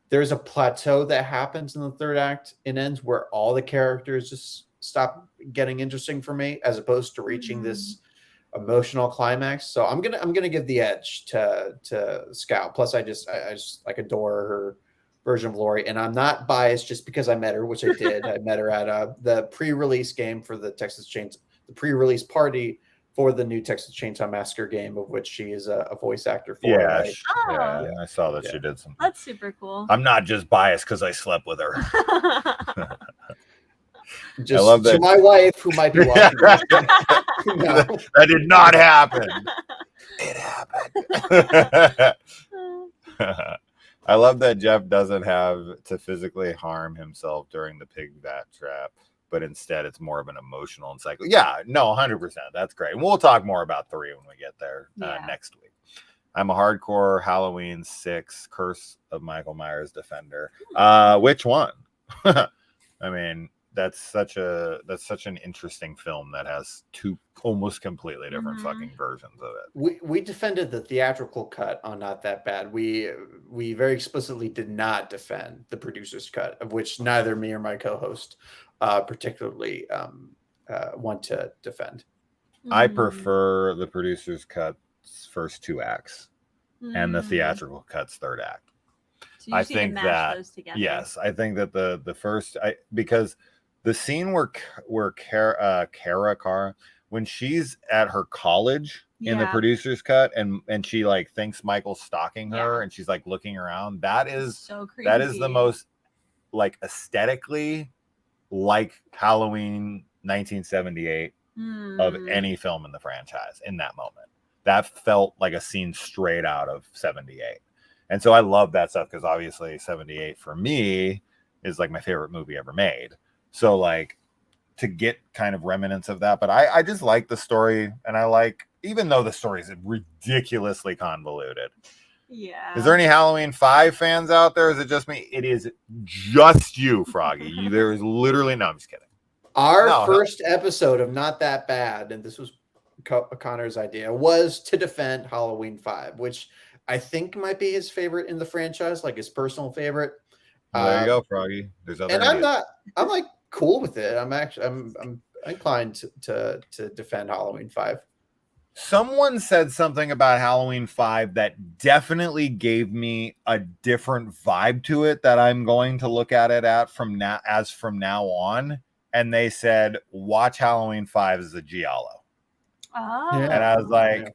there's a plateau that happens in the third act in Ends where all the characters just stop getting interesting for me, as opposed to reaching this emotional climax. So I'm gonna give the edge to Scout. Plus, I just like adore her version of Lori, and I'm not biased just because I met her, which I did. I met her at the pre-release game for the the pre-release party for the new Texas Chainsaw Massacre game, of which she is a voice actor for. Yeah, Right? yeah, I saw that she did some. That's super cool. I'm not just biased because I slept with her. Just I love that. to my wife, who might be watching this. No. That did not happen. It happened. I love that Jeff doesn't have to physically harm himself during the pig bat trap, but instead it's more of an emotional and cycle. Yeah, no, 100%. That's great. We'll talk more about 3 when we get there next week. I'm a hardcore Halloween 6 Curse of Michael Myers defender. Which one? I mean, that's such an interesting film that has 2 almost completely different fucking versions of it. We defended the theatrical cut on Not That Bad. We very explicitly did not defend the producer's cut, of which neither me or my co-host particularly want to defend. I prefer the producer's cut's first 2 acts and the theatrical cut's 3rd act. So I think that yes, I think that the first because the scene where Kara when she's at her college in the producer's cut and she like thinks Michael's stalking her and she's like looking around, that is so creepy. That is the most like aesthetically like Halloween 1978 of any film in the franchise. In that moment, that felt like a scene straight out of 78. And so I love that stuff because obviously 78 for me is like my favorite movie ever made. So like to get kind of remnants of that, but I just like the story, and I like, even though the story is ridiculously convoluted. Yeah. Is there any Halloween 5 fans out there? Is it just me? It is just you, Froggy. There is literally no. I'm just kidding. Our first episode of Not That Bad, and this was Connor's idea, was to defend Halloween 5, which I think might be his favorite in the franchise, like his personal favorite. Well, there you go, Froggy. There's other and ideas. I'm like cool with it. I'm inclined to defend Halloween 5. Someone said something about Halloween 5 that definitely gave me a different vibe to it that I'm going to look at it from now on. And they said, watch Halloween 5 as a giallo. Oh. And I was like,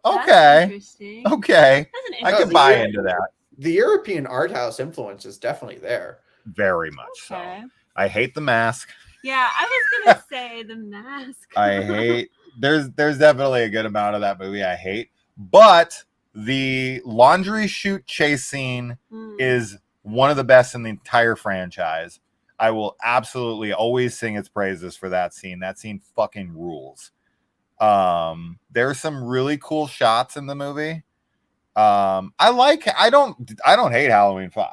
okay. Okay. I can buy into that. The European art house influence is definitely there. Very much so. I hate the mask. Yeah, I was gonna say the mask. I hate. There's definitely a good amount of that movie I hate, but the laundry chute chase scene is one of the best in the entire franchise. I will absolutely always sing its praises for that scene. That scene fucking rules. There's some really cool shots in the movie. I don't hate Halloween 5.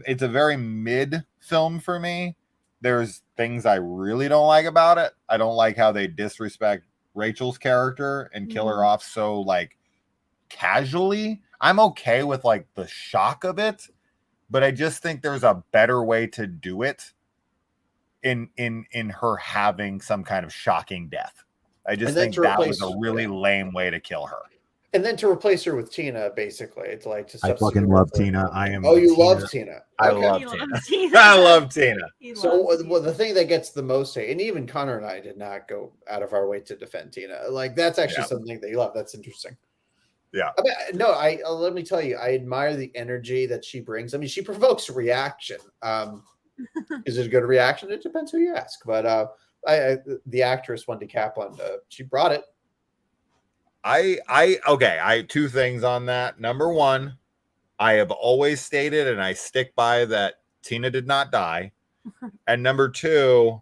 It's a very mid film for me. There's things I really don't like about it. I don't like how they disrespect Rachel's character and kill her off so like casually. I'm okay with like the shock of it, but I just think there's a better way to do it in her having some kind of shocking death. I just think that was a really lame way to kill her. And then to replace her with Tina, basically, it's like to. I fucking love Tina. I am. Oh, you love Tina. I love Tina. I love Tina. So, the thing that gets the most hate, and even Connor and I did not go out of our way to defend Tina. Like that's actually something that you love. That's interesting. Yeah. I mean, no, let me tell you, I admire the energy that she brings. I mean, she provokes reaction. Is it a good reaction? It depends who you ask. But the actress Wendy Kaplan, she brought it. I 2 things on that. Number 1, I have always stated, and I stick by, that Tina did not die. And number 2,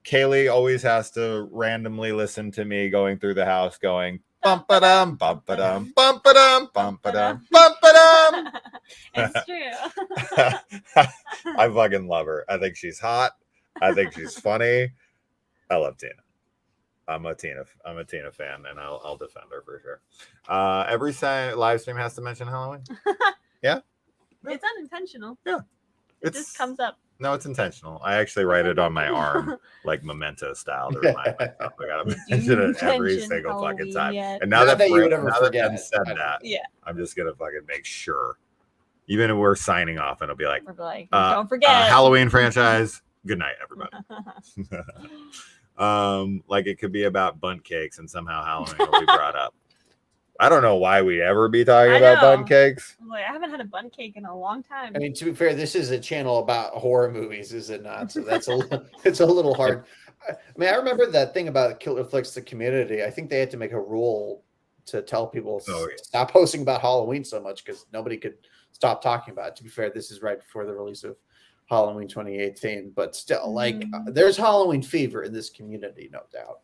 Kaylee always has to randomly listen to me going through the house going bum ba dum bum ba dum bum ba dum bum ba dum bum ba dum. It's true. I fucking love her. I think she's hot. I think she's funny. I love Tina. I'm a Tina fan, and I'll defend her for sure. Every live stream has to mention Halloween. It's unintentional. Yeah. It just comes up. No, it's intentional. I actually write it on my arm, like memento style, to remind myself. I gotta mention it every single fucking time. Yet? And now Not that you would ever Ben forget. said that, Yeah. I'm just gonna fucking make sure. Even if we're signing off, and it'll be like, We're like, don't forget. Halloween franchise. Good night, everybody. Like it could be about bundt cakes, and somehow Halloween will be brought up. I don't know why we'd ever be talking about bundt cakes. Like, I haven't had a bundt cake in a long time. I mean, to be fair, this is a channel about horror movies, is it not? So that's it's a little hard. I mean, I remember that thing about Killer Flicks, the community. I think they had to make a rule to tell people stop posting about Halloween so much because nobody could stop talking about it. To be fair, this is right before the release of Halloween 2018, but still, there's Halloween fever in this community, no doubt.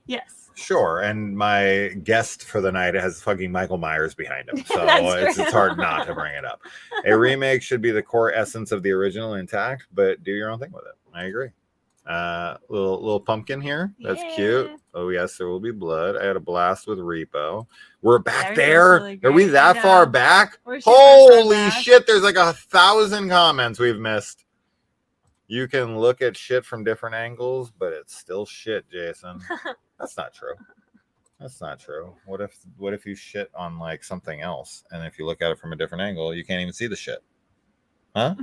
Yes. Sure, and my guest for the night has fucking Michael Myers behind him, so it's hard not to bring it up. A remake should be the core essence of the original intact, but do your own thing with it. I agree. Little pumpkin here. That's cute. Oh yes, there will be blood. I had a blast with Repo. We're back there. Really are we that far back? Holy shit! There's like 1,000 comments we've missed. You can look at shit from different angles, but it's still shit, Jason. That's not true. That's not true. What if you shit on like something else, and if you look at it from a different angle, you can't even see the shit? Huh?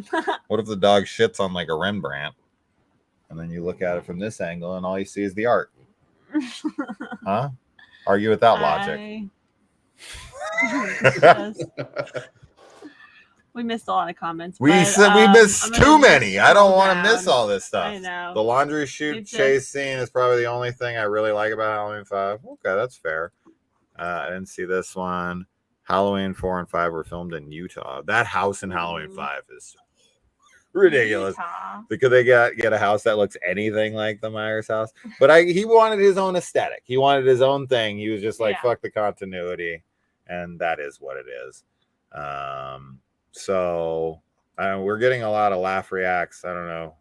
What if the dog shits on like a Rembrandt, and then you look at it from this angle, and all you see is the art? Huh? Argue with that logic. We missed a lot of comments. We missed too many. I don't want to miss all this stuff. I know. The laundry chute chase scene is probably the only thing I really like about Halloween 5. Okay, that's fair. I didn't see this one. Halloween 4 and 5 were filmed in Utah. That house in Halloween 5 is ridiculous. Because they get a house that looks anything like the Myers house. But he wanted his own aesthetic. He wanted his own thing. He was just like, fuck the continuity. And that is what it is. So we're getting a lot of laugh reacts. I don't know.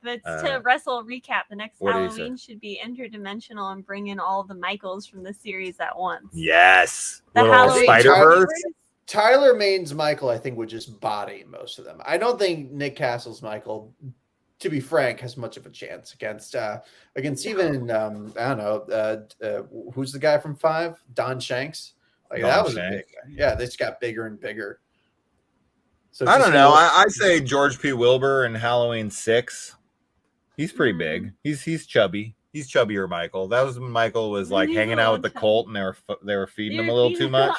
But to Russell recap, the next Halloween should be interdimensional and bring in all the Michaels from the series at once. Yes. The little Spider-Verse. Tyler Maine's Michael, I think, would just body most of them. I don't think Nick Castle's Michael, to be frank, has much of a chance against even I don't know who's the guy from 5? Don Shanks. That was a big guy. Yeah, they just got bigger and bigger. So I don't know. I say George P. Wilbur in Halloween 6. He's pretty big. He's chubby. He's chubbier Michael. That was when Michael was like hanging out with the cult, and they were feeding him a little too much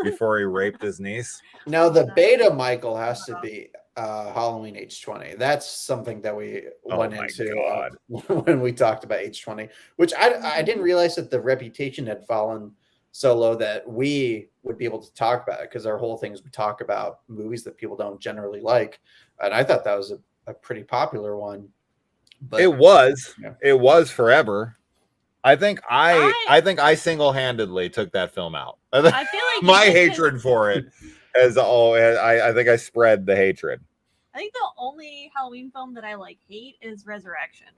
before he raped his niece. Now the beta Michael has to be Halloween H20. That's something that we went into when we talked about H20, which I didn't realize that the reputation had fallen so low that we would be able to talk about it, because our whole thing is we talk about movies that people don't generally like, and I thought that was a pretty popular one. But it was forever. I think I single-handedly took that film out. I feel like my hatred for it I think I spread the hatred. I think the only Halloween film that I hate is Resurrection.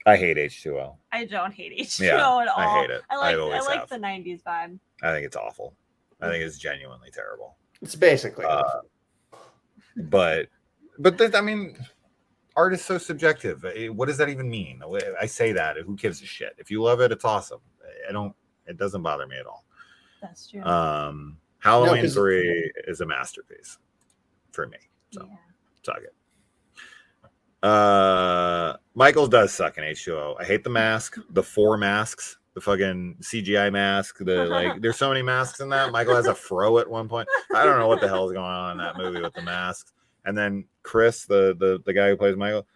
I hate H2O. I don't hate H2O at all. I hate it. I like the 90s vibe. I think it's awful. I think it's genuinely terrible. It's basically but I mean, art is so subjective. What does that even mean? I say that. Who gives a shit? If you love it, it's awesome. It doesn't bother me at all. That's true. Halloween 3 is a masterpiece for me. So suck it. Michael does suck in H2O. I hate the mask, the 4 masks, the fucking CGI mask. There's so many masks in that. Michael has a fro at one point. I don't know what the hell is going on in that movie with the masks. And then Chris, the guy who plays Michael,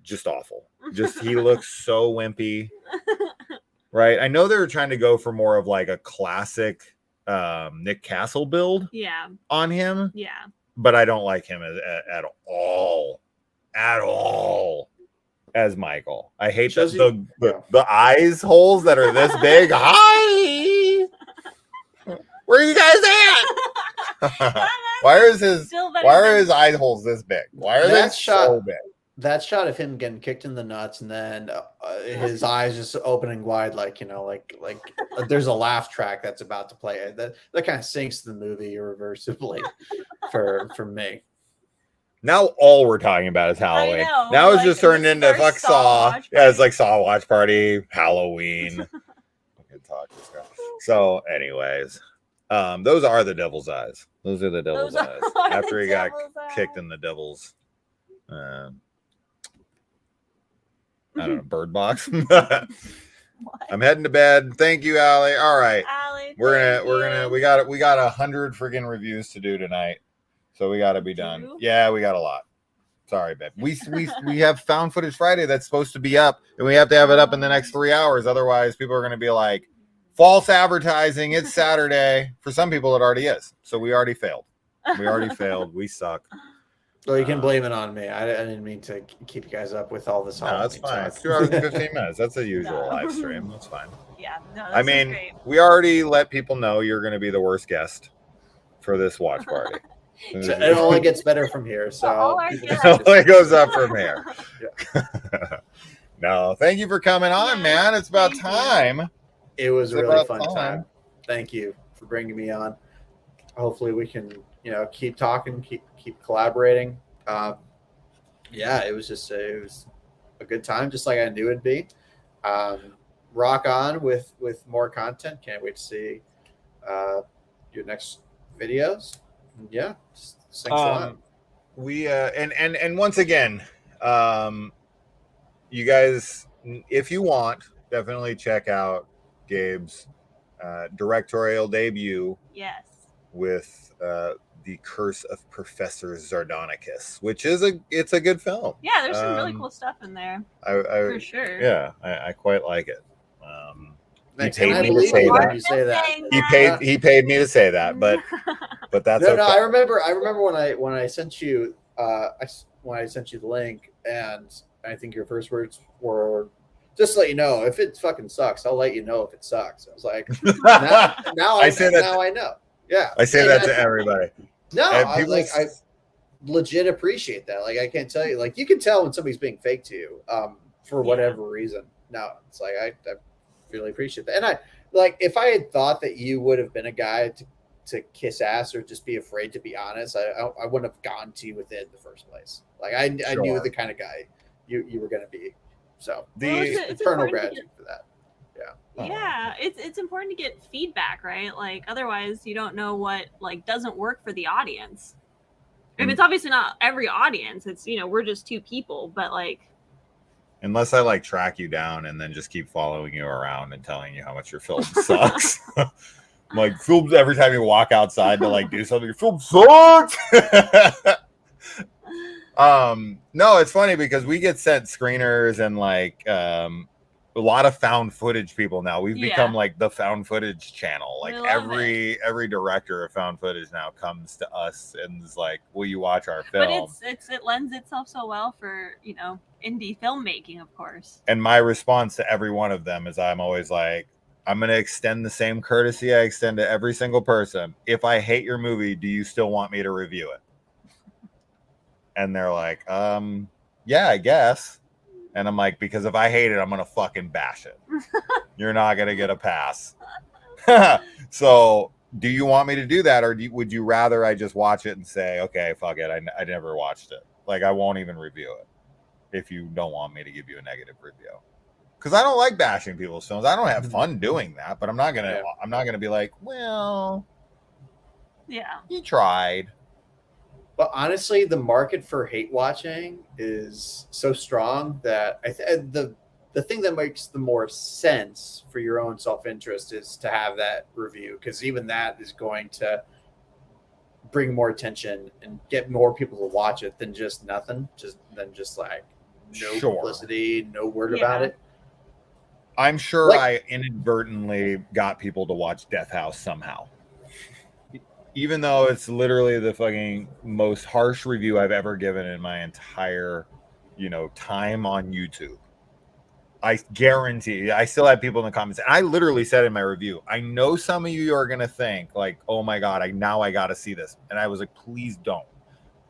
just awful. Just he looks so wimpy. Right? I know they were trying to go for more of like a classic Nick Castle build on him. Yeah. But I don't like him at all. At all as Michael. I hate the eyes holes that are this big. Hi, where are you guys at? Why are his eye holes this big? Why are they so big? that shot of him getting kicked in the nuts and then his eyes just opening wide, like there's a laugh track that's about to play. That kind of sinks the movie irreversibly for me. Now all we're talking about is Halloween. know, Now it's like, just turned the into first fuck Saw Saw. watch Yeah, it's party. like Saw watch party, Halloween. Fucking talk this guy. So, anyways, those are the devil's eyes. Those are the devil's Those eyes. are After the he got devil's kicked eyes. in the devil's, I don't know, bird box. I'm heading to bed. Thank you, Allie. All right, Allie, we're thank gonna you. we got 100 friggin' reviews to do tonight, so we got to be done. Do? Yeah, we got a lot. Sorry, babe. We have Found Footage Friday that's supposed to be up, and we have to have it up in the next 3 hours. Otherwise, people are going to be like, false advertising. It's Saturday. For some people, it already is. So we already failed. We suck. Well, you can blame it on me. I didn't mean to keep you guys up with all this. No, that's Halloween fine. talk. It's 2 hours and 15 minutes. That's a usual No. live stream. That's fine. Yeah, no, I this is mean, great. we already let people know you're going to be the worst guest for this watch party. So it only gets better from here. So All our people guests- just- It only goes up from here. No, thank you for coming on, man. It's about Thank you. time. It was a It's really about fun time. time. Thank you for bringing me on. Hopefully we can, keep talking, keep collaborating. Yeah, it was a good time, just like I knew it'd be. Rock on with more content. Can't wait to see your next videos. Yeah, thanks a lot. We and once again, you guys, if you want, definitely check out Gabe's directorial debut Yes. with the Curse of Professor Zardonicus, which is it's a good film. Yeah, there's some really cool stuff in there. For sure. Yeah, I quite like it. Thanks. paid And I me to believe say you that. when you say that. He paid me to say that, but that's No, okay. I remember when I sent you when I sent you the link, and I think your first words were, "Just to let you know, if it fucking sucks, I'll let you know if it sucks." I was like, now I say that. now I know. Yeah, I say that to everybody. No, And I people like I legit appreciate that. Like I can't tell you, like you can tell when somebody's being fake to you, for whatever reason. No, it's like I really appreciate that. And I like if I had thought that you would have been a guy to kiss ass or just be afraid to be honest, I wouldn't have gone to you with it in the first place. Like I knew Sure. the kind of guy you were going to be. So It's eternal important to gratitude for that. Yeah, it's important to get feedback, right? Like otherwise you don't know what like doesn't work for the audience. I mean, it's obviously not every audience. It's we're just two people, but like Unless I like track you down and then just keep following you around and telling you how much your film sucks. I'm like, film every time you walk outside to like do something, your film sucks. No, it's funny because we get sent screeners and like a lot of found footage people now. We've become like the found footage channel. Like every director of found footage now comes to us and is like, "Will you watch our film?" But it lends itself so well for indie filmmaking, of course. And my response to every one of them is I'm always like, I'm going to extend the same courtesy I extend to every single person. If I hate your movie, do you still want me to review it? And they're like, yeah, I guess. And I'm like, because if I hate it, I'm going to fucking bash it. You're not going to get a pass. So do you want me to do that? Or would you rather I just watch it and say, okay, fuck it. I never watched it. Like, I won't even review it if you don't want me to give you a negative review. Because I don't like bashing people's films. I don't have fun doing that, but I'm not gonna be like, well, yeah, he tried. But honestly, the market for hate watching is so strong that the thing that makes the more sense for your own self-interest is to have that review, because even that is going to bring more attention and get more people to watch it than just nothing, than like no publicity, no word about it. I'm sure I inadvertently got people to watch Death House somehow. Even though it's literally the fucking most harsh review I've ever given in my entire, time on YouTube. I guarantee I still have people in the comments. And I literally said in my review, I know some of you are going to think like, oh my God, I got to see this. And I was like, please don't.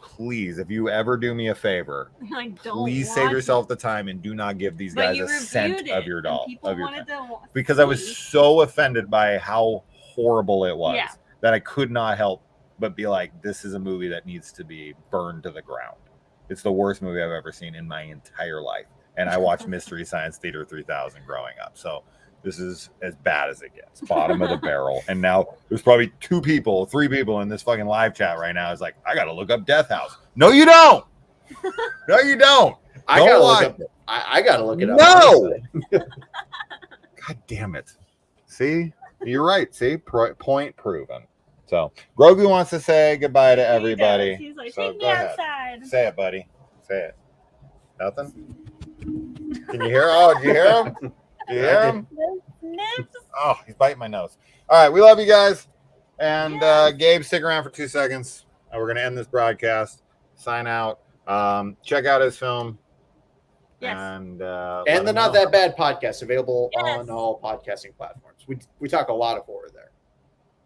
please, if you ever do me a favor, Like, don't please save watch yourself the time and do not give these But guys you a cent reviewed of it, your and doll people of your wanted time. to Because I was see. so offended by how horrible it was Yeah. that I could not help but be like, this is a movie that needs to be burned to the ground. It's the worst movie I've ever seen in my entire life. And I watched Mystery Science Theater 3000 growing up. So this is as bad as it gets. Bottom of the barrel. And now there's probably 3 people in this fucking live chat right now. Is like, I got to look up Death House. No, you don't. No, you don't. I Don't gotta watch look up. I gotta look it up. No! honestly. God damn it. See? You're right. See? Point proven. So, Grogu wants to say goodbye to everybody. He does. He's like, So take go me ahead. outside. Say it, buddy. Say it. Nothing? Can you hear? Oh, did you hear him? Did you hear him? Nips. Oh, he's biting my nose. All right. We love you guys. And Gabe, stick around for 2 seconds. We're going to end this broadcast. Sign out. Check out his film. Yes. And And the Not That Bad podcast available Yes. on all podcasting platforms. We talk a lot of horror there.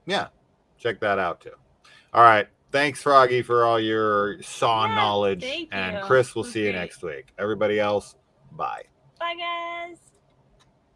Yeah, check that out too. All right. Thanks, Froggy, for all your Saw Yeah, knowledge. thank And you. Chris, we'll It was see you great. next week. Everybody else, bye. Bye, guys.